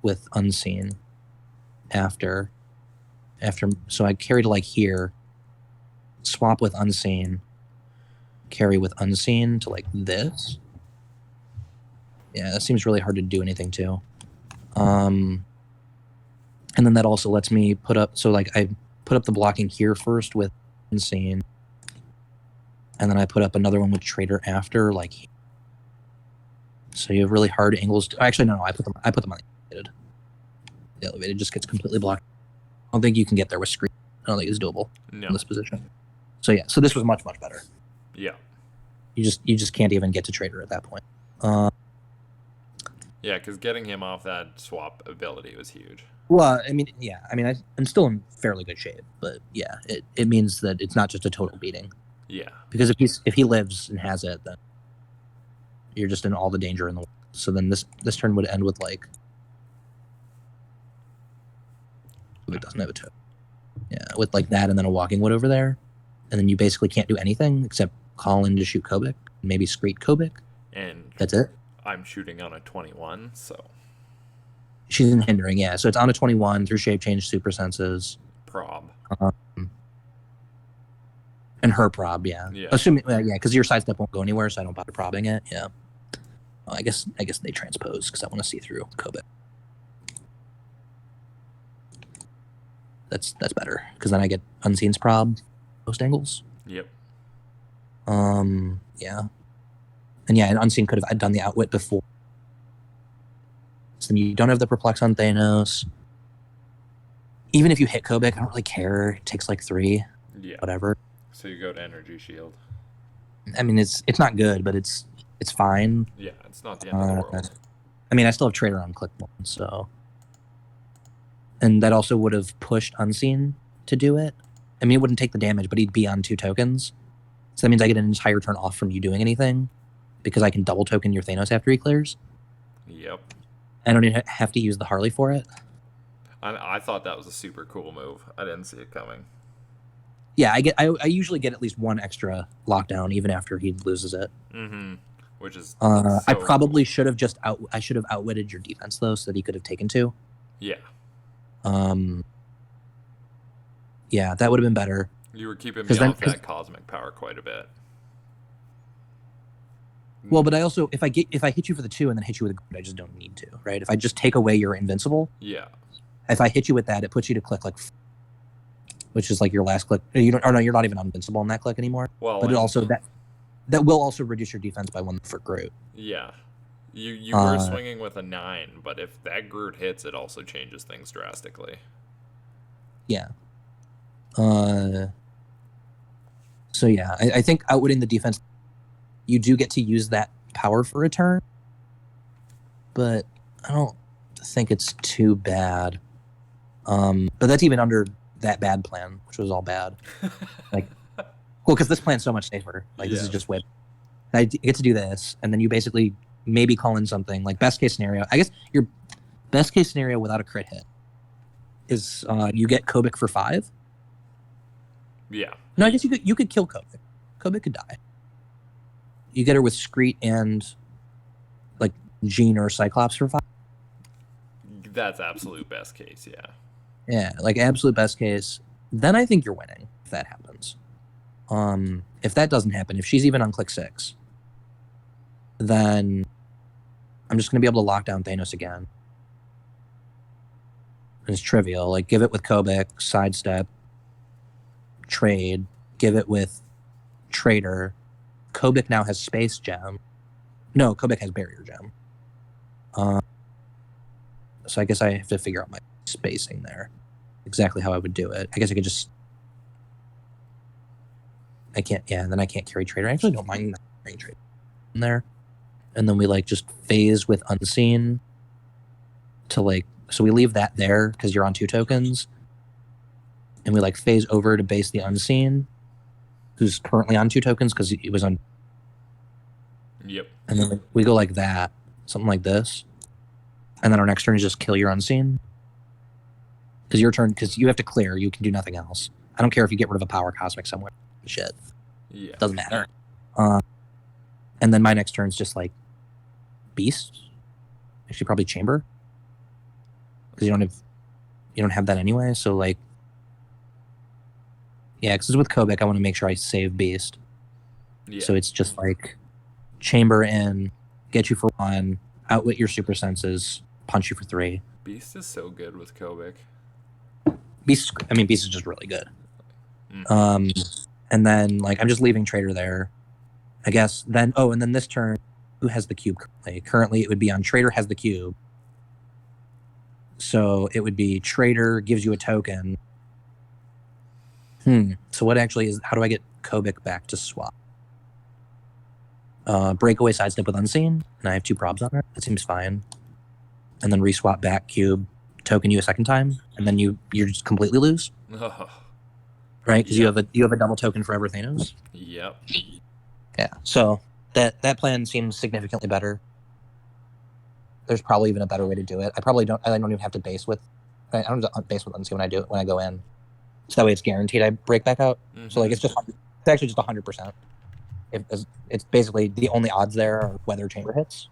with Unseen after. So I carry to like here, swap with Unseen, carry with Unseen to like this. Yeah, that seems really hard to do anything to. And then that also lets me put up, so like I put up the blocking here first with Unseen, and then I put up another one with Trader after, like. So you have really hard angles. Actually, no, I put them on the elevated. The elevated just gets completely blocked. I don't think you can get there with screen. I don't think it's doable in this position. So yeah, so this was much better. Yeah. You just can't even get to Trader at that point. Yeah, because getting him off that swap ability was huge. Well, I mean, yeah, I mean, I'm still in fairly good shape, but yeah, it means that it's not just a total beating. Yeah. Because if he lives and has it, then you're just in all the danger in the world. So then this turn would end with like It doesn't have a token. Yeah, with like that and then a Walking Wood over there. And then you basically can't do anything except call in to shoot Kobik, maybe Screet Kobik. And that's it. I'm shooting on a 21, so. She's in hindering, yeah. So it's on a 21 through shape change, super senses. Prob. And her prob, yeah. Yeah. Assuming, yeah, because your sidestep won't go anywhere, so I don't bother probbing it. Yeah. Well, I guess they transpose because I want to see through Kobik. That's better because then I get Unseen's prob most angles. Yep. Yeah. And yeah, and Unseen could have done the outwit before. So then you don't have the perplex on Thanos. Even if you hit Kobik, I don't really care. It takes like 3. Yeah. Whatever. So you go to Energy Shield. I mean, it's not good, but it's fine. Yeah, it's not the end of the world. I mean, I still have Trader on click 1, so. And that also would have pushed Unseen to do it. I mean, it wouldn't take the damage, but he'd be on 2 tokens. So that means I get an entire turn off from you doing anything because I can double token your Thanos after he clears. Yep. I don't even have to use the Harley for it. I thought that was a super cool move. I didn't see it coming. Yeah, I usually get at least 1 extra lockdown even after he loses it. Mm-hmm. Which is so I probably cool. should have outwitted your defense though, so that he could have taken 2. Yeah. Yeah, that would have been better. You were keeping me off that cosmic power quite a bit. Well, but I also if I hit you for the 2 and then hit you with a grid, I just don't need to, right? If I just take away your invincible, yeah. If I hit you with that, it puts you to click like, which is like your last click. You don't, or no, you're not even invincible on that click anymore. Well, but it also that will also reduce your defense by 1 for Groot. Yeah, you were swinging with a 9, but if that Groot hits, it also changes things drastically. Yeah. So yeah, I think outwitting the defense, you do get to use that power for a turn, but I don't think it's too bad. But that's even under that bad plan, which was all bad. Like, well, because this plan's so much safer. Like, this is just way. I get to do this, and then you basically maybe call in something like best case scenario. I guess your best case scenario without a crit hit is you get Kobik for 5. Yeah. No, I guess you could kill Kobik. Kobik could die. You get her with Screet and like Jean or Cyclops for 5. That's absolute best case, yeah. Yeah, like absolute best case. Then I think you're winning if that happens. If that doesn't happen, if she's even on click 6, then I'm just gonna be able to lock down Thanos again. And it's trivial. Like give it with Kobik, sidestep, trade, give it with Trader. Kobik now has Space Gem. No, Kobik has Barrier Gem. So I guess I have to figure out my spacing there. Exactly how I would do it. I guess I could just... I can't... Yeah, and then I can't carry Trader. I actually don't mind carrying Trader in there. And then we, like, just phase with Unseen to, like... So we leave that there because you're on 2 tokens. And we, like, phase over to base the Unseen, who's currently on 2 tokens because he was on... Yep. And then we go like that. Something like this. And then our next turn is just kill your Unseen. Because your turn, because you have to clear, you can do nothing else. I don't care if you get rid of a power cosmic somewhere. Shit. Yeah. Doesn't matter. And then my next turn is just like Beast. Actually, probably Chamber. Because you don't have that anyway. So like, yeah, because with Kobik, I want to make sure I save Beast. Yeah. So it's just like Chamber in, get you for 1, outwit your super senses, punch you for 3. Beast is so good with Kobik. Beast is just really good. And then like I'm just leaving Trader there, I guess. Then and then this turn, who has the cube currently? Currently, it would be on Trader has the cube. So it would be Trader gives you a token. So what actually is? How do I get Kobik back to swap? Breakaway sidestep with Unseen, and I have 2 probs on it. That seems fine. And then reswap back cube, token you a second time, and then you're just completely lose. Right? Because you have a double token for every Thanos. Yep. Yeah. So that plan seems significantly better. There's probably even a better way to do it. I don't even have to base with I don't base with unsee when I do it when I go in. So that way it's guaranteed I break back out. So like it's actually just 100%. It's basically the only odds there are whether chamber hits.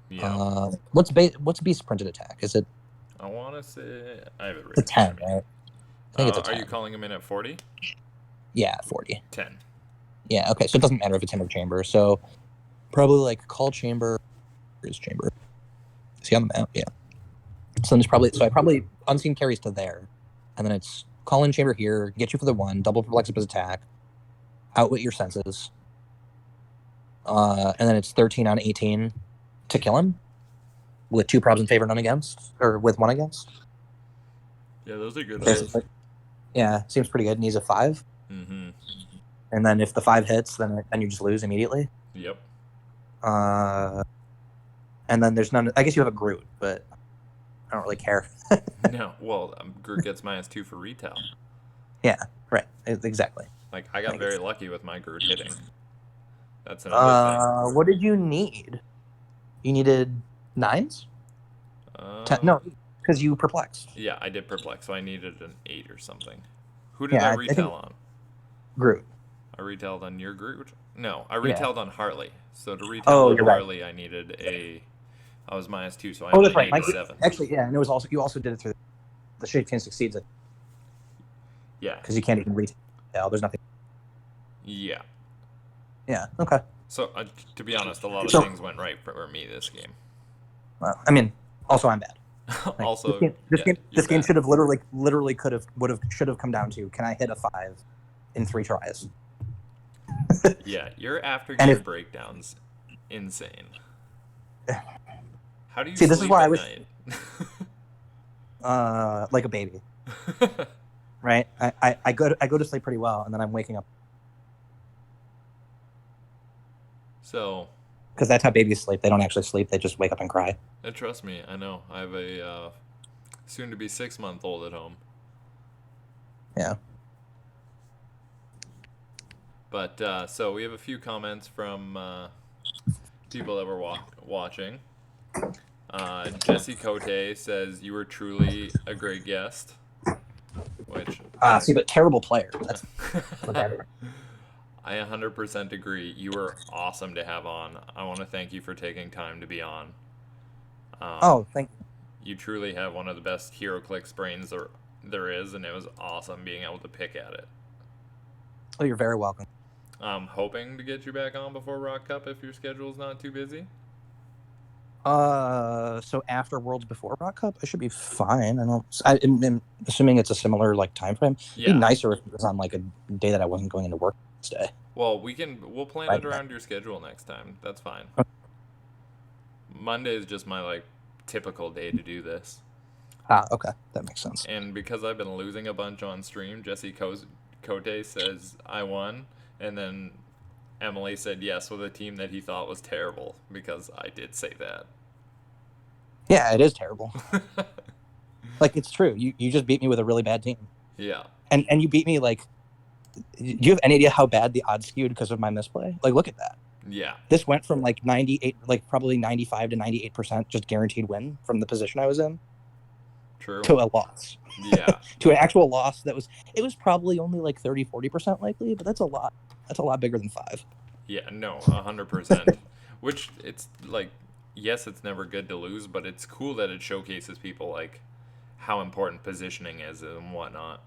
Yeah. What's beast printed attack? Is it? I want to say I have it It's a written 10, right? I think it's a 10. Are you calling him in at 40? Yeah, 40. 10. Yeah, okay. So it doesn't matter if it's him or chamber. So probably like call chamber. Where's chamber? Is he on the map? Yeah. So there's I probably unseen carries to there, and then it's call in chamber here, get you for the 1, double perplex his attack, outwit your senses, and then it's 13 on 18 to kill him with 2 probs in favor, none against, or with 1 against. Yeah, those are good odds. Yeah, seems pretty good. And he's a 5. Mm-hmm. And then if the 5 hits, then you just lose immediately. Yep. And then there's none. I guess you have a Groot, but I don't really care. No, well, Groot gets -2 for retail. Yeah, right. Exactly. Like, I got very lucky with my Groot hitting. That's another thing. What did you need? You needed 9s? 10? No, because you perplexed. Yeah, I did perplex, so I needed an 8 or something. Who did I retail on? Groot. I retailed on your Groot? No, I retailed on Harley. So to retail on Harley, right. I needed I was -2, so I had an 87. Actually, yeah, and it was also you also did it through the shape chain succeeds it. Yeah. Because you can't even retail. There's nothing. Yeah. Yeah. Okay. So to be honest, a lot of things went right for me this game. Well, I mean, also I'm bad. Like, also, this game should have literally should have come down to, can I hit a 5 in 3 tries? Yeah, your after game breakdowns insane. How do you sleep this is why at night? Like a baby. Right? I go to sleep pretty well, and then I'm waking up. So. Because that's how babies sleep. They don't actually sleep. They just wake up and cry. And trust me, I know. I have a soon-to-be 6-month-old at home. Yeah. But, so we have a few comments from people that were watching. Jesse Cote says, you were truly a great guest. Which... see, but terrible player. That's whatever. I 100% agree. You were awesome to have on. I want to thank you for taking time to be on. Thank you. You truly have one of the best Heroclix brains there is, and it was awesome being able to pick at it. Oh, you're very welcome. I'm hoping to get you back on before Rock Cup if your schedule's not too busy. So after Worlds before Rock Cup, I should be fine. I'm assuming it's a similar time frame. Yeah. It'd be nicer if it was on a day that I wasn't going into work today. Well, we'll plan it around your schedule next time. That's fine. Okay. Monday is just my typical day to do this. Okay, that makes sense. And because I've been losing a bunch on stream, Jesse Cote says I won, and then Emily said yes with a team that he thought was terrible, because I did say that. Yeah, it is terrible. It's true. You just beat me with a really bad team. Yeah. And you beat me do you have any idea how bad the odds skewed because of my misplay? Look at that. Yeah. This went from 98, probably 95 to 98% just guaranteed win from the position I was in. True. To a loss. Yeah. To an actual loss it was probably only 30, 40% likely, but that's a lot. That's a lot bigger than 5. Yeah, no, 100%. Which it's yes, it's never good to lose, but it's cool that it showcases people how important positioning is and whatnot.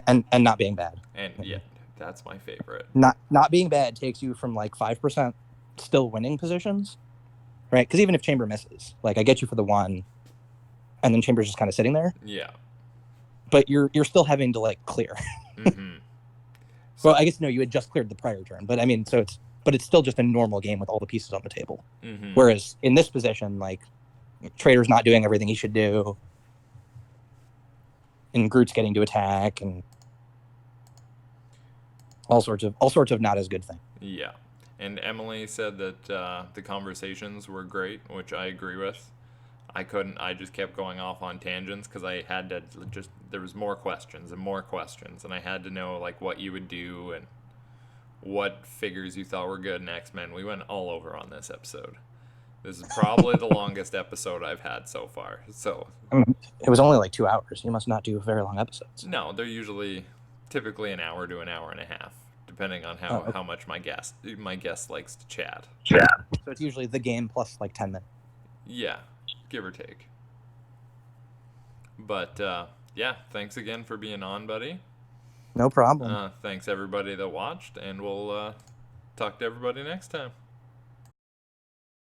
And not being bad. And yeah, that's my favorite. Not being bad takes you from 5% still winning positions, right? Because even if Chamber misses, I get you for the 1, and then Chamber's just kind of sitting there. Yeah. But you're still having to clear. Mm-hmm. Well, I guess no, you had just cleared the prior turn, but I mean, but it's still just a normal game with all the pieces on the table. Mm-hmm. Whereas in this position, Trader's not doing everything he should do, and Groot's getting to attack, and all sorts of not as good things. Yeah, and Emily said that the conversations were great, which I agree with. I just kept going off on tangents because I had to there was more questions, and I had to know what you would do and what figures you thought were good in X-Men. We went all over on this episode. This is probably the longest episode I've had so far. So It was only like 2 hours. You must not do very long episodes. no, they're usually typically an hour to an hour and a half, depending on how much my guest likes to chat. So it's usually the game plus like 10 minutes. Yeah, give or take. But yeah, thanks again for being on, buddy. No problem. Thanks everybody that watched, and we'll talk to everybody next time.